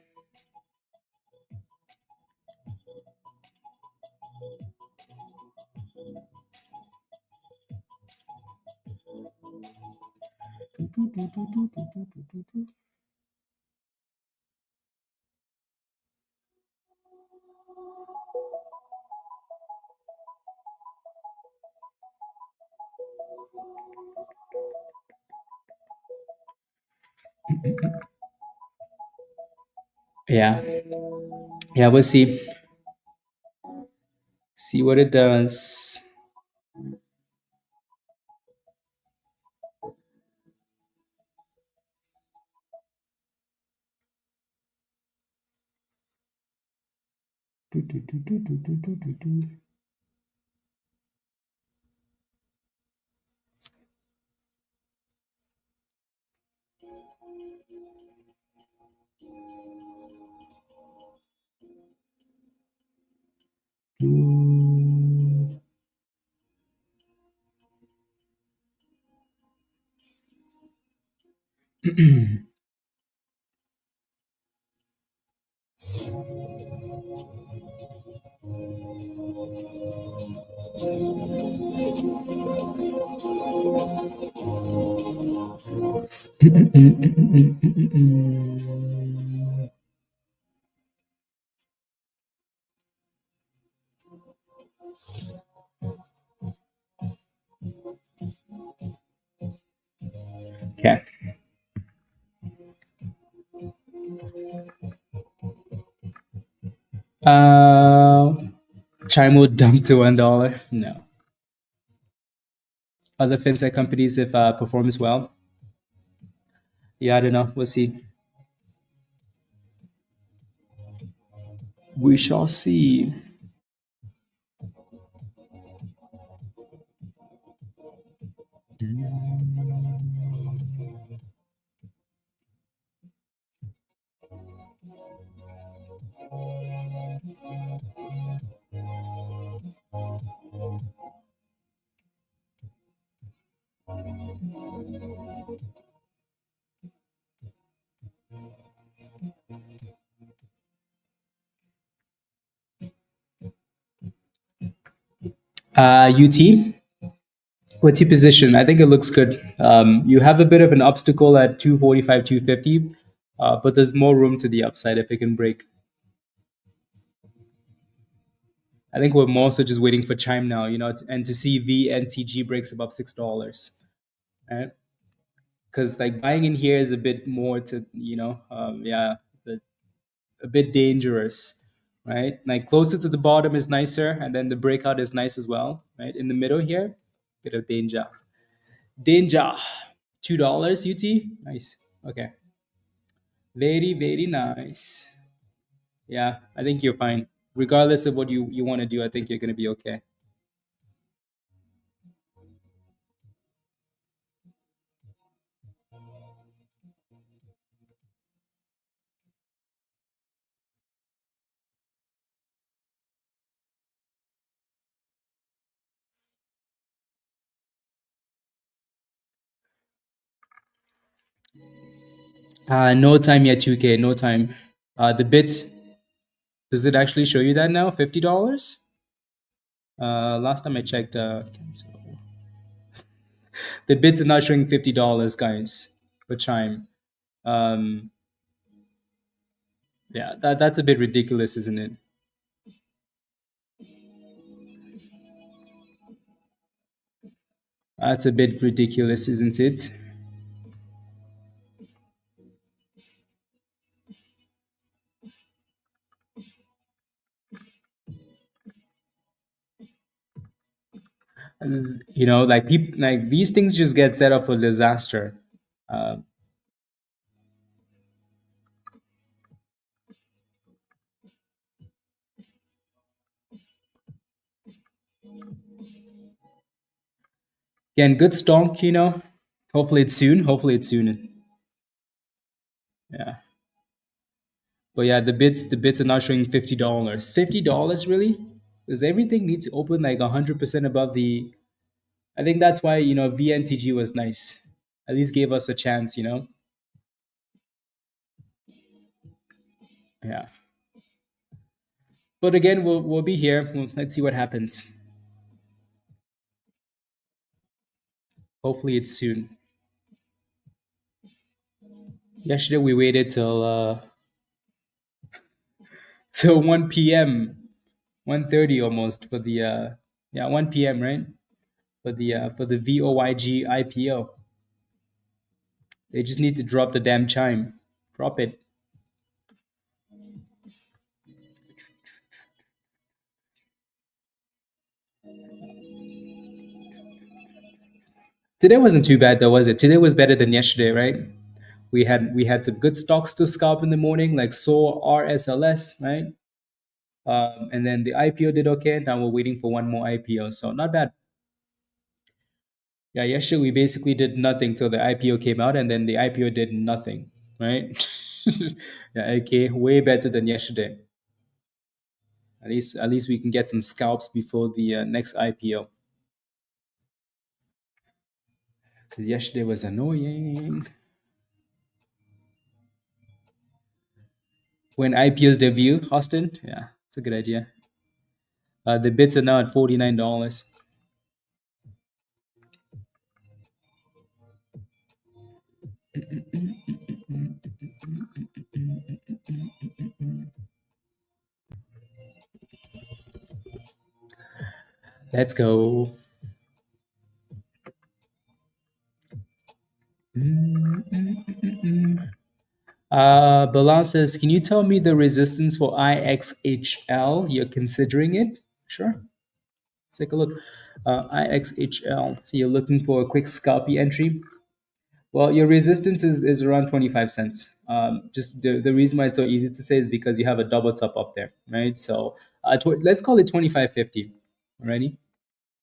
Yeah, yeah. We'll see what it does. Okay. Uh, Chime will dump to $1. No. Other fintech companies, if performs well, yeah, I don't know. We'll see. We shall see. UT, what's your position? I think it looks good. You have a bit of an obstacle at 245, 250, but there's more room to the upside if it can break. I think we're more so just waiting for Chime now, and to see VNTG breaks above $6, right? Because like buying in here is a bit more to, a bit dangerous, right? Like closer to the bottom is nicer, and then the breakout is nice as well, right? In the middle here, bit of danger. Danger. $2 UT. Nice. Okay. Very, very nice. Yeah, I think you're fine. Regardless of what you want to do, I think you're going to be okay. No time yet, 2K. No time. The bits, does it actually show you that now? $50? Last time I checked, the bids are not showing $50, guys, for Chime. Um, yeah, that's a bit ridiculous, isn't it? That's a bit ridiculous, isn't it? Like people, like these things just get set up for disaster. Uh, Again, good stock, Hopefully it's soon. Hopefully it's soon. Yeah. But yeah, the bits are not showing $50. $50 really? Does everything need to open like 100% above the? I think that's why VNTG was nice. At least gave us a chance. Yeah. But again, we'll be here. Let's see what happens. Hopefully it's soon. Yesterday we waited till 1 p.m. 1:30 almost for the 1 p.m., right? For the VOYG IPO. They just need to drop the damn chime. Drop it. Today wasn't too bad though, was it? Today was better than yesterday, right? We had some good stocks to scalp in the morning, like SOAR, RSLS, right? And then the IPO did okay. Now we're waiting for one more IPO, so not bad. Yeah, yesterday we basically did nothing till the IPO came out, and then the IPO did nothing, right? Yeah, okay, way better than yesterday. At least we can get some scalps before the next IPO. Because yesterday was annoying. When IPOs debut, Austin, yeah, it's a good idea. The bits are now at $49. Let's go. Bilal says, can you tell me the resistance for IXHL? You're considering it? Sure. Let's take a look. IXHL. So you're looking for a quick scalpy entry. Well, your resistance is around 25 cents. Just the reason why it's so easy to say is because you have a double top up there, right? So let's call it 25.50. Alrighty.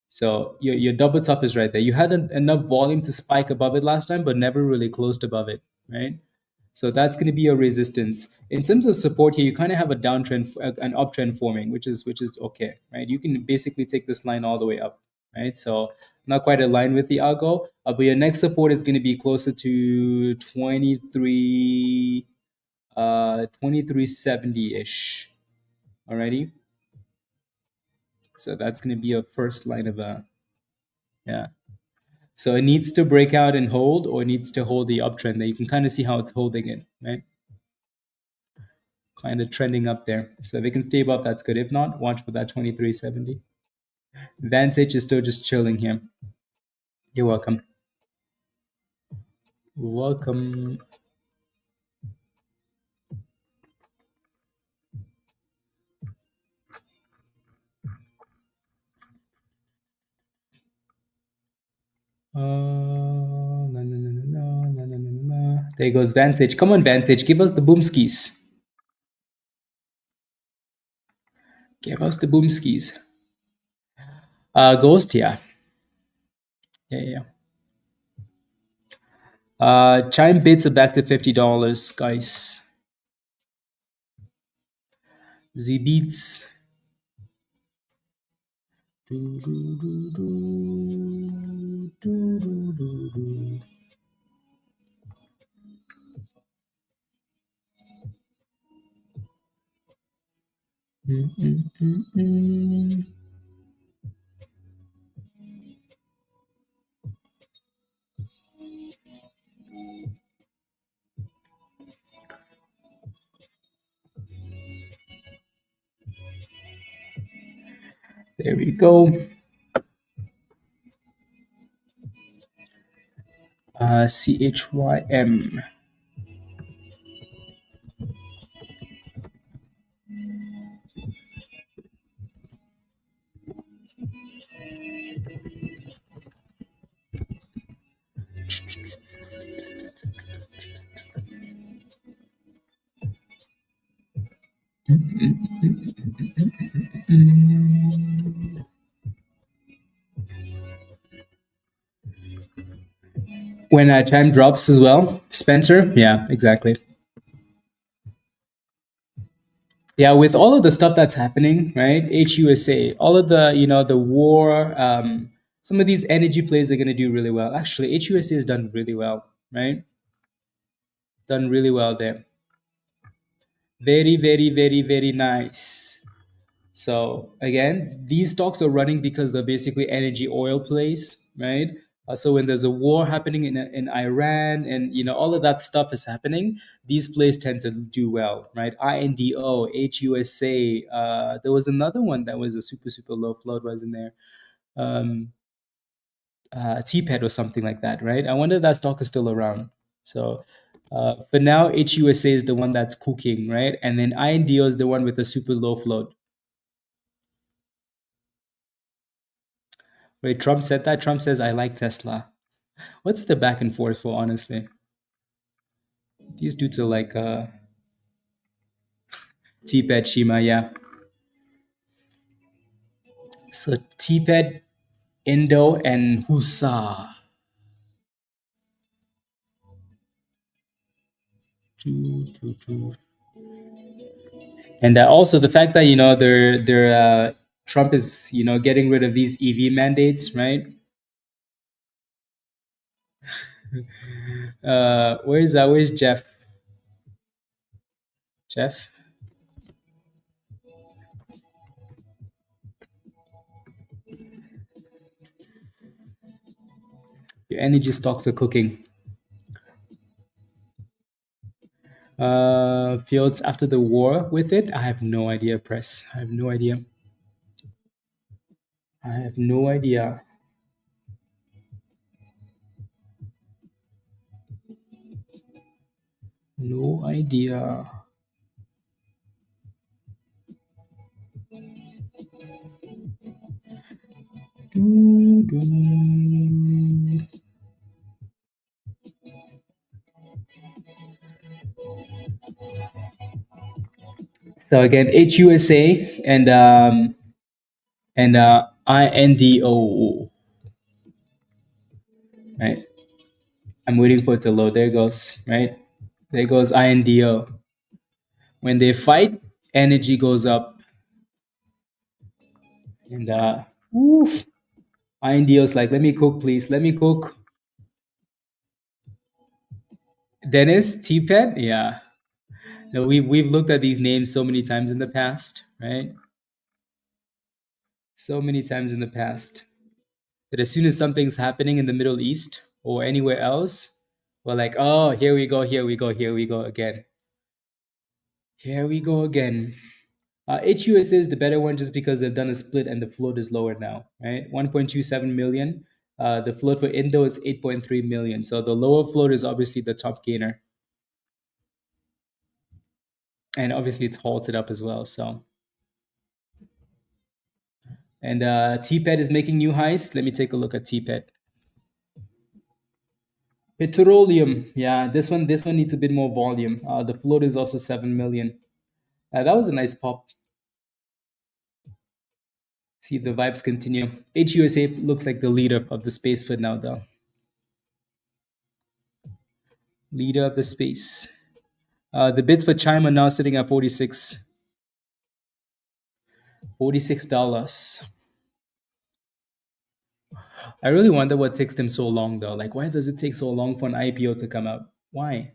So your double top is right there. You had enough volume to spike above it last time, but never really closed above it, right? So that's going to be your resistance. In terms of support here, you kind of have a downtrend, an uptrend forming, which is okay, right? You can basically take this line all the way up, right? So not quite aligned with the algo, but your next support is going to be closer to 2370 ish. Alrighty. So that's going to be a first line of a, yeah. So it needs to break out and hold, or it needs to hold the uptrend. That you can kind of see how it's holding it, right? Kind of trending up there. So if it can stay above, that's good. If not, watch for that 2370. Vantage is still just chilling here. You're welcome. Welcome. There goes Vantage. Come on, Vantage. Give us the boomskis. Give us the boomskis. Ghost, yeah. Yeah. Chime bids are back to $50, guys. Z beats. There we go. CHYM. When time drops as well, Spencer. Yeah, exactly. Yeah, with all of the stuff that's happening, right? HUSA, all of the the war, some of these energy plays are going to do really well. Actually, HUSA has done really well, right? Done really well there. Very, very, very, very nice. So again, these stocks are running because they're basically energy oil plays, right? So when there's a war happening in Iran and all of that stuff is happening, these plays tend to do well, right? INDO, HUSA. There was another one that was a super low float, wasn't there? TPET or something like that, right? I wonder if that stock is still around. So, but now HUSA is the one that's cooking, right? And then INDO is the one with the super low float. Wait, Trump said that? Trump says, I like Tesla. What's the back and forth for, honestly? These dudes are like TPET, Shima, yeah. So TPET, Indo, and Husa. And also the fact that they're Trump is getting rid of these EV mandates, right? Where's Jeff? Jeff? Your energy stocks are cooking. Fields after the war with it? I have no idea, Press. I have no idea. I have no idea. No idea. So again, HUSA and INDO. Right. I'm waiting for it to load. There it goes. Right. There goes INDO. When they fight, energy goes up. And oof, INDO's like, let me cook, please. Let me cook. Dennis, T-Pet, yeah. No, we've looked at these names so many times in the past, right? So many times in the past that as soon as something's happening in the Middle East or anywhere else, we're like, oh, here we go, here we go, here we go again. Here we go again. HUSA is the better one just because they've done a split and the float is lower now, right? 1.27 million. The float for Indo is 8.3 million. So the lower float is obviously the top gainer. And obviously it's halted up as well. So, and TPET is making new highs. Let me take a look at TPET. Petroleum, yeah, this one needs a bit more volume. The float is also 7 million. That was a nice pop. See if the vibes continue. HUSA looks like the leader of the space for now, though. Leader of the space. The bids for Chime are now sitting at $46. I really wonder what takes them so long, though. Like, why does it take so long for an IPO to come out? Why?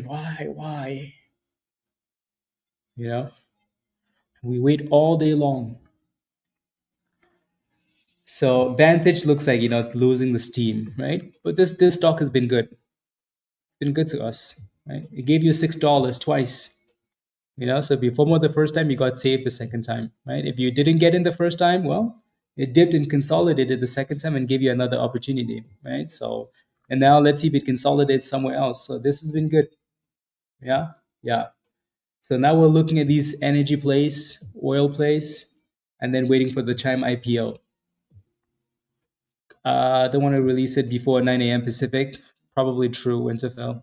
Why? You know, we wait all day long. So Vantage looks like it's losing the steam, right? But this stock has been good. It's been good to us, right? It gave you $6 twice. So if you FOMO the first time, you got saved the second time, right? If you didn't get in the first time, well, it dipped and consolidated the second time and gave you another opportunity, right? So, and now let's see if it consolidates somewhere else. So this has been good. Yeah. So now we're looking at these energy plays, oil plays, and then waiting for the Chime IPO. They want to release it before 9 a.m. Pacific. Probably true, Winterfell.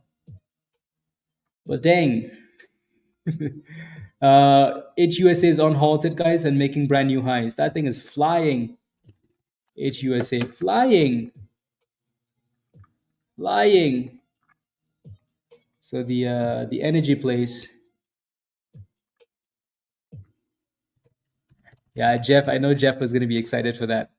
But dang. HUSA is unhalted, guys, and making brand new highs. That thing is flying. HUSA flying. Flying. So the energy plays. Yeah, Jeff, I know Jeff was going to be excited for that.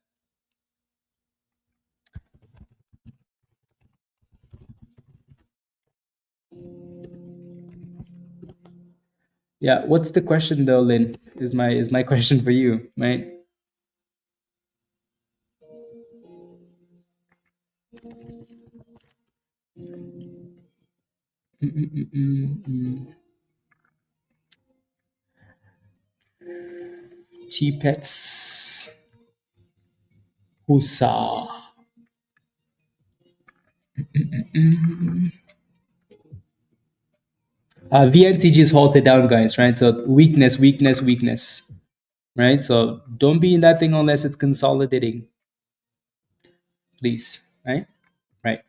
Yeah, what's the question though, Lynn? Is my question for you, right? T-Pets. Husa. VNTG is halted down, guys, right? So weakness, right? So don't be in that thing unless it's consolidating, please, right? Right.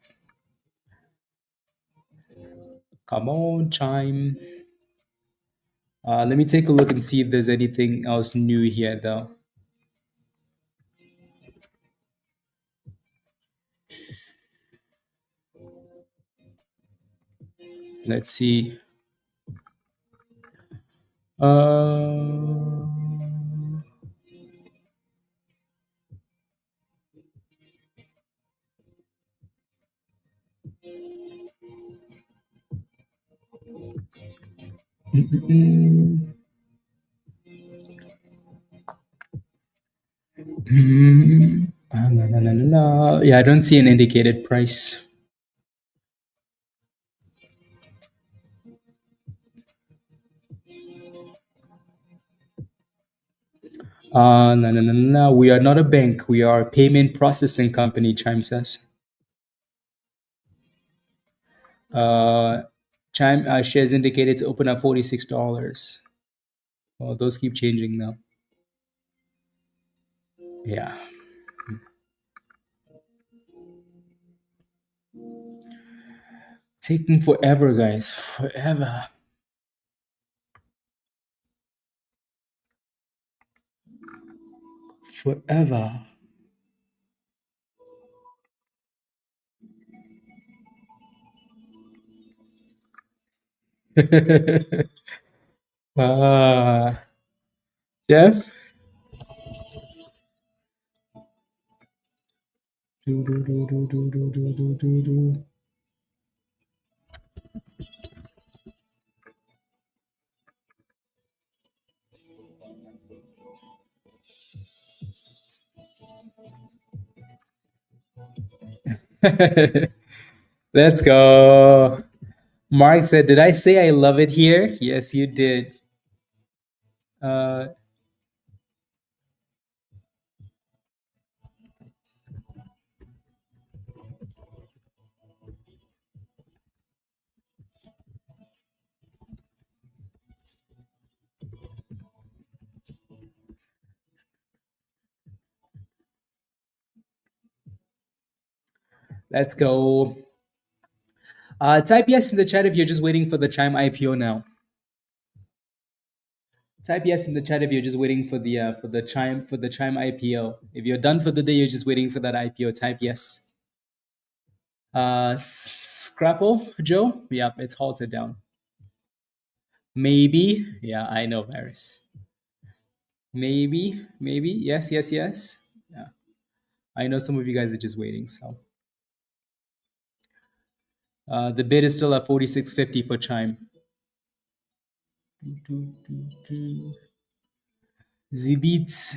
Come on, Chime. Let me take a look and see if there's anything else new here, though. Let's see. No. Yeah, I don't see an indicated price. No. We are not a bank. We are a payment processing company, Chime says. Chime shares indicated to open up $46. Well, those keep changing now. Yeah. Taking forever, guys. Forever. Forever. Ah, Jeff? Do, do, do, do, do, do, do, do, do. Let's go. Mark said, "Did I say I love it here?" Yes, you did. Uh, let's go. Type yes in the chat if you're just waiting for the Chime IPO now. Type yes in the chat if you're just waiting for the Chime IPO. If you're done for the day, you're just waiting for that IPO. Type yes. Scrapple, Joe. Yeah, it's halted down. Maybe. Yeah, I know, Varys. Maybe. Yes. Yeah, I know some of you guys are just waiting. So the bid is still at 46.50 for Chime. Zibits.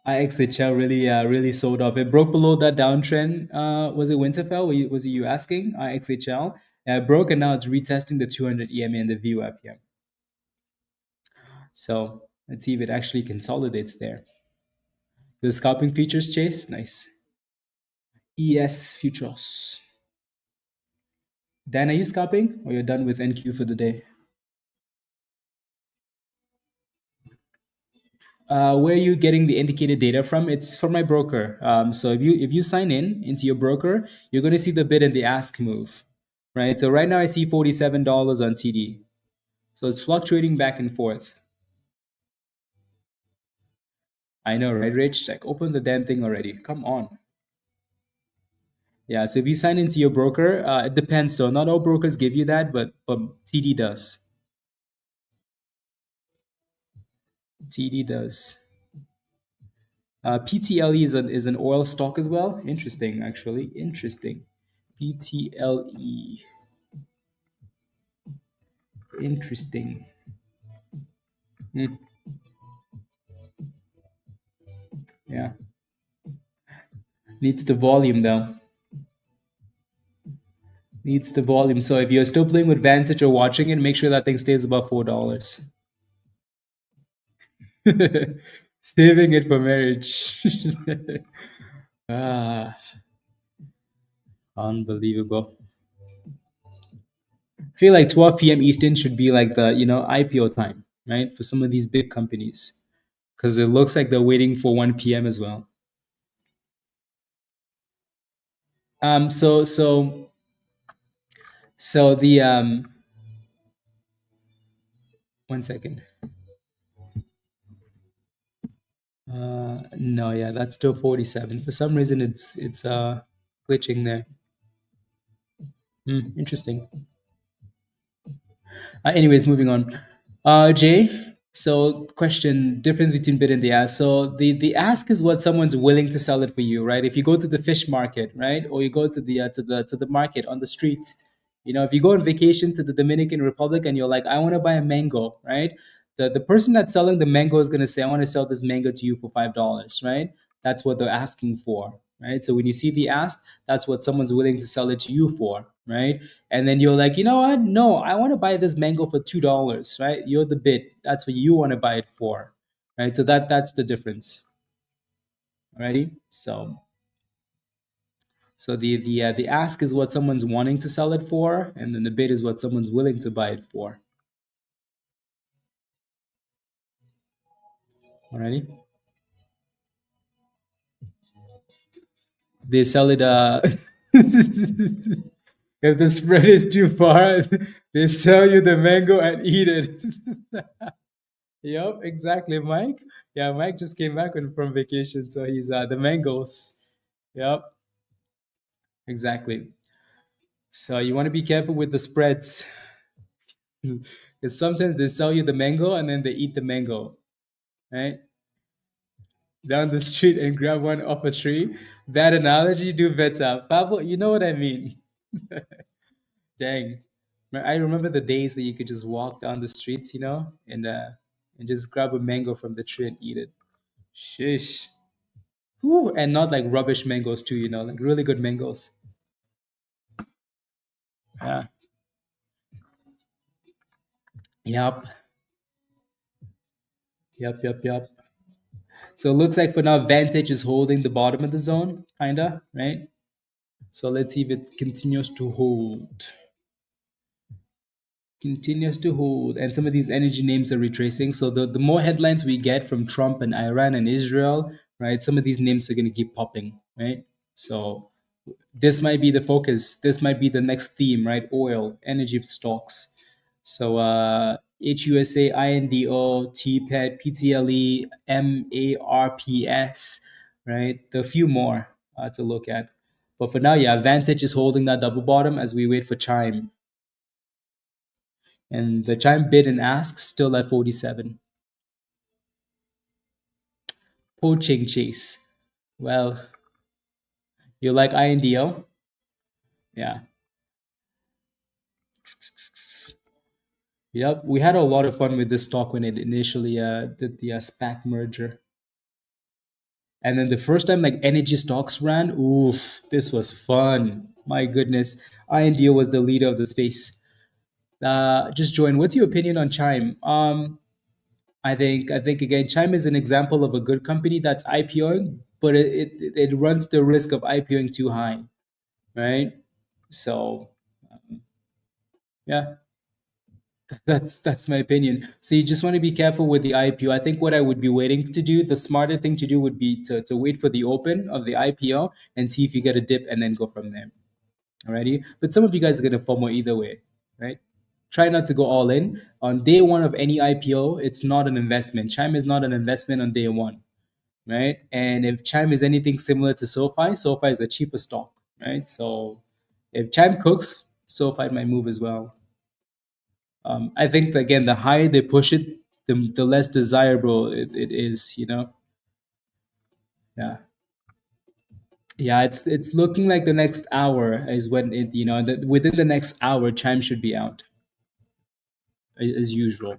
IXHL really sold off. It broke below that downtrend. Was it Winterfell? Was it you asking? IXHL. Yeah, it broke and now it's retesting the 200 EMA and the VWAP here. So let's see if it actually consolidates there. The scalping features, Chase. Nice. ES futures. Dan, are you scalping or you're done with NQ for the day? Where are you getting the indicated data from? It's from my broker. So if you sign in into your broker, you're going to see the bid and the ask move, right? So right now I see $47 on TD. So it's fluctuating back and forth. I know, right, Rich? Like, open the damn thing already. Come on. Yeah. So if you sign into your broker, it depends. So not all brokers give you that, but TD does. TD does. PTLE is an oil stock as well. Interesting, actually. Interesting. PTLE. Interesting. Hmm. Yeah. Needs the volume though. Needs the volume. So if you're still playing with Vantage or watching it, make sure that thing stays above $4. Saving it for marriage. Ah, unbelievable. I feel like 12 p.m. Eastern should be like the IPO time, right? For some of these big companies. Because it looks like they're waiting for 1 p.m. as well. So the 1 second. No, yeah, that's still 47. For some reason, it's glitching there. Interesting. Anyways, moving on. Jay. So, question: difference between bid and the ask. So, the ask is what someone's willing to sell it for you, right? If you go to the fish market, right, or you go to the market on the streets, if you go on vacation to the Dominican Republic and you're like, I want to buy a mango, right? The person that's selling the mango is gonna say, I want to sell this mango to you for $5, right? That's what they're asking for, right? So when you see the ask, that's what someone's willing to sell it to you for, right? And then you're like, you know what? No, I want to buy this mango for $2, right? You're the bid. That's what you want to buy it for, right? So that's the difference. Alrighty. So the ask is what someone's wanting to sell it for, and then the bid is what someone's willing to buy it for. Alrighty. They sell it. If the spread is too far, they sell you the mango and eat it. Yep, exactly, Mike. Yeah, Mike just came back from vacation, so he's the mangoes. Yep, exactly. So you want to be careful with the spreads, because sometimes they sell you the mango and then they eat the mango, right? Down the street and grab one off a tree. Bad analogy, do better. Pablo, you know what I mean. Dang. I remember the days where you could just walk down the streets, and just grab a mango from the tree and eat it. Shish. Whew, and not like rubbish mangoes too, like really good mangoes. Yeah. Yep. Yep. Yep. Yep. So it looks like for now, Vantage is holding the bottom of the zone, kinda, right? So let's see if it continues to hold. Continues to hold, and some of these energy names are retracing. So the more headlines we get from Trump and Iran and Israel, right, some of these names are going to keep popping, right? So this might be the focus. This might be the next theme, right? Oil, energy stocks. So HUSA, INDO, TPET, PTLE, MARPS, right? There are a few more to look at. But for now, yeah, Vantage is holding that double bottom as we wait for Chime. And the Chime bid and ask still at 47. Poaching chase. Well, you like INDO? Yeah. Yep. We had a lot of fun with this stock when it initially did the SPAC merger. And then the first time like energy stocks ran, oof, this was fun. My goodness. INDO was the leader of the space. Just join. What's your opinion on Chime? I think again, Chime is an example of a good company that's IPOing, but it runs the risk of IPOing too high, right? So yeah, that's my opinion. So you just want to be careful with the IPO. I think what I would be waiting to do, the smarter thing to do would be to wait for the open of the IPO and see if you get a dip and then go from there. Alrighty. But some of you guys are gonna FOMO either way, right? Try not to go all in. On day one of any IPO, it's not an investment. Chime is not an investment on day one, right? And if Chime is anything similar to SoFi, SoFi is a cheaper stock, right? So if Chime cooks, SoFi might move as well. I think again, the higher they push it, the less desirable it is. Yeah, yeah. It's looking like the next hour is when within the next hour, Chime should be out as usual.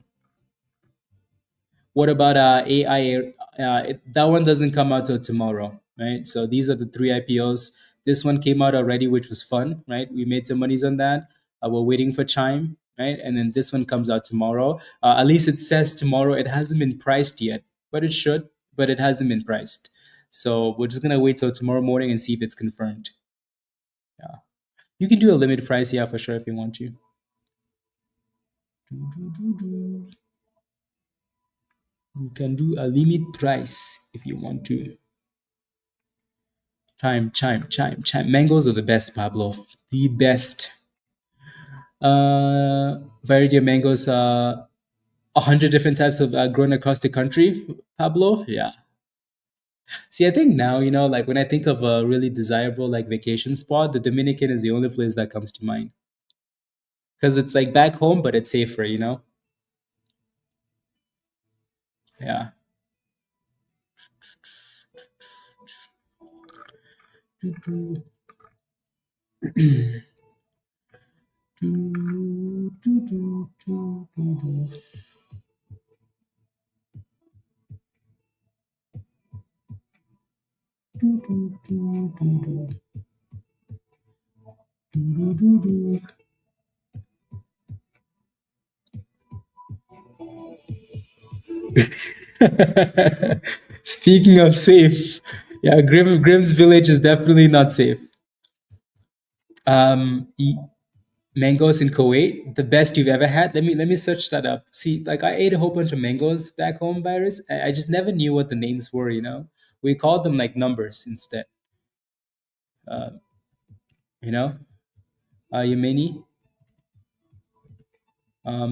What about AI? That one doesn't come out till tomorrow, right? So these are the three IPOs. This one came out already, which was fun, right? We made some monies on that. We're waiting for Chime, right? And then this one comes out tomorrow. At least it says tomorrow. It hasn't been priced yet, but it should. But it hasn't been priced. So we're just gonna wait till tomorrow morning and see if it's confirmed. Yeah, you can do a limit price, yeah, for sure if you want to. You can do a limit price if you want to. Chime, chime, chime, chime. Mangoes are the best, Pablo. The best. Variety of mangoes. 100 different types of grown across the country, Pablo. Yeah. See, I think now, like when I think of a really desirable like vacation spot, the Dominican is the only place that comes to mind because it's like back home, but it's safer. Yeah. Speaking of safe, Yeah, Grimm's village is definitely not safe. E- mangoes in Kuwait, the best you've ever had. Let me search that up. See, like I ate a whole bunch of mangoes back home, virus. I just never knew what the names were. We called them like numbers instead. Uh, you know, Yemeni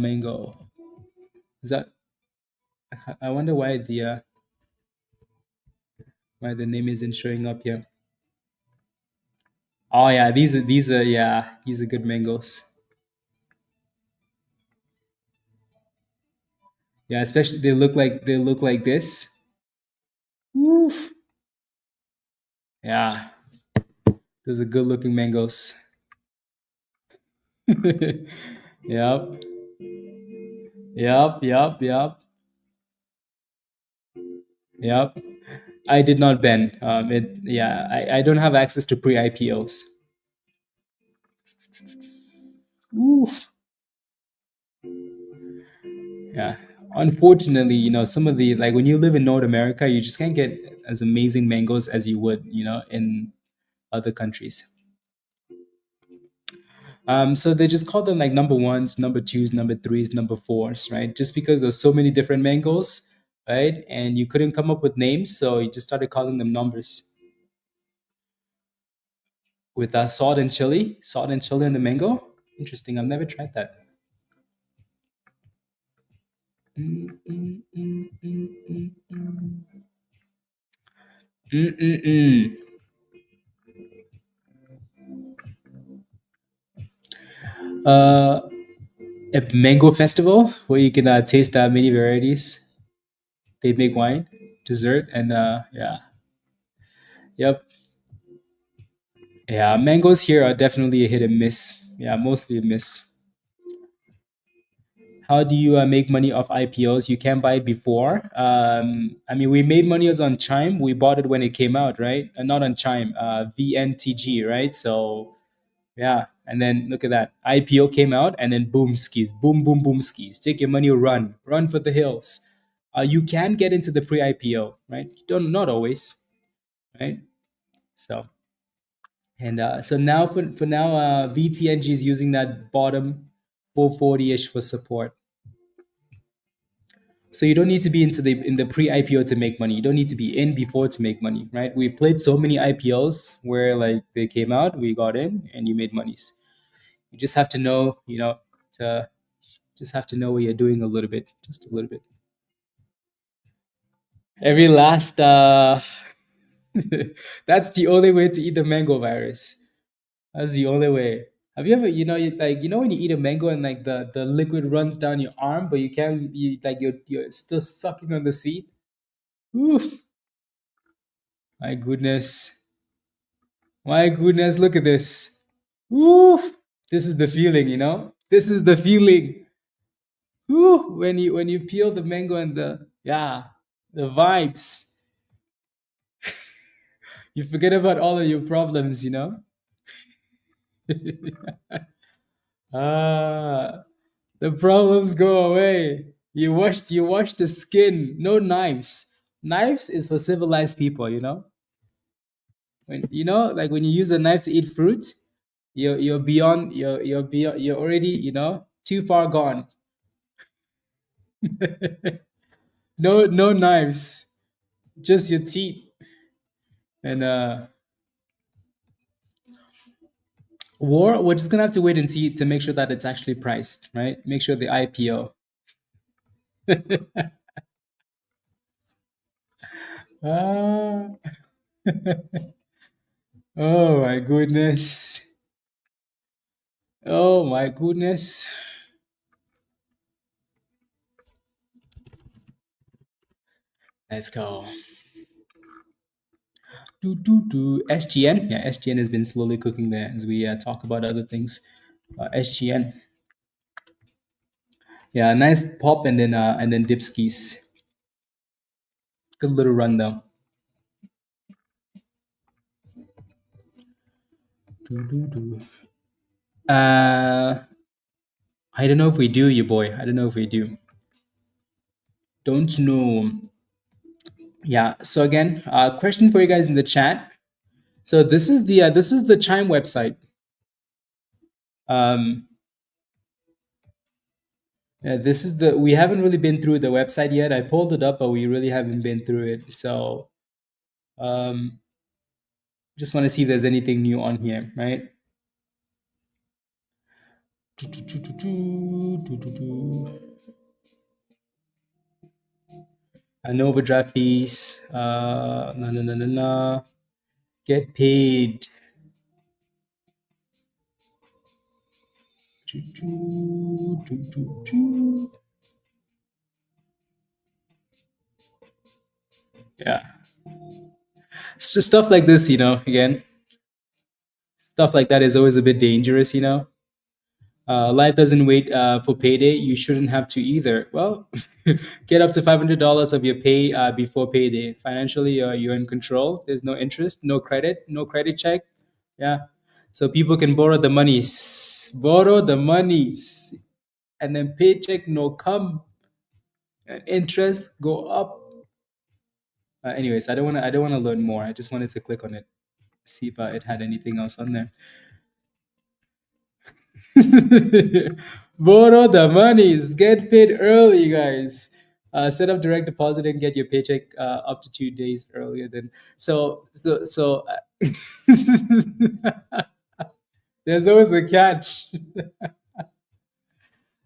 mango. Is that? I wonder why the name isn't showing up here. Oh yeah, these are good mangoes. Yeah, especially they look like this. Oof. Yeah, those are good looking mangoes. Yep. Yep. Yep. Yep. Yep. I did not bend. I don't have access to pre IPOs. Oof. Yeah. Unfortunately, some of the like when you live in North America, you just can't get as amazing mangoes as you would, in other countries. So they just call them like number ones, number twos, number threes, number fours, right? Just because there's so many different mangoes, right? And you couldn't come up with names, so you just started calling them numbers. With salt and chili, and the mango. Interesting. I've never tried that. Mm, mm, mm, mm, mm, mm. Mm, mm, mm. Uh, a mango festival where you can taste many varieties. They make wine, dessert, and yeah, yep, yeah. Mangoes here are definitely a hit and miss. Yeah, mostly a miss. How do you make money off IPOs? You can buy it before. I mean, we made money on Chime. We bought it when it came out, right? Not on Chime, VNTG, right? So yeah, and then look at that. IPO came out, and then boom skis, boom, boom, boom skis. Take your money, run for the hills. You can get into the pre-IPO, right? Don't Not always, right? So so now for now, VTNG is using that bottom 440-ish for support. So you don't need to be in the pre-IPO to make money. You don't need to be in before to make money, right? We played so many IPOs where like they came out, we got in, and you made monies. You just have to know, to just have to know what you're doing a little bit, just a little bit. Every last that's the only way to eat the mango virus. That's the only way. Have you ever, when you eat a mango and like the liquid runs down your arm, but you can't, you're still sucking on the seed. Oof, my goodness, my goodness, look at this. Oof, this is the feeling, This is the feeling. Ooh, when you peel the mango and the vibes. You forget about all of your problems. Ah, the problems go away. You wash the skin. No knives. Knives is for civilized people. Like when you use a knife to eat fruit, you're beyond you're already, too far gone. No knives. Just your teeth. And war, we're just gonna have to wait and see to make sure that it's actually priced, right? Make sure the IPO. Ah, oh my goodness. Oh my goodness. Let's go. SGN. Yeah, SGN has been slowly cooking there as we talk about other things. SGN. Yeah, nice pop and then dip skis. Good little run though. Doo, doo, doo. Uh, I don't know if we do, you boy. I don't know if we do. Don't know. Yeah. So again, question for you guys in the chat. So this is the Chime website. Um, this is the we haven't really been through the website yet. I pulled it up, but we really haven't been through it. So um, just want to see if there's anything new on here, right? No overdraft fees. No, no, no, no, no. Get paid. Yeah. So stuff like this, again, stuff like that is always a bit dangerous, life doesn't wait for payday. You shouldn't have to either. Well, get up to $500 of your pay before payday. Financially, you're in control. There's no interest, no credit check. Yeah. So people can borrow the monies, and then paycheck no come, and interest go up. Anyways, I don't want to learn more. I just wanted to click on it, see if it had anything else on there. Borrow the monies, get paid early, guys. Set up direct deposit and get your paycheck up to 2 days earlier than there's always a catch.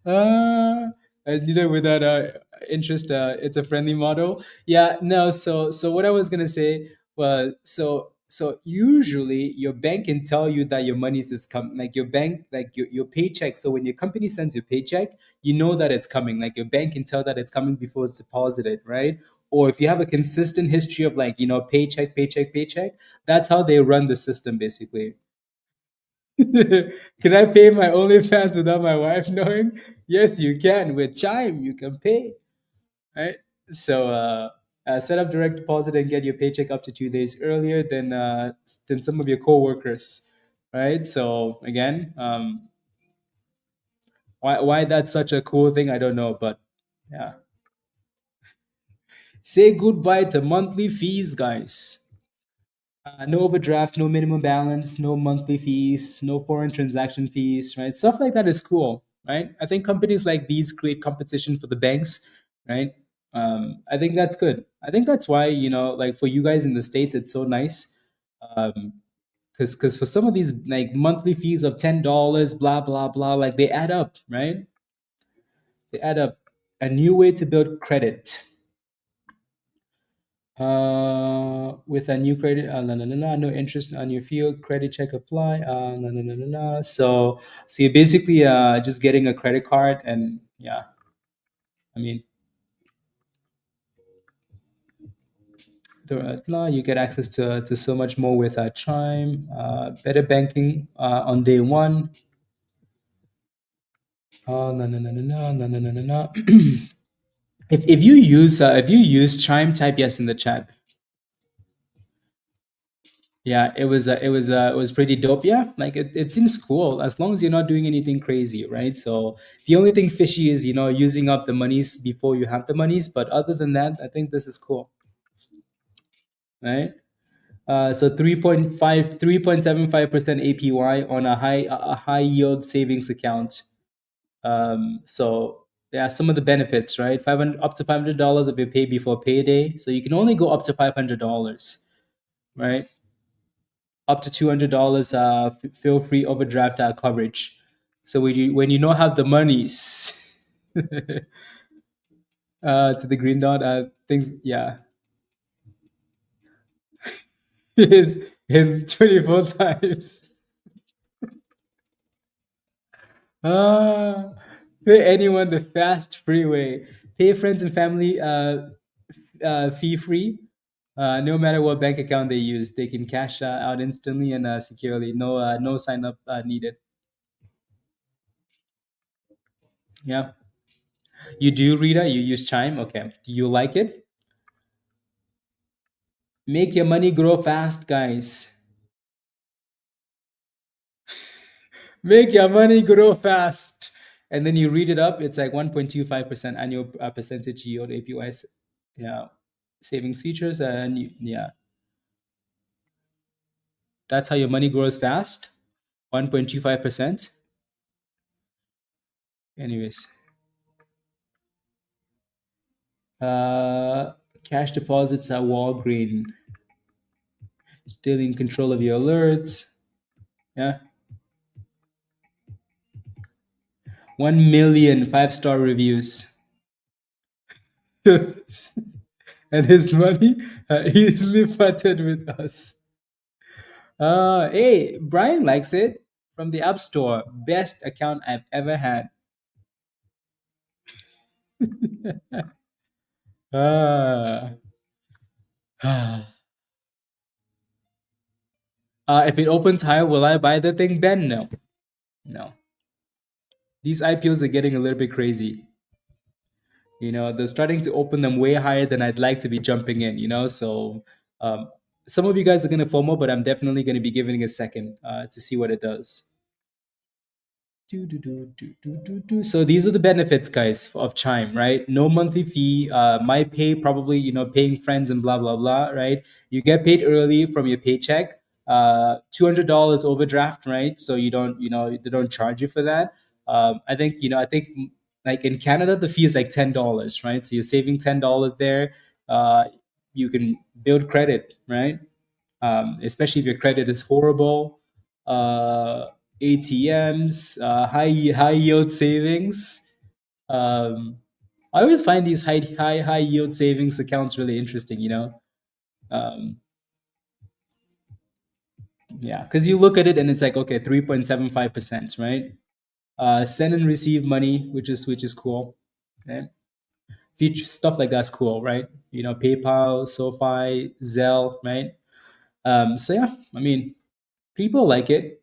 Uh, without interest, it's a friendly model. Yeah, no. So what I was gonna say was, so usually your bank can tell you that your money is come, like your bank, like your paycheck. So when your company sends your paycheck, you know that it's coming. Like your bank can tell that it's coming before it's deposited, right? Or if you have a consistent history of, like, paycheck, paycheck, paycheck, that's how they run the system basically. Can I pay my OnlyFans without my wife knowing? Yes, you can. With Chime, you can pay, right? So set up direct deposit and get your paycheck up to 2 days earlier than some of your coworkers, right? So again, why that's such a cool thing, I don't know, but yeah. Say goodbye to monthly fees, guys. No overdraft, no minimum balance, no monthly fees, no foreign transaction fees, right? Stuff like that is cool, right? I think companies like these create competition for the banks, right? I think that's good. I think that's why, like for you guys in the States, it's so nice. Because for some of these, like, monthly fees of $10, blah blah blah, like they add up, right? They add up. A new way to build credit. With a new credit, no interest on your field credit check apply. So you're basically just getting a credit card, and yeah, I mean, you get access to so much more with Chime. Better banking on day one. No. If you use Chime, type yes in the chat. Yeah, it was pretty dope. Yeah, like it seems cool as long as you're not doing anything crazy, right? So the only thing fishy is, using up the monies before you have the monies. But other than that, I think this is cool, right? So 3.75% APY on a high yield savings account. So yeah, some of the benefits, right? 500 up to $500 of your pay before payday. So you can only go up to $500, right? Up to $200 feel free overdraft coverage. So when you don't have the monies to the green dot, things, yeah, is in 24 times. uh, Pay anyone the fast freeway. Pay friends and family fee free. No matter what bank account they use, they can cash out instantly and securely. No sign up needed. Yeah. You do, Rita? You use Chime? Okay. Do you like it? Make your money grow fast, guys. Make your money grow fast. And then you read it up, it's like 1.25% annual percentage yield APYs. Yeah. savings features, and yeah, that's how your money grows fast. 1.25%. Anyways, uh, cash deposits at Walgreen. Still in control of your alerts. Yeah. 1 million 5-star reviews. And his money easily parted with us. Hey, Brian likes it from the App Store. Best account I've ever had. uh, if it opens higher, will I buy the thing? Ben, no. No. These IPOs are getting a little bit crazy. They're starting to open them way higher than I'd like to be jumping in. So um, some of you guys are going to FOMO, but I'm definitely going to be giving it a second to see what it does. So these are the benefits, guys, of Chime, right? No monthly fee. My pay, probably, paying friends and blah blah blah, right? You get paid early from your paycheck. $200 overdraft, right? So you don't, they don't charge you for that. I think like in Canada, the fee is like $10, right? So you're saving $10 there. Uh, you can build credit, right? Especially if your credit is horrible. ATMs, high yield savings. Um, I always find these high yield savings accounts really interesting. Um, yeah, because you look at it and it's like, okay, 3.75%, right? Send and receive money, which is cool. Okay? Feature stuff like that's cool, right? PayPal, SoFi, Zelle, right? So yeah, I mean, people like it,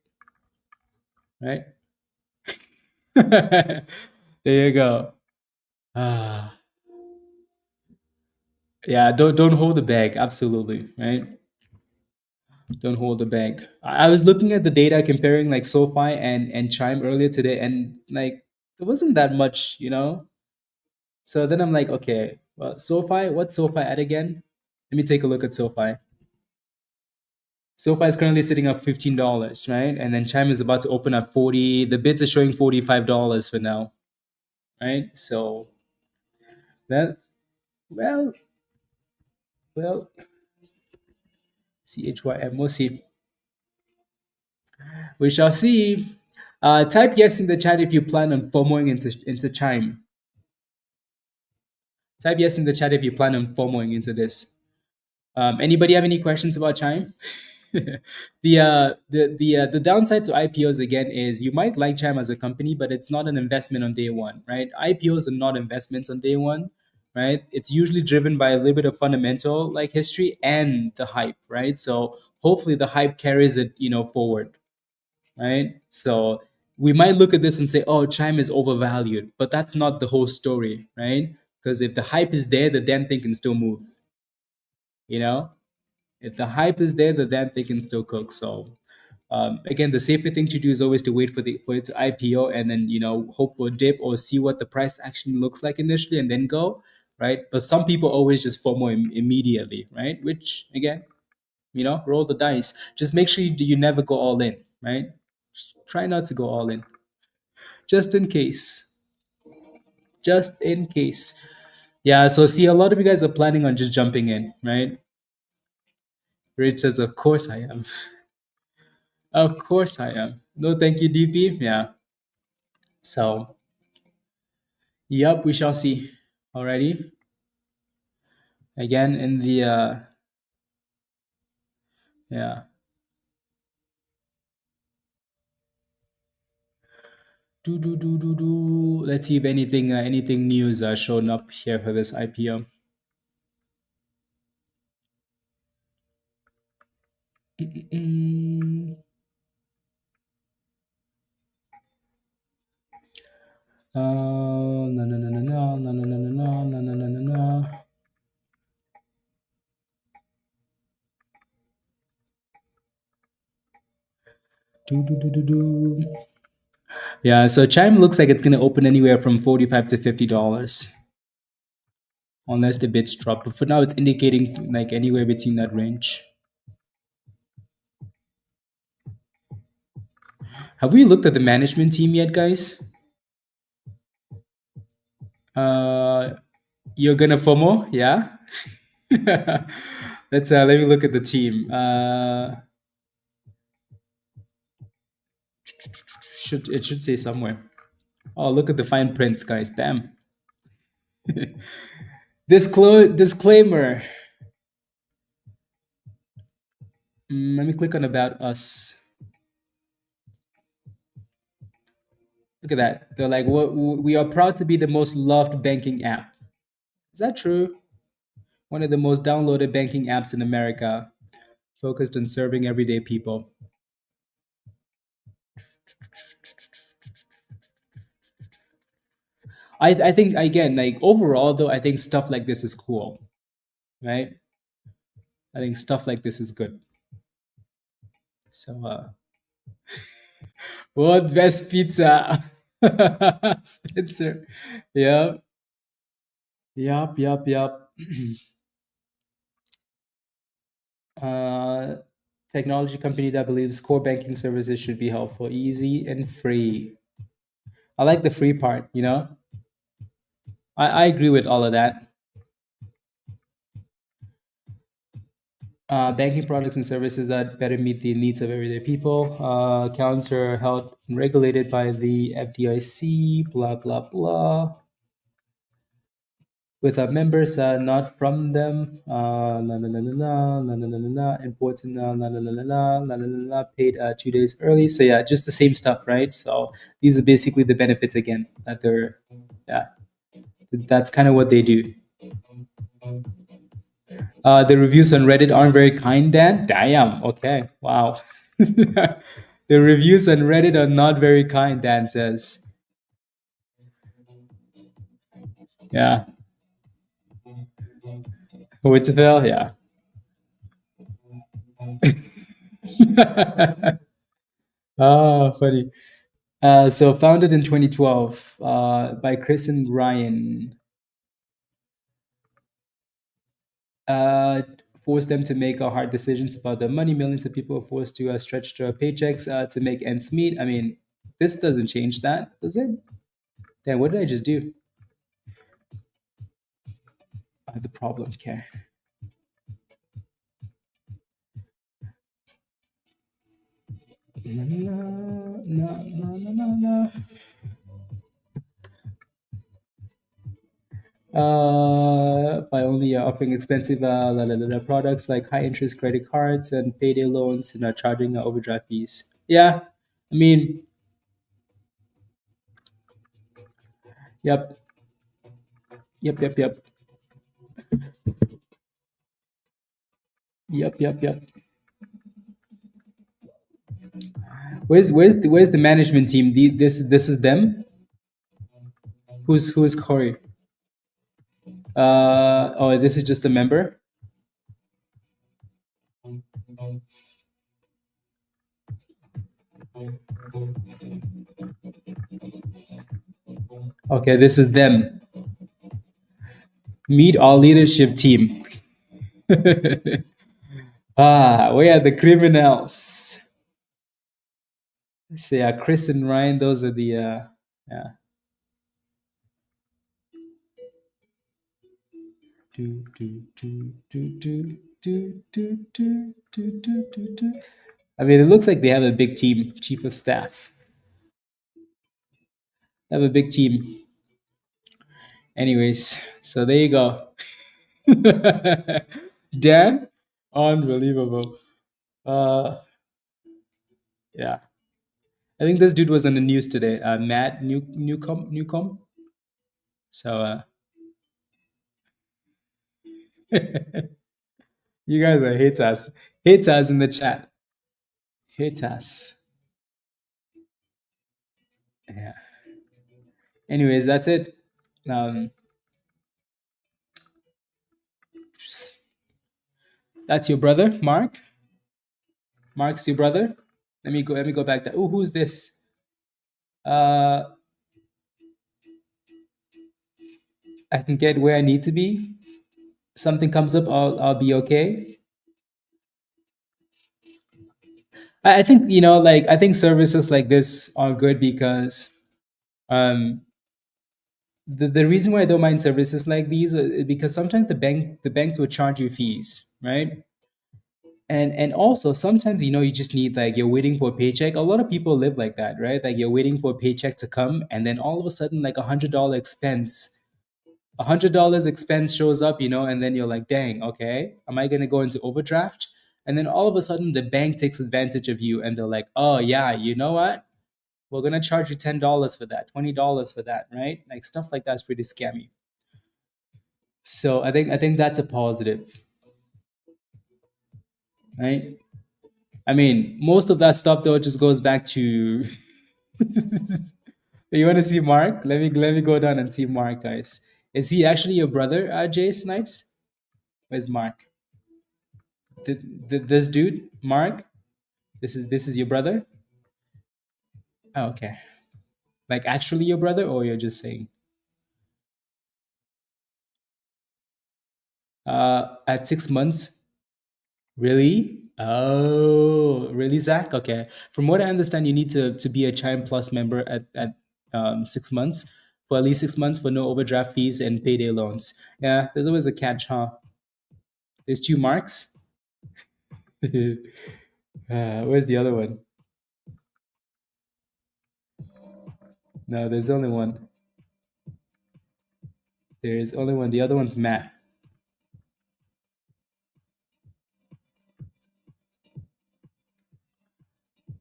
right? There you go. Ah, yeah, don't hold the bag. Absolutely, right? Don't hold the bag. I was looking at the data comparing like SoFi and Chime earlier today, and like there wasn't that much. So then I'm like, okay, well, SoFi, what's SoFi at again? Let me take a look at SoFi. SoFi is currently sitting at $15, right? And then Chime is about to open at 40. The bids are showing $45 for now, right? So that, well, well, CHYM, we'll see. We shall see. Type yes in the chat if you plan on FOMOing into Chime. Type yes in the chat if you plan on FOMOing into this. Anybody have any questions about Chime? The downside to IPOs again is you might like Chime as a company, but it's not an investment on day one, right? IPOs are not investments on day one, right? It's usually driven by a little bit of fundamental like history and the hype, right? So hopefully the hype carries it, forward, right? So we might look at this and say, oh, Chime is overvalued, but that's not the whole story, right? Because if the hype is there, the damn thing can still move, you know? If the hype is there, the damn thing can still cook. So again, the safer thing to do is always to wait for it to IPO and then hope for a dip or see what the price action looks like initially and then go, right? But some people always just FOMO immediately, right? Which again, roll the dice. Just make sure you never go all in, right? Try not to go all in, just in case. Just in case. Yeah. So see, a lot of you guys are planning on just jumping in, right? Rich says, "Of course I am. Of course I am." No, thank you, DP. Yeah. So, yep, we shall see. Alrighty. Again, in the yeah. Do. Let's see if anything news shown up here for this IPO. Mm-mm. No, no, no, no, no, no, no, no, no, no, no, no, no, no. Do. Yeah, so Chime looks like it's gonna open anywhere from $45 to $50. unless the bits drop. But for now, it's indicating like anywhere between that range. Have we looked at the management team yet, guys? You're gonna FOMO, yeah? Let me look at the team. Should say somewhere. Oh, look at the fine prints, guys. Damn. Disclaimer. Let me click on About Us. Look at that. They're like, we are proud to be the most loved banking app. Is that true? One of the most downloaded banking apps in America, focused on serving everyday people. I think, again, like overall though, I think stuff like this is cool, right? I think stuff like this is good. So, what best pizza? Spencer. Yep. Yup. uh, Technology company that believes core banking services should be helpful, easy, and free. I like the free part, you know? I agree with all of that. Banking products and services that better meet the needs of everyday people. Accounts are held and regulated by the FDIC, blah, blah, blah. With our members, not from them. Important, paid 2 days early. So yeah, just the same stuff, right? So these are basically the benefits again that they're, yeah, that's kind of what they do. The reviews on Reddit aren't very kind, Dan. Damn. Okay. Wow. The reviews on Reddit are not very kind, Dan says. Yeah. Whitfield, yeah. Funny. So founded in 2012 by Chris and Ryan. Forced them to make hard decisions about their money. Millions of people are forced to stretch their paychecks to make ends meet. I mean, this doesn't change that, does it? Then what did I just do? The problem, okay. By only offering expensive products like high interest credit cards and payday loans and not charging overdraft fees. Yeah, I mean, yep. Where's the management team? This is them. Who's Corey? Oh, this is just a member. Okay, this is them. Meet our leadership team. We are the criminals. So yeah, Chris and Ryan, those are the yeah. I mean, it looks like they have a big team, chief of staff. They have a big team. Anyways, so there you go. Dan, unbelievable. Yeah, I think this dude was on the news today. Matt Newcomb. So you guys are haters. Haters in the chat. Haters. Yeah. Anyways, that's it. That's your brother, Mark. Mark's your brother. Let me go back there. Oh, who's this? I can get where I need to be. Something comes up, I'll be okay. I think like I think services like this are good because um the reason why I don't mind services like these is because sometimes the banks will charge you fees, right? And also sometimes you just need, like, you're waiting for a paycheck. A lot of people live like that, right? Like, you're waiting for a paycheck to come, and then all of a sudden, like, $100 expense shows up, and then you're like, dang, okay, am I gonna go into overdraft? And then all of a sudden the bank takes advantage of you, and they're like, oh yeah, you know what, we're gonna charge you $10 for that, $20 for that, right? Like, stuff like that's pretty scammy. So I think that's a positive, right? I mean, most of that stuff though just goes back to you want to see Mark? Let me go down and see Mark, guys. Is he actually your brother, Jay Snipes? Where's Mark? This dude, Mark? This is your brother? Oh, okay. Like, actually your brother, or you're just saying? At 6 months, really? Oh, really, Zach? Okay. From what I understand, you need to be a Chime Plus member at 6 months, for at least 6 months, for no overdraft fees and payday loans. Yeah, there's always a catch, huh? There's two Marks. Where's the other one? No, there's only one. There's only one. The other one's Matt.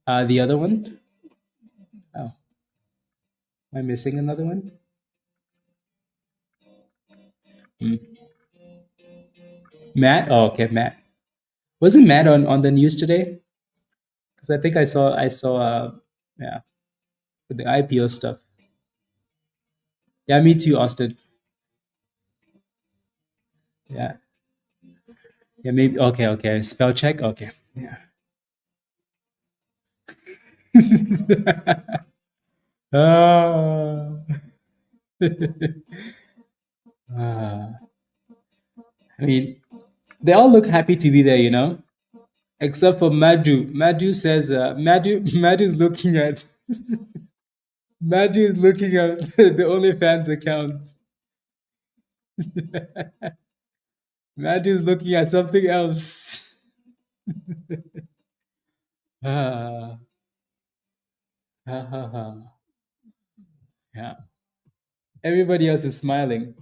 The other one? Oh, am I missing another one? Hmm. Matt? Oh, okay, Matt. Wasn't Matt on the news today? Because I think I saw yeah, with the IPO stuff. Yeah, me too, Austin. Yeah, yeah, maybe. Okay, okay. Spell check. Okay. Yeah. Ah. Ah. I mean, they all look happy to be there, except for Madhu. Madhu says, Madhu's looking at Madhu is looking at the OnlyFans account. Madhu's looking at something else. Ah, ha, ha, ha. Yeah. Everybody else is smiling.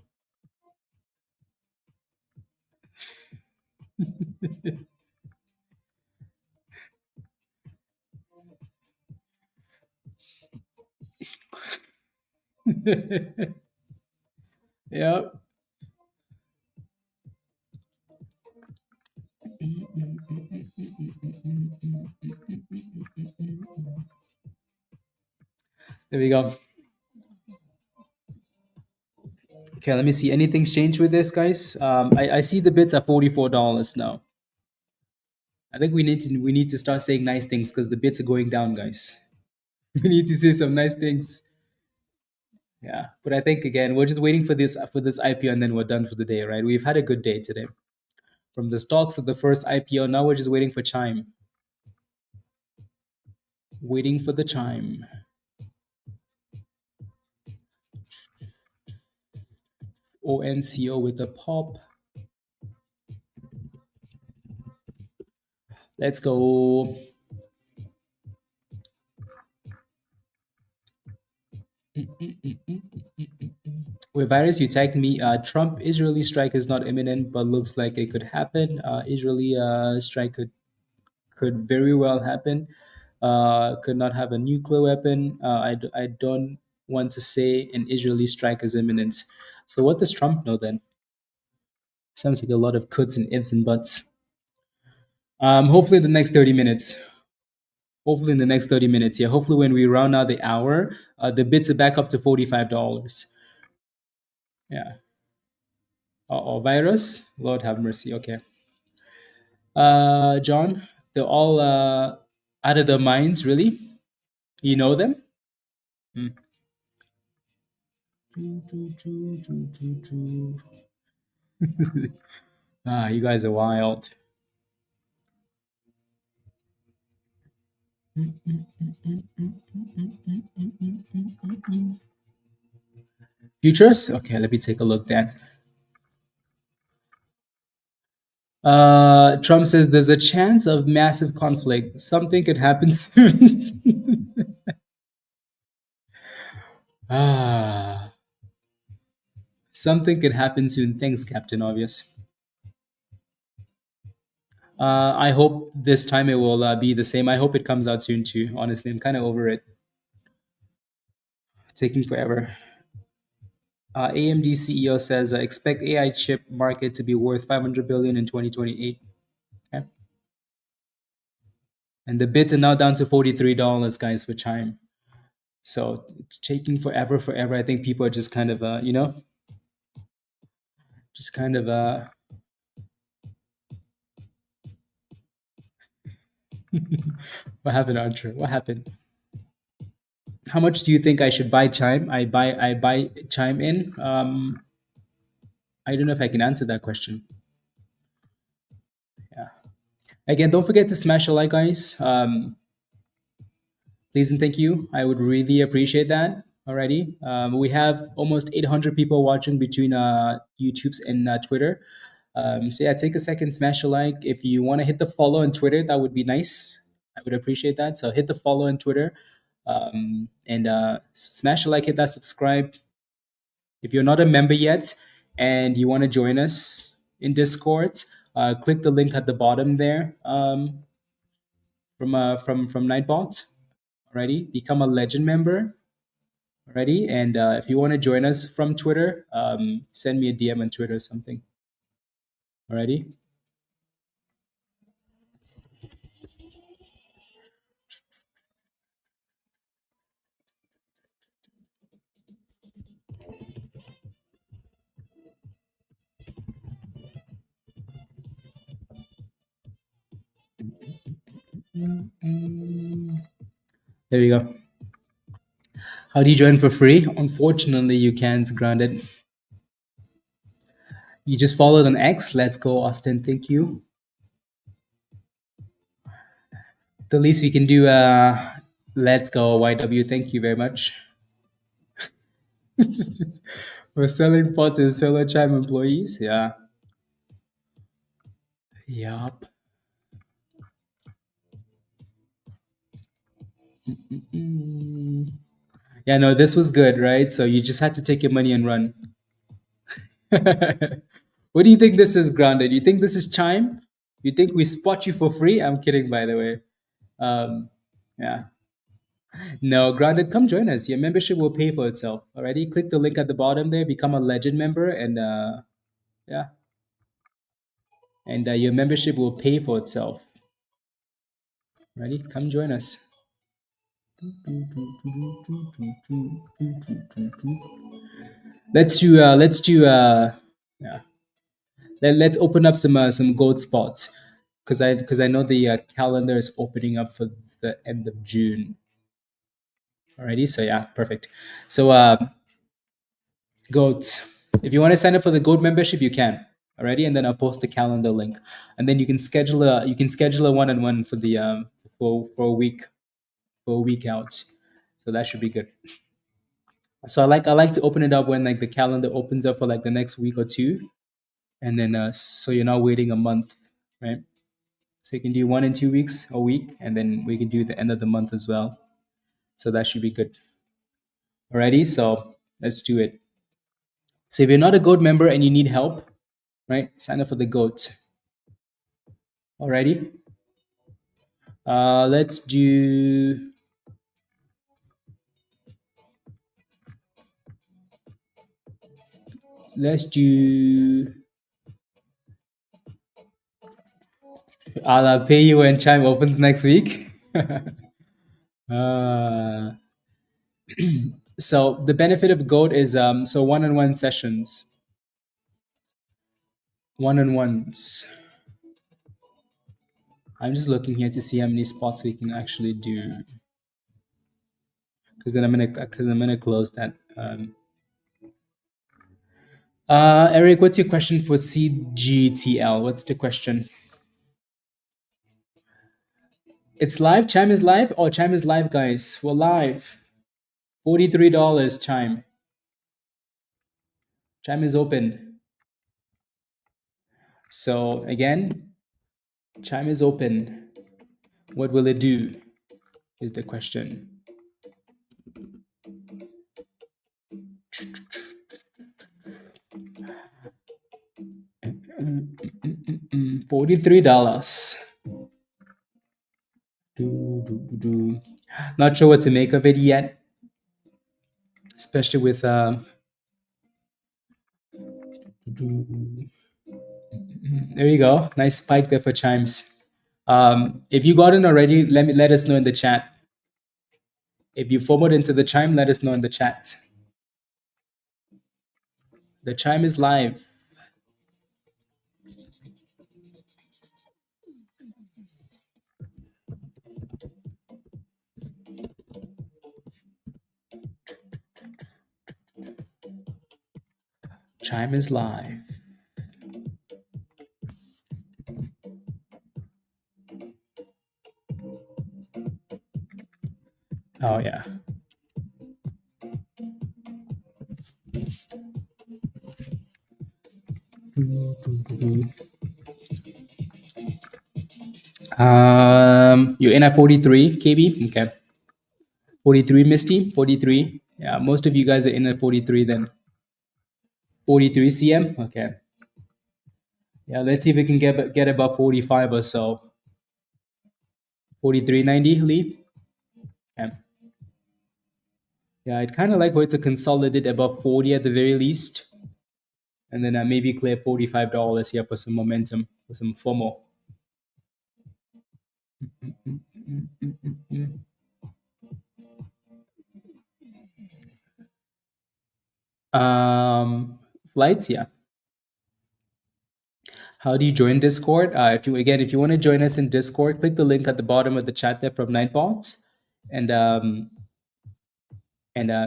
Yep. There we go. Okay, let me see. Anything's changed with this, guys? I see the bits are $44 now. I think we need to start saying nice things because the bits are going down, guys. We need to say some nice things. Yeah, but I think again we're just waiting for this IPO, and then we're done for the day, right? We've had a good day today. From the stocks of the first IPO, now we're just waiting for Chime. Waiting for the Chime. ONCO with the pop. Let's go. With virus, you tagged me. Trump Israeli strike is not imminent, but looks like it could happen. Israeli strike could very well happen. Could not have a nuclear weapon. I don't want to say an Israeli strike is imminent. So what does Trump know then? Sounds like a lot of coulds and ifs and buts. Hopefully the next 30 minutes. Hopefully in the next 30 minutes. Yeah. Hopefully when we round out the hour, the bits are back up to $45. Yeah. Oh, virus. Lord have mercy. Okay. John, they're all out of their minds, really. You know them? Hmm. You guys are wild. Futures? Okay, let me take a look then. Trump says there's a chance of massive conflict. Something could happen soon. Something could happen soon. Thanks, Captain Obvious. I hope this time it will be the same. I hope it comes out soon too. Honestly, I'm kind of over it. Taking forever. AMD CEO says expect AI chip market to be worth 500 billion in 2028. Okay. And the bids are now down to $43, guys, for Chime. So it's taking forever. I think people are just kind of, just kind of. What happened, Archer? What happened? How much do you think I should buy Chime? I buy Chime in. I don't know if I can answer that question. Yeah. Again, don't forget to smash a like, guys. Please and thank you. I would really appreciate that already. We have almost 800 people watching between YouTube's and Twitter. So yeah, take a second, smash a like. If you want to hit the follow on Twitter, that would be nice. I would appreciate that. So hit the follow on Twitter, and smash a like, hit that subscribe. If you're not a member yet and you want to join us in Discord, click the link at the bottom there, from Nightbot. Alrighty, become a legend member. Alrighty, and if you want to join us from Twitter, send me a DM on Twitter or something. Alrighty. There we go. How do you join for free? Unfortunately, you can't. Grounded. You just followed on X. Let's go, Austin. Thank you. The least we can do. Let's go, YW. Thank you very much. We're selling pots to his fellow Chime employees. Yeah. Yup. Yeah, no, this was good, right? So you just had to take your money and run. What do you think this is, Grounded? You think this is Chime? You think we spot you for free? I'm kidding, by the way. Yeah. No, Grounded, come join us. Your membership will pay for itself. Alrighty, click the link at the bottom there, become a legend member, and yeah, and your membership will pay for itself. Ready? Come join us. Let's do yeah. Let's open up some gold spots because I know the calendar is opening up for the end of June. Alrighty, so yeah, perfect. So goats. If you want to sign up for the gold membership, you can. Alrighty, and then I'll post the calendar link, and then you can schedule a one-on-one for the for a week out. So that should be good. So I like to open it up when like the calendar opens up for like the next week or two, and then so you're not waiting a month, right? So you can do 1 and 2 weeks a week, and then we can do the end of the month as well. So that should be good. Alrighty, so let's do it. So if you're not a GOAT member and you need help, right, sign up for the GOAT. Alrighty. Let's do. I'll pay you when Chime opens next week. So the benefit of GOAT is so one-on-one sessions. One-on-ones. I'm just looking here to see how many spots we can actually do. Because then I'm gonna close that. Eric, what's your question for CGTL? What's the question? It's live. Chime is live. Oh, Chime is live, guys. We're live. $43. Chime. Chime is open. So again, Chime is open. What will it do? Is the question. $43. Not sure what to make of it yet, especially with there you go. Nice spike there for Chimes. If you got in already, let us know in the chat. If you forward into the Chime, let us know in the chat. The Chime is live. Chime is live. Oh yeah. You're in at 43 KB. Okay. 43 Misty. 43. Yeah, most of you guys are in at 43 then. 43 CM. Okay. Yeah, let's see if we can get above 45 or so. 43.90 Lee. Okay. Yeah, I'd kind of like for it to consolidate above 40 at the very least. And then maybe clear $45 here for some momentum, for some FOMO. Flights, yeah. How do you join Discord? If you want to join us in Discord, click the link at the bottom of the chat there from Nightbots, and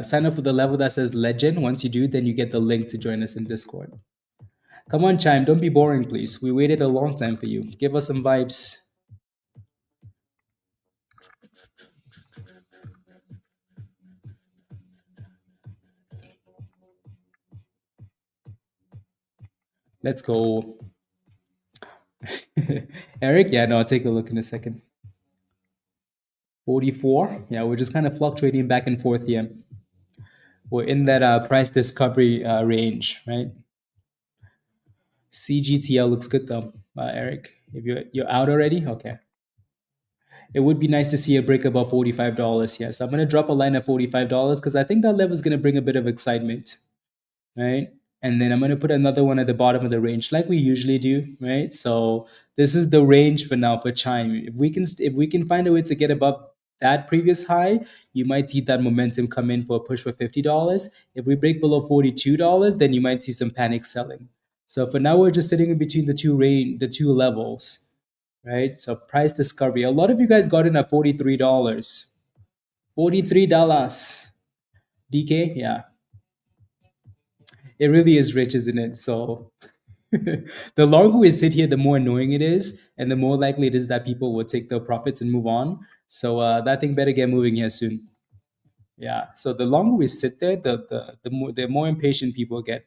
sign up for the level that says Legend. Once you do, then you get the link to join us in Discord. Come on, Chime, don't be boring, please. We waited a long time for you. Give us some vibes. Let's go. Eric? Yeah, no, I'll take a look in a second. 44. Yeah, we're just kind of fluctuating back and forth here. We're in that price discovery range, right? CGTL looks good though, Eric. If you're out already, okay. It would be nice to see a break above $45. Yeah, so I'm gonna drop a line at $45 because I think that level is gonna bring a bit of excitement, right? And then I'm gonna put another one at the bottom of the range, like we usually do, right? So this is the range for now for Chime. If we can find a way to get above that previous high, you might see that momentum come in for a push for $50. If we break below $42, then you might see some panic selling. So for now, we're just sitting in between the two levels, right? So price discovery. A lot of you guys got in at $43. $43. DK, yeah. It really is rich, isn't it? So the longer we sit here, the more annoying it is, and the more likely it is that people will take their profits and move on. So that thing better get moving here soon. Yeah. So the longer we sit there, the more impatient people get.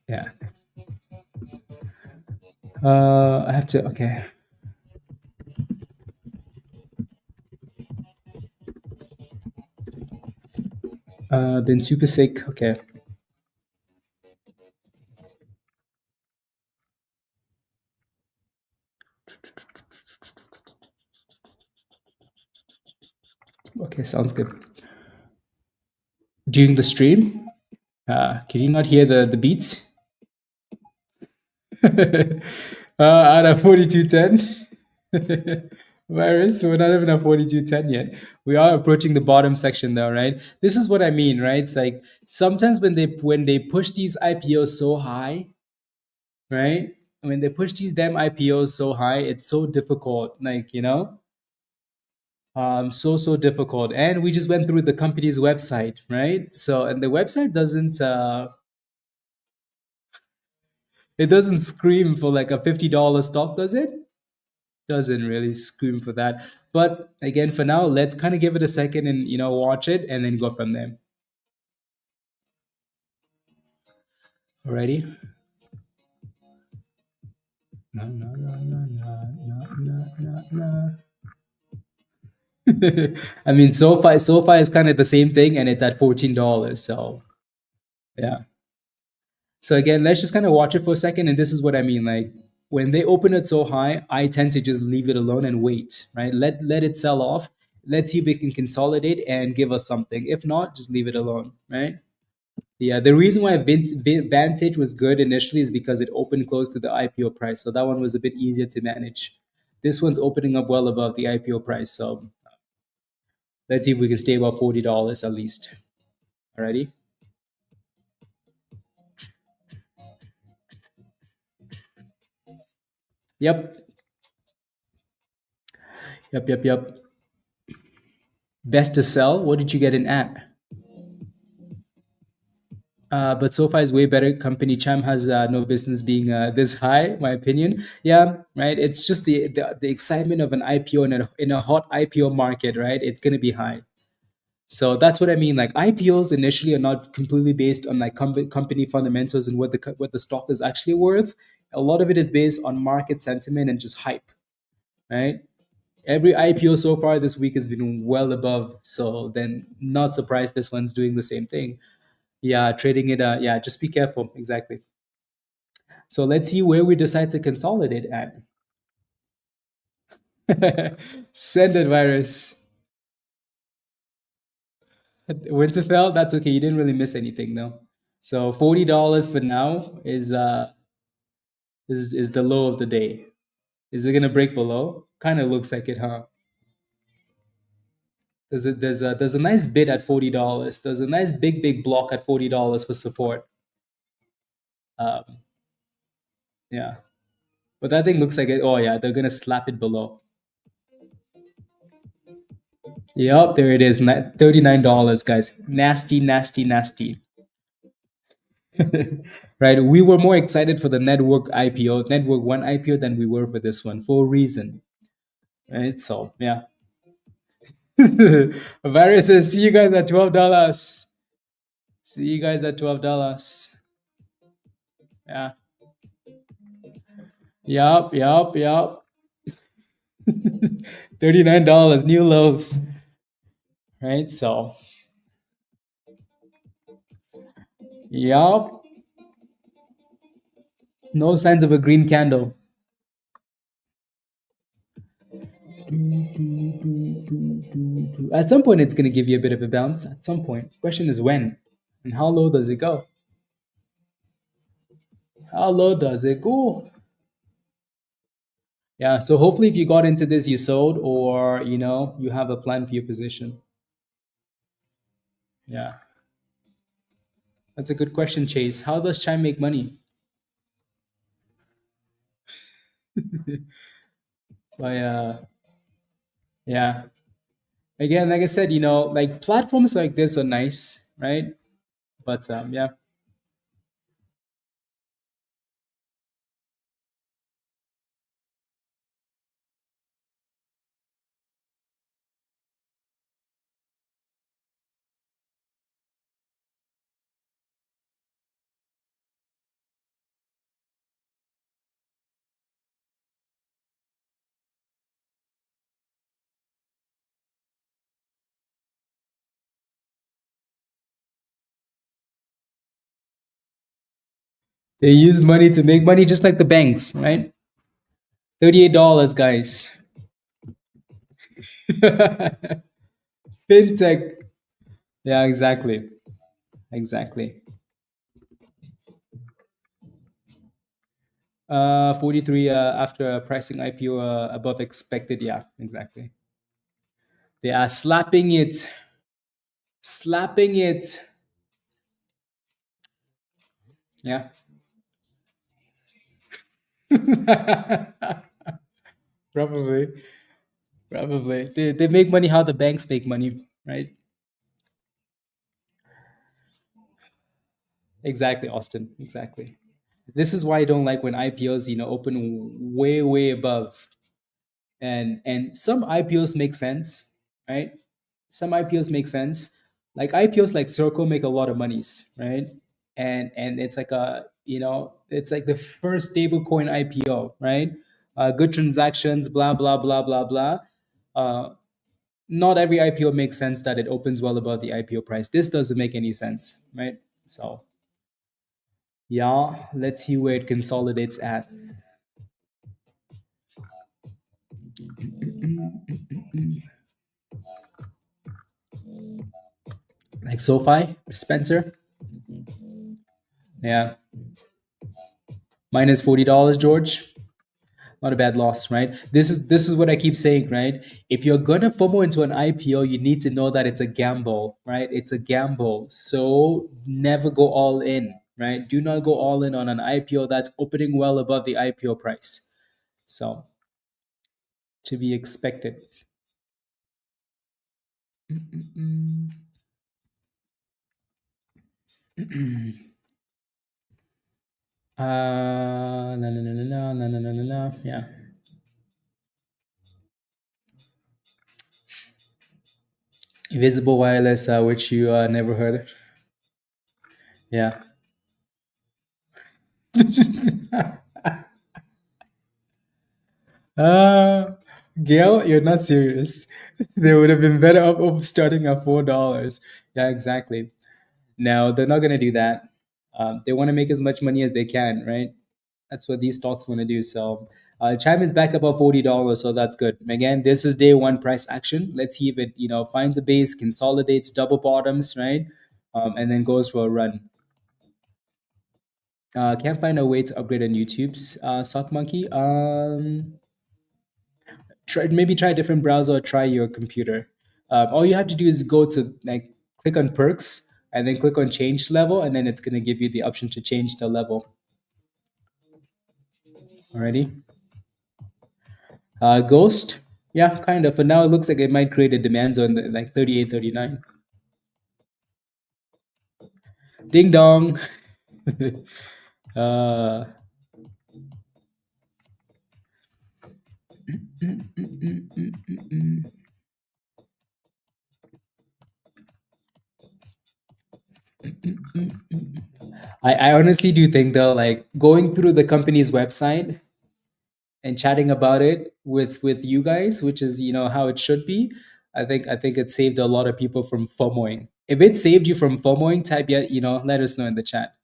Yeah. I have to. Okay. Been super sick. Okay. Okay, sounds good. During the stream, can you not hear the beats? Out of 4210. Virus, we're not even at 4210 yet. We are approaching the bottom section though, right? This is what I mean, right? It's like sometimes when they push these IPOs so high, right? When they push these damn IPOs so high, it's so difficult. Like, So difficult. And we just went through the company's website, right? So, and the website doesn't it doesn't scream for like a $50 stock, does it? Doesn't really scream for that. But again, for now, let's kind of give it a second and watch it and then go from there. Alrighty. No, no, no, no, no, no, no, no, no. I mean, SoFi is kind of the same thing, and it's at $14. So yeah. So again, let's just kind of watch it for a second, and this is what I mean. Like when they open it so high, I tend to just leave it alone and wait. Right? Let it sell off. Let's see if it can consolidate and give us something. If not, just leave it alone. Right? Yeah, the reason why Vantage was good initially is because it opened close to the IPO price. So that one was a bit easier to manage. This one's opening up well above the IPO price. So let's see if we can stay above $40 at least. Alrighty. Yep. Yep. Yep. Yep. Best to sell. What did you get in at? But SoFi is way better company. Chime has no business being this high, my opinion. Yeah, right. It's just the excitement of an IPO in a hot IPO market, right? It's gonna be high. So that's what I mean. Like IPOs initially are not completely based on like company fundamentals and what the stock is actually worth. A lot of it is based on market sentiment and just hype, right? Every IPO so far this week has been well above. So then, not surprised this one's doing the same thing. Yeah, trading it. Yeah, just be careful. Exactly. So let's see where we decide to consolidate at. Send it, virus. Winterfell, that's okay. You didn't really miss anything though. So $40 for now is the low of the day. Is it gonna break below? Kind of looks like it, huh? There's a nice bid at $40. There's a nice big block at $40 for support. Um, yeah, but that thing looks like it. Oh yeah, they're gonna slap it below. Yep, there it is. $39, guys. Nasty, nasty, nasty. Right? We were more excited for the network IPO, network one IPO than we were for this one for a reason. Right? So yeah. Virus says, see you guys at $12. See you guys at $12. Yeah. Yup. $39, new lows. Right? So yup. No signs of a green candle. At some point, it's going to give you a bit of a bounce. At some point, question is when, and how low does it go? How low does it go? Yeah. So hopefully, if you got into this, you sold, or you have a plan for your position. Yeah, that's a good question, Chase. How does Chime make money? By yeah. Again, like I said, like platforms like this are nice, right? But yeah. They use money to make money just like the banks, right? $38, guys. Fintech. Yeah, exactly. Exactly. 43 after pricing IPO above expected. Yeah, exactly. They are slapping it. Slapping it. Yeah. Probably. Probably. They make money how the banks make money, right? Exactly, Austin. Exactly. This is why I don't like when IPOs, open way, way above. And some IPOs make sense, right? Some IPOs make sense. Like IPOs like Circle make a lot of monies, right? And it's like it's like the first stablecoin IPO, right? Good transactions, blah blah blah blah blah. Uh, Not every IPO makes sense that it opens well above the IPO price. This doesn't make any sense, right? So yeah, let's see where it consolidates at. Like SoFi, Spencer. Yeah, minus $40, George. Not a bad loss, right? This is what I keep saying, right? If you're gonna FOMO into an IPO, you need to know that it's a gamble, right? It's a gamble. So never go all in, right? Do not go all in on an IPO that's opening well above the IPO price. So to be expected. Mm-mm-mm. No, no, no, no, no, no, no, no, no, no. Yeah. Invisible wireless, which you never heard. Yeah. Uh, Gail, you're not serious. They would have been better off starting at $4. Yeah, exactly. No, they're not gonna do that. They want to make as much money as they can, right? That's what these stocks want to do. So, Chime is back above $40, so that's good. Again, this is day one price action. Let's see if it finds a base, consolidates, double bottoms, right, and then goes for a run. Can't find a way to upgrade on YouTube's Sock Monkey. Maybe try a different browser or try your computer. All you have to do is go to like click on perks and then click on change level, and then it's going to give you the option to change the level. Alrighty. Ghost, yeah, kind of. But now it looks like it might create a demand zone like 38, 39. Ding dong. uh, mm, mm, mm, mm, mm, mm. I honestly do think though, like going through the company's website and chatting about it with you guys, which is how it should be. I think it saved a lot of people from FOMOing. If it saved you from FOMOing, type yeah, let us know in the chat.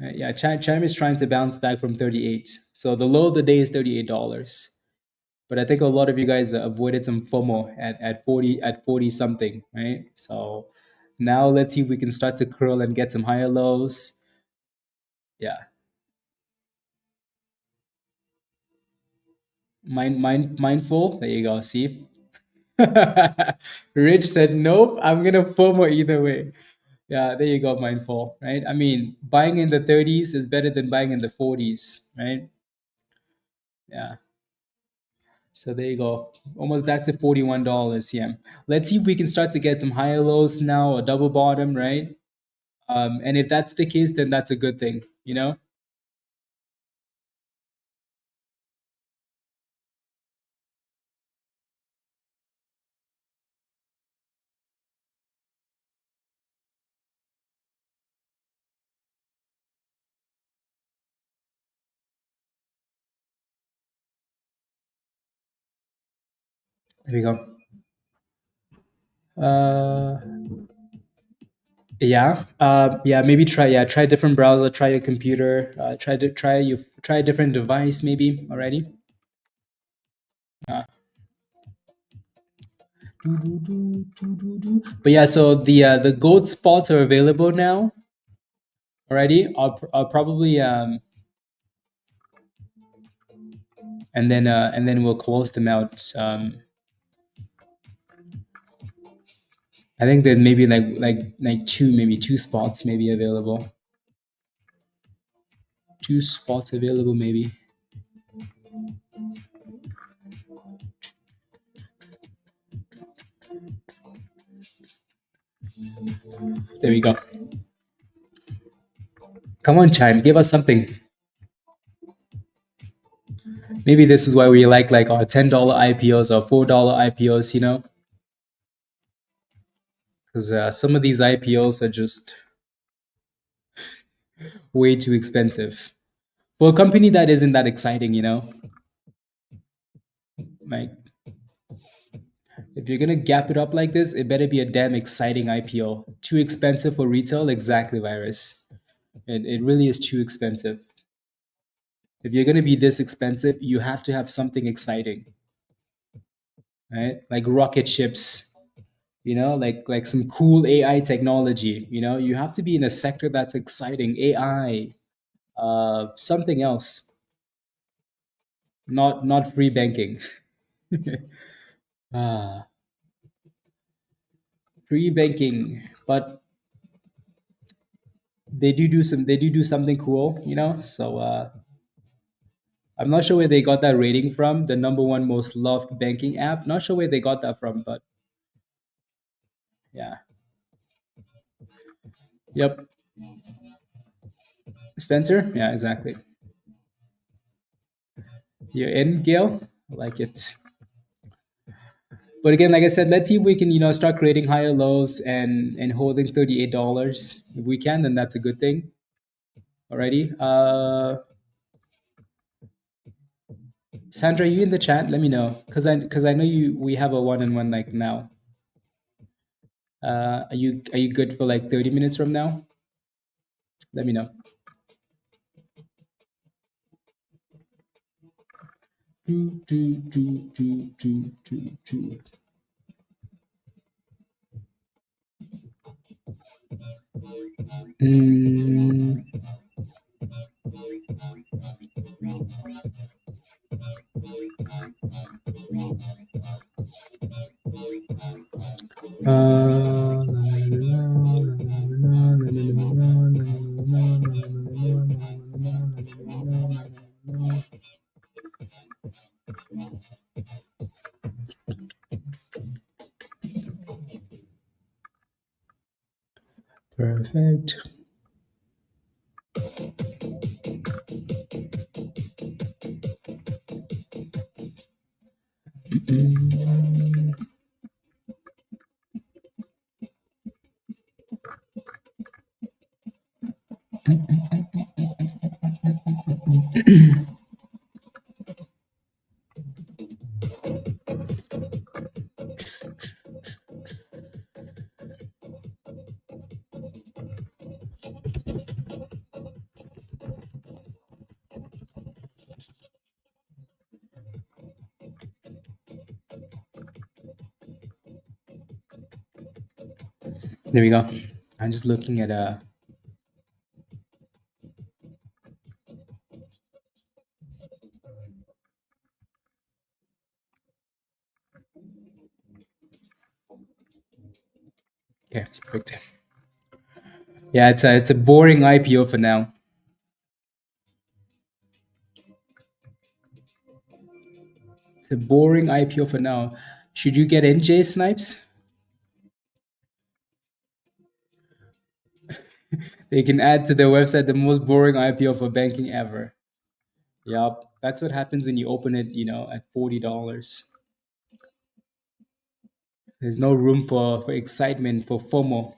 Yeah, Chime is trying to bounce back from 38. So the low of the day is $38. But I think a lot of you guys avoided some FOMO at 40 something, right? So now let's see if we can start to curl and get some higher lows. Yeah. Mindful. There you go. See? Rich said, nope, I'm gonna FOMO either way. Yeah, there you go, mindful, right? I mean, buying in the 30s is better than buying in the 40s, right? Yeah. So there you go. Almost back to $41. Yeah. Let's see if we can start to get some higher lows now, a double bottom, right? And if that's the case, then that's a good thing. There we go. Uh, yeah. Yeah. Maybe try a different browser. Try your computer. Try a different device. Maybe already. Uh, but yeah. So the gold spots are available now already. I'll probably and then we'll close them out. I think that maybe like two spots maybe available. Two spots available maybe. There we go. Come on, Chime, give us something. Maybe this is why we like our $10 IPOs or $4 IPOs, you know, because some of these IPOs are just way too expensive for a company that isn't that exciting, you know. Like, if you're gonna gap it up like this, it better be a damn exciting IPO. Too expensive for retail, exactly, Virus. It really is too expensive. If you're gonna be this expensive, you have to have something exciting, right? Like rocket ships, you know, like some cool AI technology. You know, you have to be in a sector that's exciting. AI, something else, not free banking. ah, Free banking, but they do something cool, you know. So I'm not sure where they got that rating from. The number one most loved banking app. Not sure where they got that from, but yeah. Yep. Spencer? Yeah, exactly. You're in, Gail? I like it. But again, like I said, let's see if we can, you know, start creating higher lows and holding $38. If we can, then that's a good thing. Alrighty. Sandra, you in the chat? Let me know. Cause I know we have a one-on-one like now. Are you good for like 30 minutes from now? Let me know. Mm, perfect. There we go. I'm just looking at okay, perfect. Yeah, it's a boring IPO for now. It's a boring IPO for now. Should you get in, Jay Snipes? They can add to their website the most boring IPO for banking ever. Yup, that's what happens when you open it, you know, at $40. There's no room for excitement, for FOMO.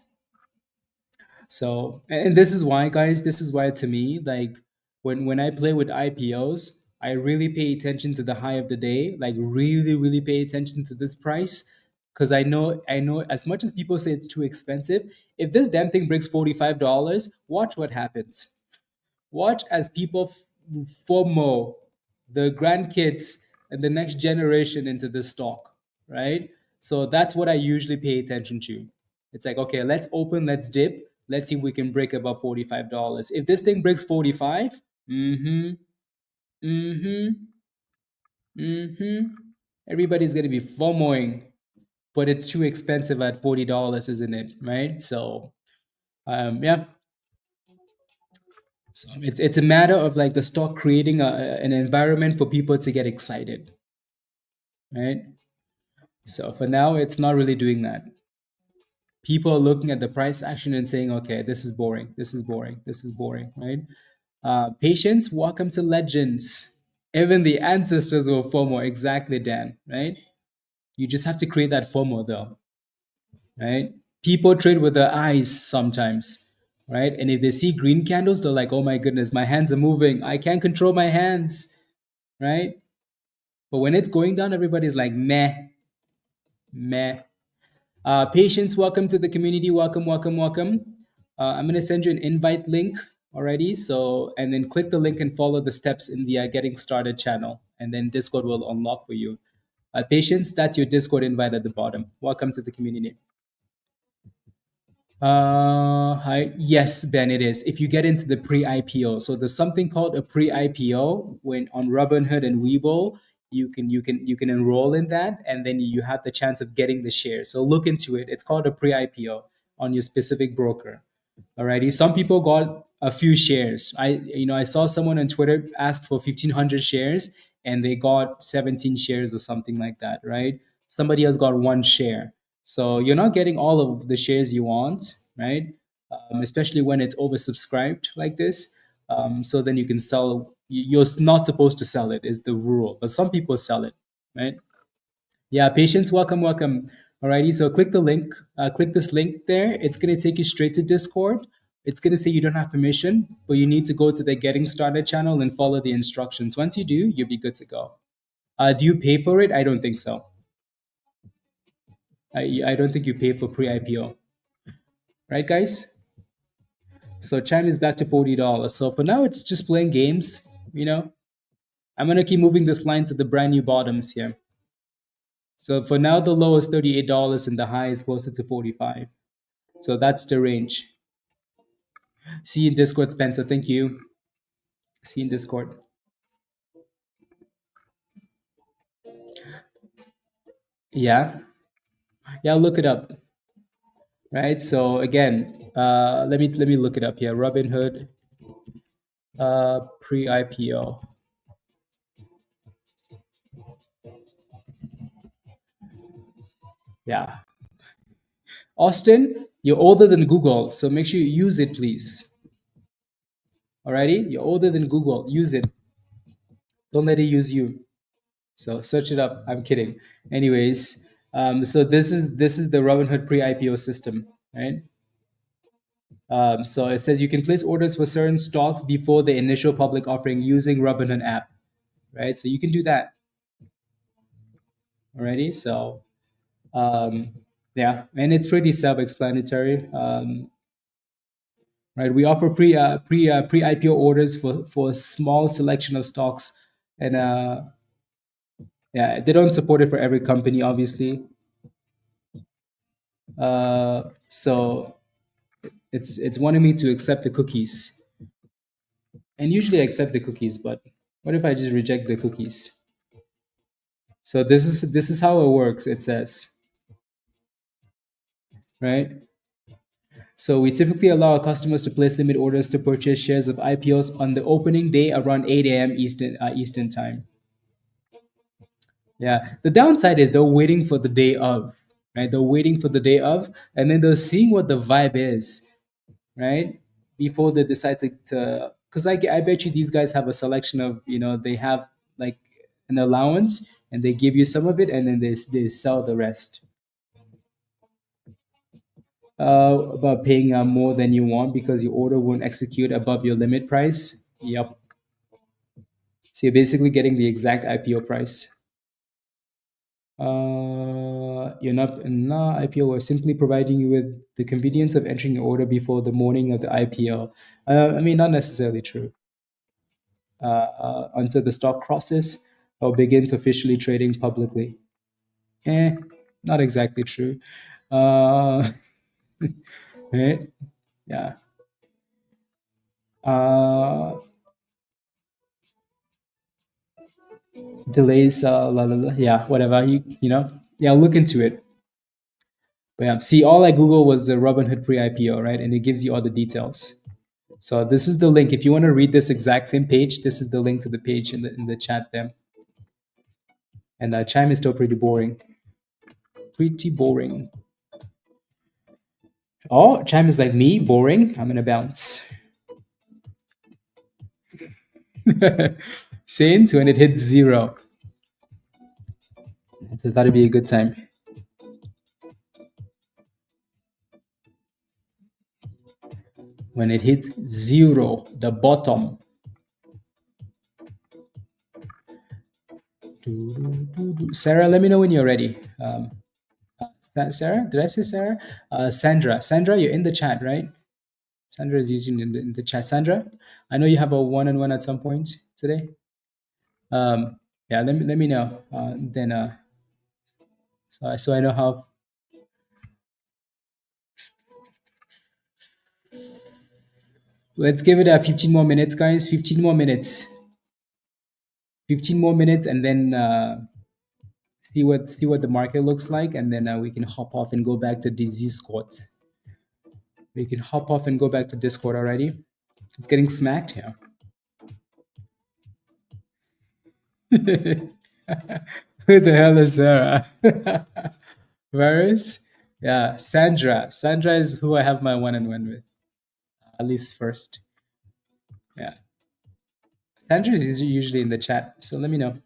So, and this is why, guys, this is why to me, like when I play with IPOs, I really pay attention to the high of the day, like really pay attention to this price. Because I know as much as people say it's too expensive, if this damn thing breaks $45, watch what happens. Watch as people FOMO the grandkids and the next generation into this stock, right? So that's what I usually pay attention to. It's like, okay, let's open, let's dip, let's see if we can break above $45. If this thing breaks 45, mm-hmm, mm-hmm, mm-hmm, everybody's gonna be FOMOing, but it's too expensive at $40, isn't it? Right? So yeah, so it's a matter of like the stock creating an environment for people to get excited, right? So for now, it's not really doing that. People are looking at the price action and saying, okay, this is boring, this is boring, this is boring, right? Patience, welcome to legends. Even the ancestors were FOMO, exactly, Dan, right? You just have to create that FOMO though, right? People trade with their eyes sometimes, right? And if they see green candles, they're like, oh my goodness, my hands are moving. I can't control my hands, right? But when it's going down, everybody's like, meh, meh. Patience, welcome to the community. Welcome, welcome, welcome. I'm going to send you an invite link already. So, and then click the link and follow the steps in the getting started channel. And then Discord will unlock for you. Patience, that's your Discord invite at the bottom. Welcome to the community. Hi. Yes, Ben, it is. If you get into the pre-IPO, so there's something called a pre-IPO when on Robinhood and Webull, you can enroll in that, and then you have the chance of getting the shares. So look into it. It's called a pre-IPO on your specific broker. Alrighty. Some people got a few shares. I saw someone on Twitter asked for 1,500 shares, and they got 17 shares or something like that. Right. Somebody else got one share. So you're not getting all of the shares you want, right? Especially when it's oversubscribed like this. So then you can sell. You're not supposed to sell it, is the rule, but some people sell it, right? Yeah, patience, welcome, welcome. Alrighty, so click the link, click this link there. It's gonna take you straight to Discord. It's gonna say you don't have permission, but you need to go to the Getting Started channel and follow the instructions. Once you do, you'll be good to go. Do you pay for it? I don't think so. I don't think you pay for pre-IPO, right, guys? So Chime is back to $40. So for now, it's just playing games. I'm gonna keep moving this line to the brand new bottoms here. So for now, the low is $38 and the high is closer to 45. So that's the range. See you in Discord, Spencer. Thank you. See you in Discord. Yeah. Yeah, look it up. Right. So again, let me look it up here. Robinhood pre-IPO. Yeah. Austin, you're older than Google, so make sure you use it, please. Alrighty? You're older than Google. Use it. Don't let it use you. So search it up. I'm kidding. Anyways, so this is the Robinhood pre-IPO system, right? So it says you can place orders for certain stocks before the initial public offering using Robinhood app, right? So you can do that. Alrighty. So yeah, and it's pretty self-explanatory. Right, we offer pre IPO orders for a small selection of stocks, and yeah, they don't support it for every company, obviously. So it's wanting me to accept the cookies, and usually I accept the cookies, but what if I just reject the cookies? So this is how it works. It says, right. So we typically allow our customers to place limit orders to purchase shares of IPOs on the opening day around 8 a.m. Eastern time. Yeah. The downside is they're waiting for the day of, right? They're waiting for the day of, and then they're seeing what the vibe is, right? Before they decide to because I bet you these guys have a selection of, they have like an allowance and they give you some of it and then they sell the rest. About paying more than you want because your order won't execute above your limit price. Yep. So you're basically getting the exact IPO price. You're not IPO. We're simply providing you with the convenience of entering your order before the morning of the IPO. I mean, not necessarily true. Until the stock crosses or begins officially trading publicly. Not exactly true. Right? Yeah. Delays, yeah, whatever. Yeah, look into it. But yeah, see, all I Google was the Robinhood pre-IPO, right? And it gives you all the details. So this is the link. If you want to read this exact same page, this is the link to the page in the chat there. And Chime is still pretty boring. pretty boring. Oh, Chime is like me, boring. I'm gonna bounce. Since when it hits 0. So that'll be a good time. When it hits 0, the bottom. Sarah, let me know when you're ready. Sarah, did I say Sarah? Sandra, you're in the chat, right? Sandra is using in the chat. Sandra, I know you have a one-on-one at some point today. Yeah, let me know. So I know how. Let's give it 15 more minutes, guys. 15 more minutes. 15 more minutes, and then see what the market looks like, and then we can hop off and go back to the Discord. We can hop off and go back to Discord already. It's getting smacked here. Who the hell is Sarah? Varus? Yeah, Sandra. Sandra is who I have my one-on-one with. At least first. Yeah. Sandra is usually in the chat, so let me know.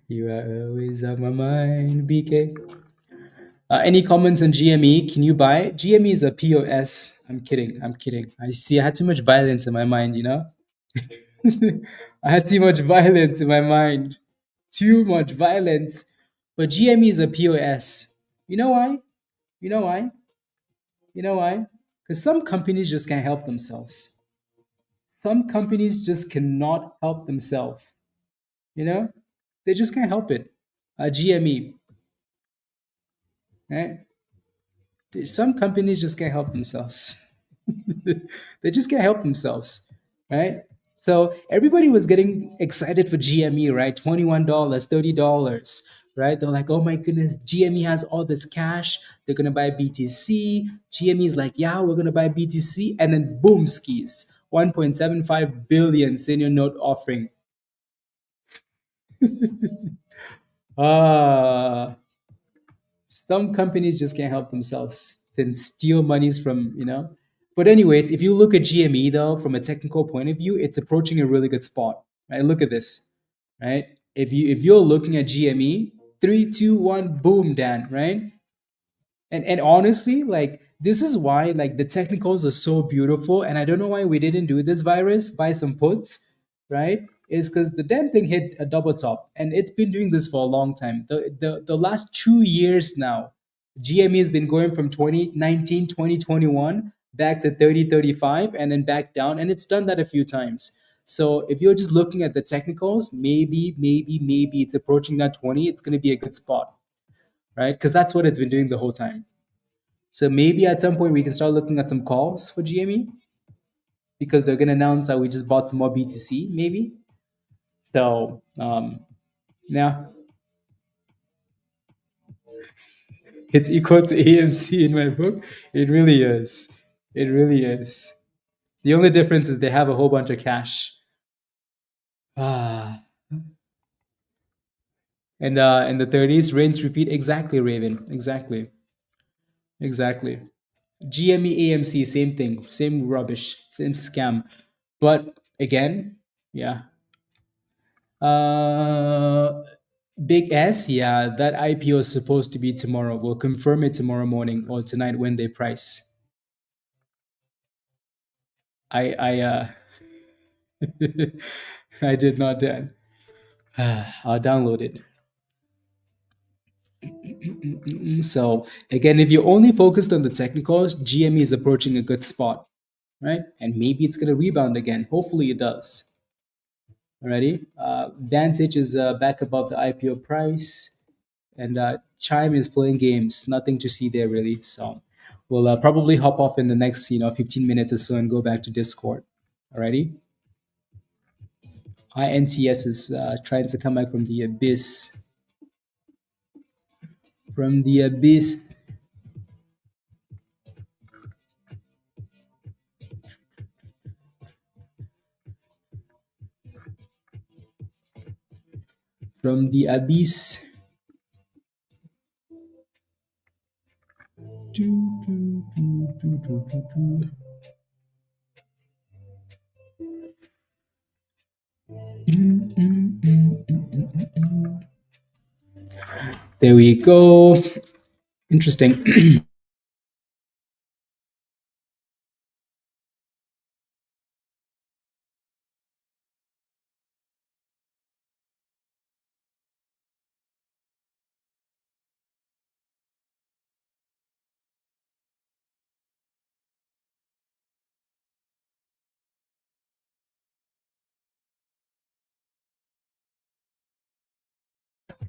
You are always on my mind, BK. Any comments on GME? Can you buy? GME is a POS. I'm kidding. I see. I had too much violence in my mind, you know? I had too much violence in my mind. Too much violence. But GME is a POS. You know why? You know why? You know why? Because some companies just can't help themselves. Some companies just cannot help themselves. You know? They just can't help it. GME. Right? Some companies just can't help themselves. They just can't help themselves, right? So everybody was getting excited for GME, right? $21, $30, right? They're like, oh my goodness, GME has all this cash. They're gonna buy BTC. GME is like, yeah, we're gonna buy BTC, and then boom, skis, 1.75 billion senior note offering. Some companies just can't help themselves, then steal monies from, you know. But anyways, if you look at GME though, from a technical point of view, it's approaching a really good spot, right? Look at this, right? If you're looking at GME, 3, 2, 1, boom, Dan, right? And honestly, like this is why like the technicals are so beautiful, and I don't know why we didn't do this virus, buy some puts, right? Is because the damn thing hit a double top, and it's been doing this for a long time. The last 2 years now, GME has been going from 2019, 2021 back to 30, 35, and then back down, and it's done that a few times. So if you're just looking at the technicals, maybe it's approaching that 20. It's going to be a good spot, right? Because that's what it's been doing the whole time. So maybe at some point we can start looking at some calls for GME because they're going to announce that we just bought some more BTC, maybe. So, yeah, it's equal to AMC in my book. It really is. It really is. The only difference is they have a whole bunch of cash. Ah. And in the 30s, rinse, repeat. Exactly, Raven. Exactly. Exactly. GME, AMC, same thing. Same rubbish. Same scam. But again, yeah. Big S, yeah, that IPO is supposed to be tomorrow. We'll confirm it tomorrow morning or tonight when they price. I I did not Dan. I'll download it. So again, if you're only focused on the technicals, GME is approaching a good spot, right? And maybe it's gonna rebound again. Hopefully it does. Alrighty. Vantage is back above the IPO price, and Chime is playing games. Nothing to see there really. So we'll probably hop off in the next 15 minutes or so and go back to Discord. Alrighty. INTS is trying to come back from the abyss. From the abyss. from the abyss. There we go. Interesting.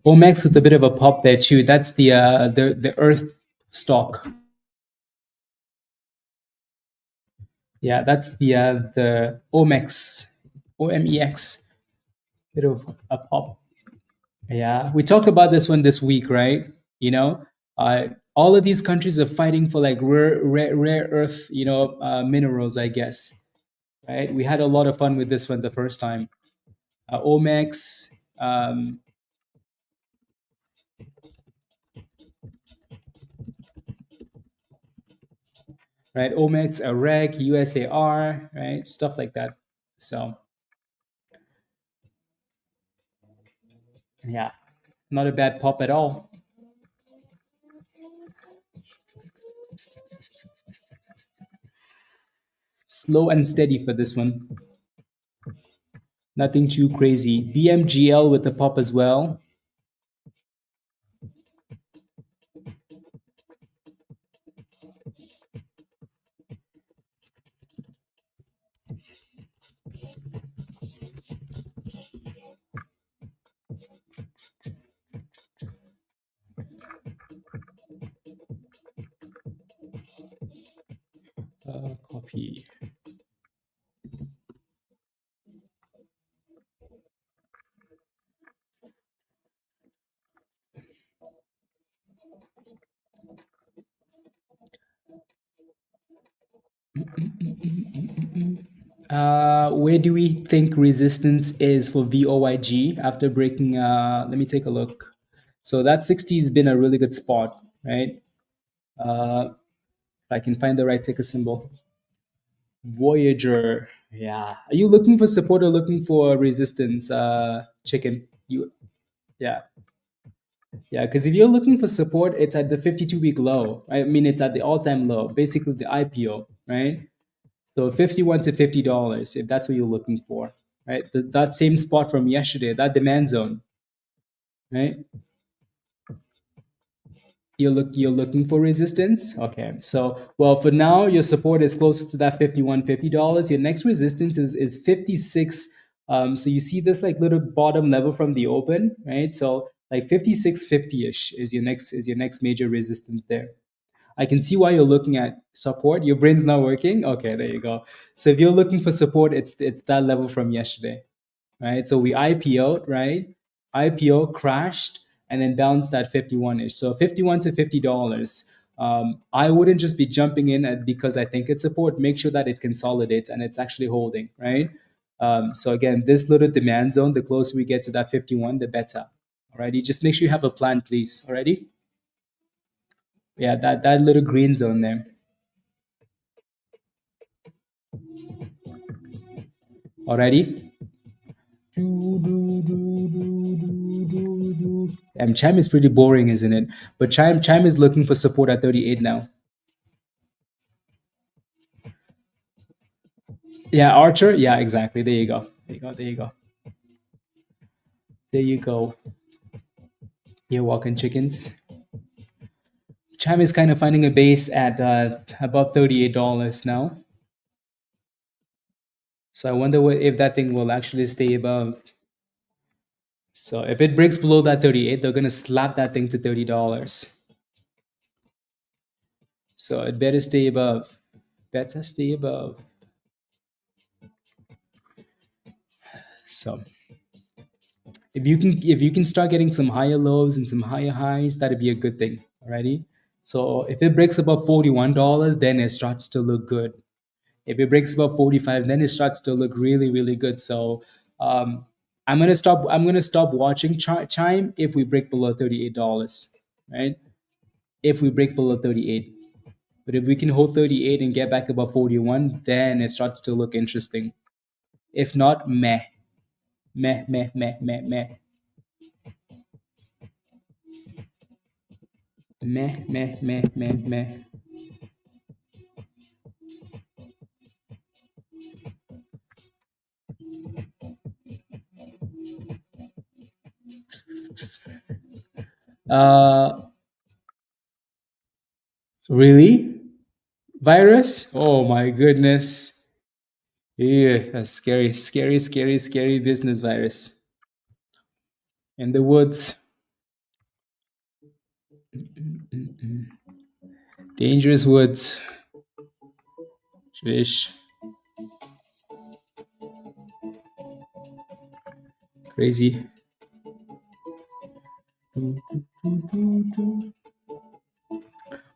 Omex with a bit of a pop there too. That's the Earth stock. Yeah, that's the Omex, OMEX. Bit of a pop. Yeah, we talked about this one this week, right? You know, all of these countries are fighting for like rare earth, minerals, I guess. Right? We had a lot of fun with this one the first time. Omex, right? Omex, REG, USAR, right? Stuff like that. So, yeah, not a bad pop at all. Slow and steady for this one. Nothing too crazy. BMGL with the pop as well. Copy. Where do we think resistance is for VOYG after breaking? Let me take a look. So that 60 has been a really good spot, right? If I can find the right ticker symbol. Voyager. Yeah. Are you looking for support or looking for resistance, chicken? Yeah. Yeah, because if you're looking for support, it's at the 52-week low. I mean, it's at the all-time low, basically the IPO, right? So 51 to $50, if that's what you're looking for, right? That same spot from yesterday, that demand zone, right? You're looking for resistance. Okay, so well for now your support is closer to that $51, $50. Your next resistance is 56. So you see this like little bottom level from the open, right? So like 56.50ish is your next major resistance there. I can see why you're looking at support. Your brain's not working. Okay, there you go. So if you're looking for support, it's that level from yesterday, right? So we IPO'd, right? IPO crashed and then bounced at 51-ish. So 51 to $50. I wouldn't just be jumping in because I think it's support. Make sure that it consolidates and it's actually holding, right? So again, this little demand zone, the closer we get to that 51, the better. Alrighty, just make sure you have a plan, please. Alrighty, yeah, that little green zone there. Alrighty. Chime is pretty boring, isn't it? But Chime is looking for support at 38 now. Yeah, Archer. Yeah, exactly. There you go. There you go. There you go. There you go. You're walking chickens. Chime is kind of finding a base at above $38 now. So I wonder if that thing will actually stay above. So if it breaks below that 38, they're gonna slap that thing to $30. So it better stay above. Better stay above. So if you can start getting some higher lows and some higher highs, that'd be a good thing. Alrighty. So if it breaks above $41, then it starts to look good. If it breaks above 45, then it starts to look really, really good. So I'm gonna stop watching Chime if we break below $38, right? If we break below 38. But if we can hold 38 and get back above 41, then it starts to look interesting. If not, meh. Meh, meh, meh, meh, meh. Meh, meh, meh, meh, meh. Uh, really? Virus? Oh my goodness. Yeah, that's scary, scary, scary, scary business virus. In the woods. Dangerous woods. Fish. Crazy.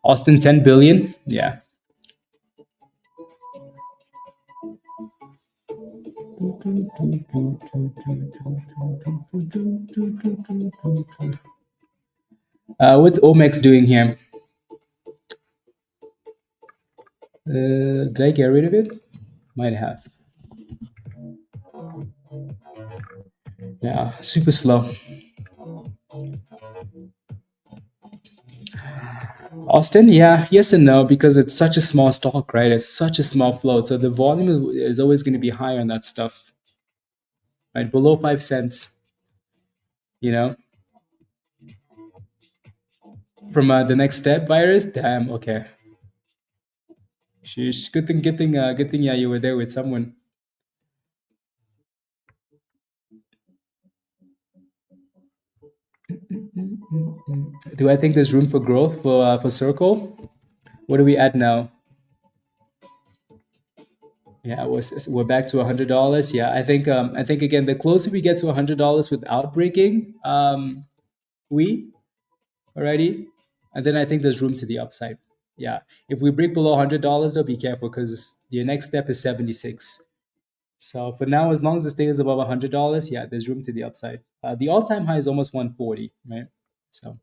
Austin 10 billion? Yeah. What's Omex doing here? Did I get rid of it? Might have. Yeah, super slow. Austin, yeah, yes and no, because it's such a small stock, right? It's such a small float. So the volume is always going to be high on that stuff, right? Below 5 cents, you know? From the next step virus, damn, okay. Sheesh. Good thing, yeah, you were there with someone. Do I think there's room for growth for Circle? What are we at now? Yeah, we're back to $100. Yeah, I think again, the closer we get to $100 without breaking, we already, and then I think there's room to the upside. Yeah, if we break below $100, though, be careful because your next step is 76. So for now, as long as it stays above $100, yeah, there's room to the upside. The all-time high is almost 140, right? So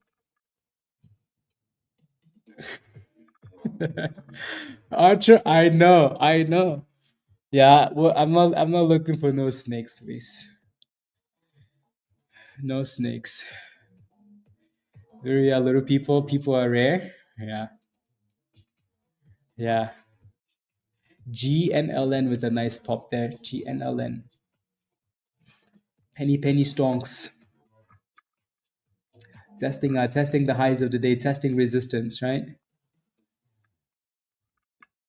Archer, I know. Yeah, well, I'm not looking for no snakes, please. No snakes. Very little people. People are rare. Yeah, yeah. GNLN with a nice pop there. GNLN. Penny stonks. Testing the highs of the day, testing resistance, right?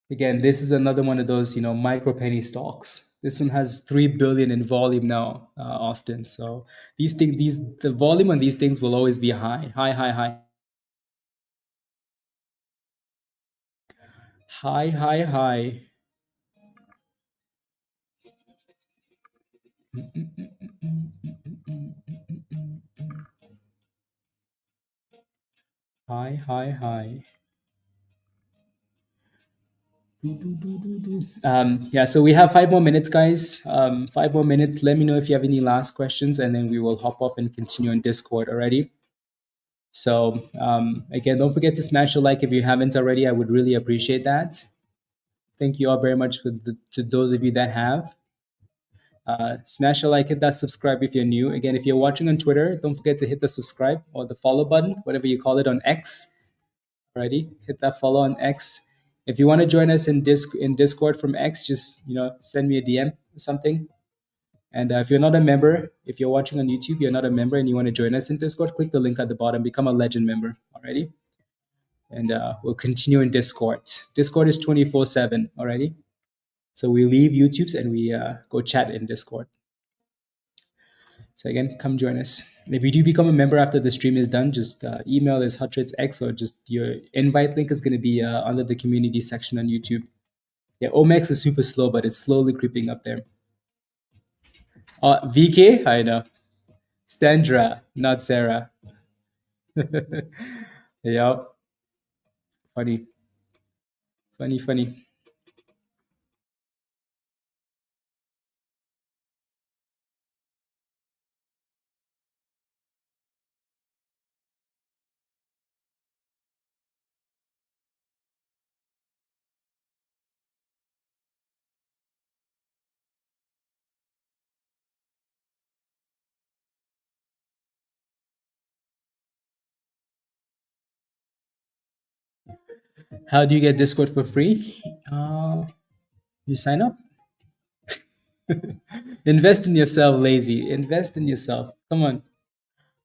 Again, this is another one of those, micro penny stocks. This one has 3 billion in volume now, Austin. So the volume on these things will always be high, high, high, high, high, high, high, high, high, high. Yeah, so we have 5 more minutes, guys. 5 more minutes. Let me know if you have any last questions, and then we will hop off and continue on Discord already. So again, don't forget to smash a like if you haven't already. I would really appreciate that. Thank you all very much to those of you that have. Smash a like, hit that subscribe if you're new. Again, if you're watching on Twitter, don't forget to hit the subscribe or the follow button, whatever you call it on X. Alrighty, hit that follow on X. If you want to join us in Discord from X, just send me a DM or something. And if you're not a member, if you're watching on YouTube, you're not a member, and you want to join us in Discord, click the link at the bottom, become a legend member. Alrighty, and we'll continue in Discord. Discord is 24/7. Alrighty, so we leave YouTube's and we go chat in Discord. So again, come join us. And if you do become a member after the stream is done, just email us HutchRateX, or just your invite link is going to be under the community section on YouTube. Yeah, Omex is super slow, but it's slowly creeping up there. VK, I know. Sandra, not Sarah. Yep. Funny. Funny, funny. How do you get Discord for free? You sign up. Invest in yourself, lazy. Invest in yourself. Come on.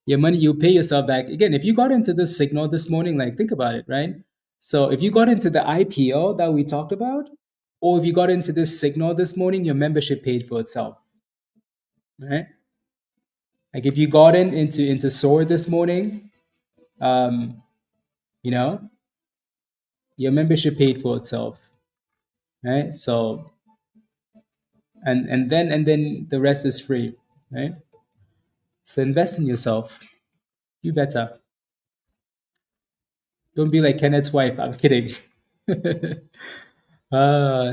Your money, you pay yourself back. Again, if you got into this signal this morning, like think about it, right? So if you got into the IPO that we talked about, or if you got into this signal this morning, your membership paid for itself, right? Like if you got into SOAR this morning, um, you know, your membership paid for itself, right? So and then the rest is free, right? So invest in yourself. You better. Don't be like Kenneth's wife. I'm kidding.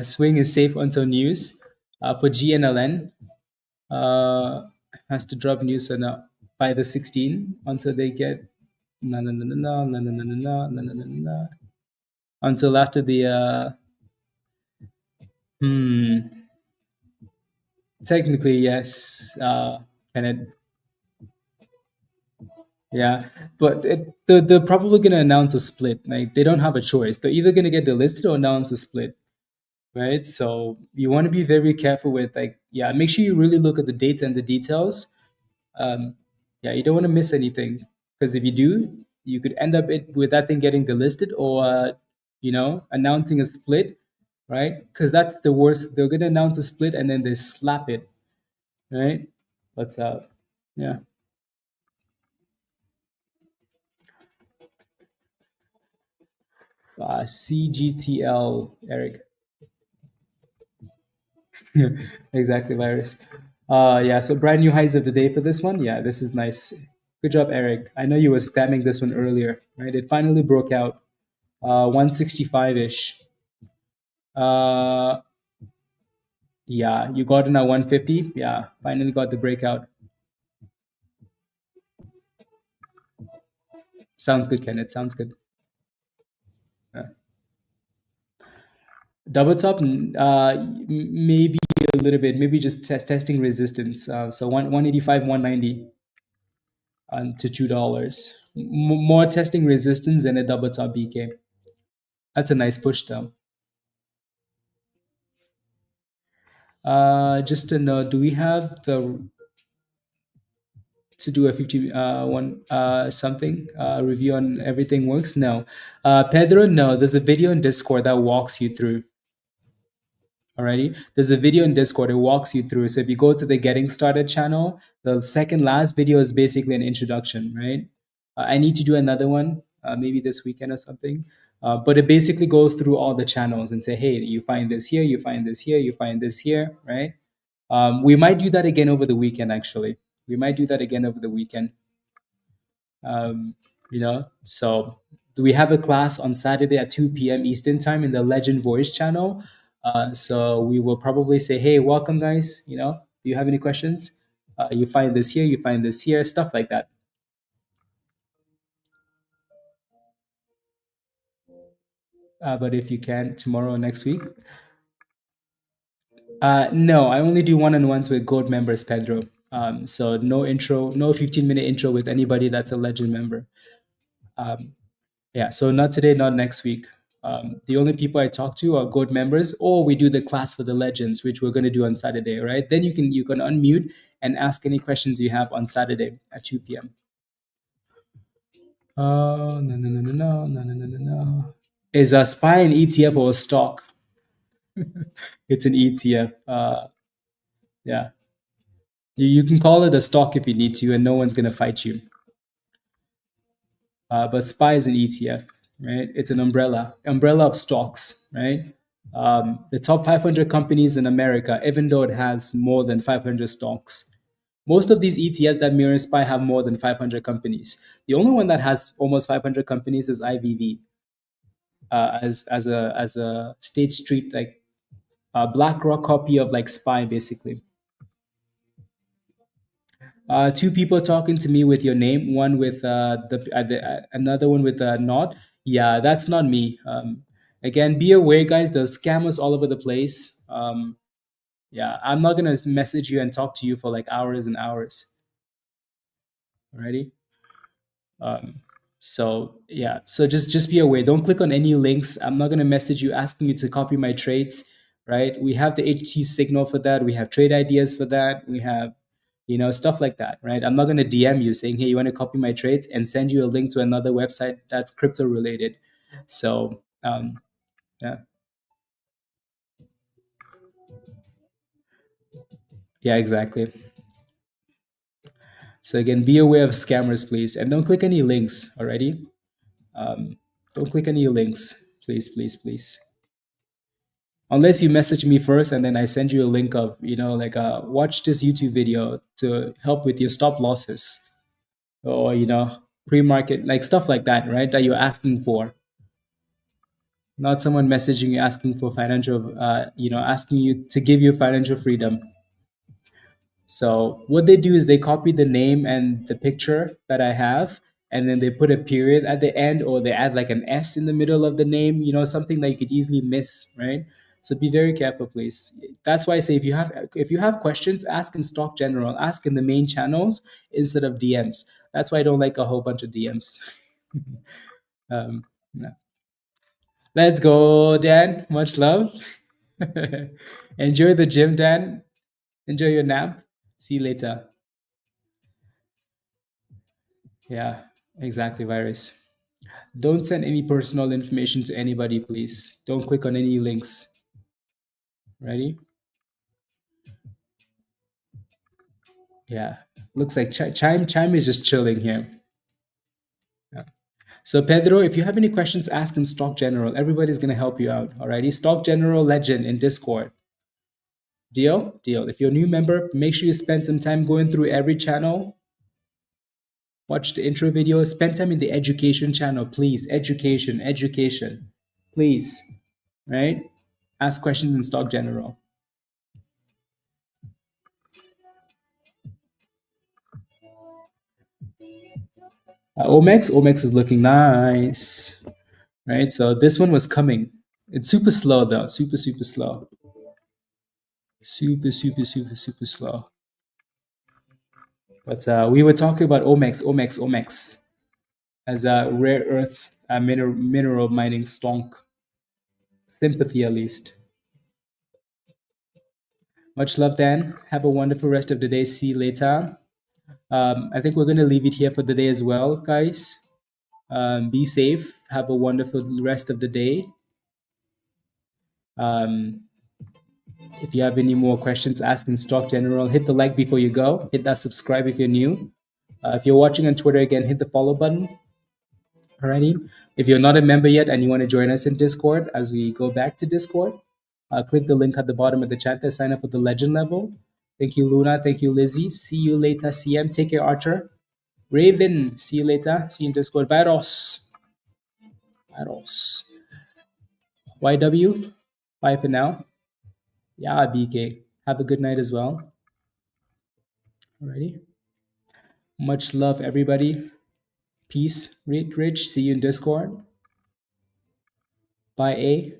Swing is safe until news. For GNLN, has to drop news on by the 16 until they get no no no no no no no no no no no no no until after the hmm technically yes Kenneth. Yeah, but they're probably gonna announce a split. Like they don't have a choice. They're either gonna get delisted or announce a split, right? So you want to be very careful with like, yeah, make sure you really look at the dates and the details. Yeah, you don't want to miss anything because if you do, you could end up with that thing getting delisted or announcing a split, right? Because that's the worst. They're gonna announce a split and then they slap it, right? But yeah. CGTL, Eric. Exactly, virus. Yeah, so brand new highs of the day for this one. Yeah, this is nice. Good job, Eric. I know you were spamming this one earlier, right? It finally broke out 165-ish. Yeah, you got in at 150. Yeah, finally got the breakout. Sounds good, Kenneth. Sounds good. Yeah. Double top, maybe a little bit, maybe just testing resistance. So 185, 190 to $2. More testing resistance than a double top BK. That's a nice push though. Just to know, do we have the to do a 50 one something review on everything works? No. Pedro, no. There's a video in Discord that walks you through. Alrighty, there's a video in Discord. It walks you through. So if you go to the Getting Started channel, the second last video is basically an introduction, right? I need to do another one, maybe this weekend or something. But it basically goes through all the channels and say, hey, you find this here, you find this here, you find this here, right? We might do that again over the weekend. Actually, we might do that again over the weekend. So we have a class on Saturday at 2 p.m. Eastern time in the Legend Voice channel. So we will probably say, hey, welcome guys. Do you have any questions? You find this here, you find this here, stuff like that. But if you can, tomorrow or next week. No, I only do one-on-ones with gold members, Pedro. So no intro, no 15-minute intro with anybody that's a Legend member. Yeah, so not today, not next week. The only people I talk to are gold members, or we do the class for the legends, which we're going to do on Saturday, right? Then you can unmute and ask any questions you have on Saturday at 2 p.m. Oh no no no no no no no no no no. Is a SPY an ETF or a stock? It's an ETF. Yeah, you can call it a stock if you need to, and no one's going to fight you. But SPY is an ETF, right? It's an umbrella of stocks, right? The top 500 companies in America, even though it has more than 500 stocks. Most of these ETFs that mirror SPY have more than 500 companies. The only one that has almost 500 companies is IVV, as a State Street like BlackRock copy of like SPY basically. Two people talking to me with your name, one with another one with a not. Yeah, that's not me. Again, be aware, guys. There's scammers all over the place. Yeah, I'm not gonna message you and talk to you for like hours and hours. Alrighty. So yeah, so just be aware. Don't click on any links. I'm not gonna message you asking you to copy my trades, right? We have the HT signal for that. We have trade ideas for that. We have, stuff like that, right? I'm not gonna DM you saying, hey, you want to copy my trades and send you a link to another website that's crypto related. So yeah, yeah, exactly. So again, be aware of scammers, please, and don't click any links. Alrighty, um, don't click any links, please, please, please. Unless you message me first and then I send you a link of, like watch this YouTube video to help with your stop losses or, pre-market, like stuff like that, right? That you're asking for. Not someone messaging you asking for financial, asking you to give you financial freedom. So what they do is they copy the name and the picture that I have, and then they put a period at the end, or they add like an S in the middle of the name. Something that you could easily miss, right? So be very careful, please. That's why I say if you have questions, ask in Stock General, ask in the main channels instead of DMs. That's why I don't like a whole bunch of DMs. No. Let's go, Dan. Much love. Enjoy the gym, Dan. Enjoy your nap. See you later. Yeah, exactly, virus. Don't send any personal information to anybody, please. Don't click on any links. Ready? Yeah. Looks like Chime is just chilling here. Yeah. So Pedro, if you have any questions, ask in Stock General. Everybody's gonna help you out. Alrighty. Stock General Legend in Discord. Deal? Deal. If you're a new member, make sure you spend some time going through every channel. Watch the intro video. Spend time in the education channel, please. Education, education. Please. Right? Ask questions in Stock General. Omex is looking nice, right? So this one was coming. It's super slow though, super super slow, super super super super slow. But we were talking about Omex as a rare earth mineral mining stock. Sympathy at least. Much love, Dan. Have a wonderful rest of the day. See you later. I think we're gonna leave it here for the day as well, guys. Be safe. Have a wonderful rest of the day. Um, If you have any more questions, ask in Stock General. Hit the like before you go. Hit that subscribe if you're new. If you're watching on Twitter, again, hit the follow button. Alrighty. If you're not a member yet and you want to join us in Discord, as we go back to Discord, click the link at the bottom of the chat to sign up with the legend level. Thank you, Luna. Thank you, Lizzie. See you later, CM. Take care, Archer. Raven, see you later. See you in Discord. Varos. Varos. YW. Bye for now. Yeah, BK. Have a good night as well. Alrighty. Much love, everybody. Peace, Rich. See you in Discord. Bye, A.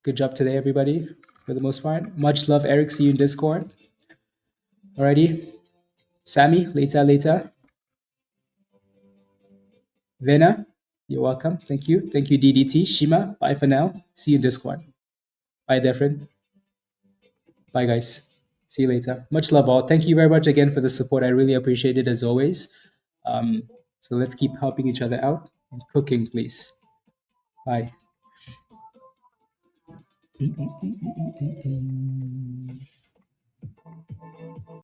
Good job today, everybody, for the most part. Much love, Eric. See you in Discord. Alrighty. Sammy, later, later. Vena, you're welcome. Thank you. Thank you, DDT. Shima, bye for now. See you in Discord. Bye, Defrin. Bye, guys. See you later. Much love, all. Thank you very much again for the support. I really appreciate it as always. Um, so let's keep helping each other out and cooking, please. Bye.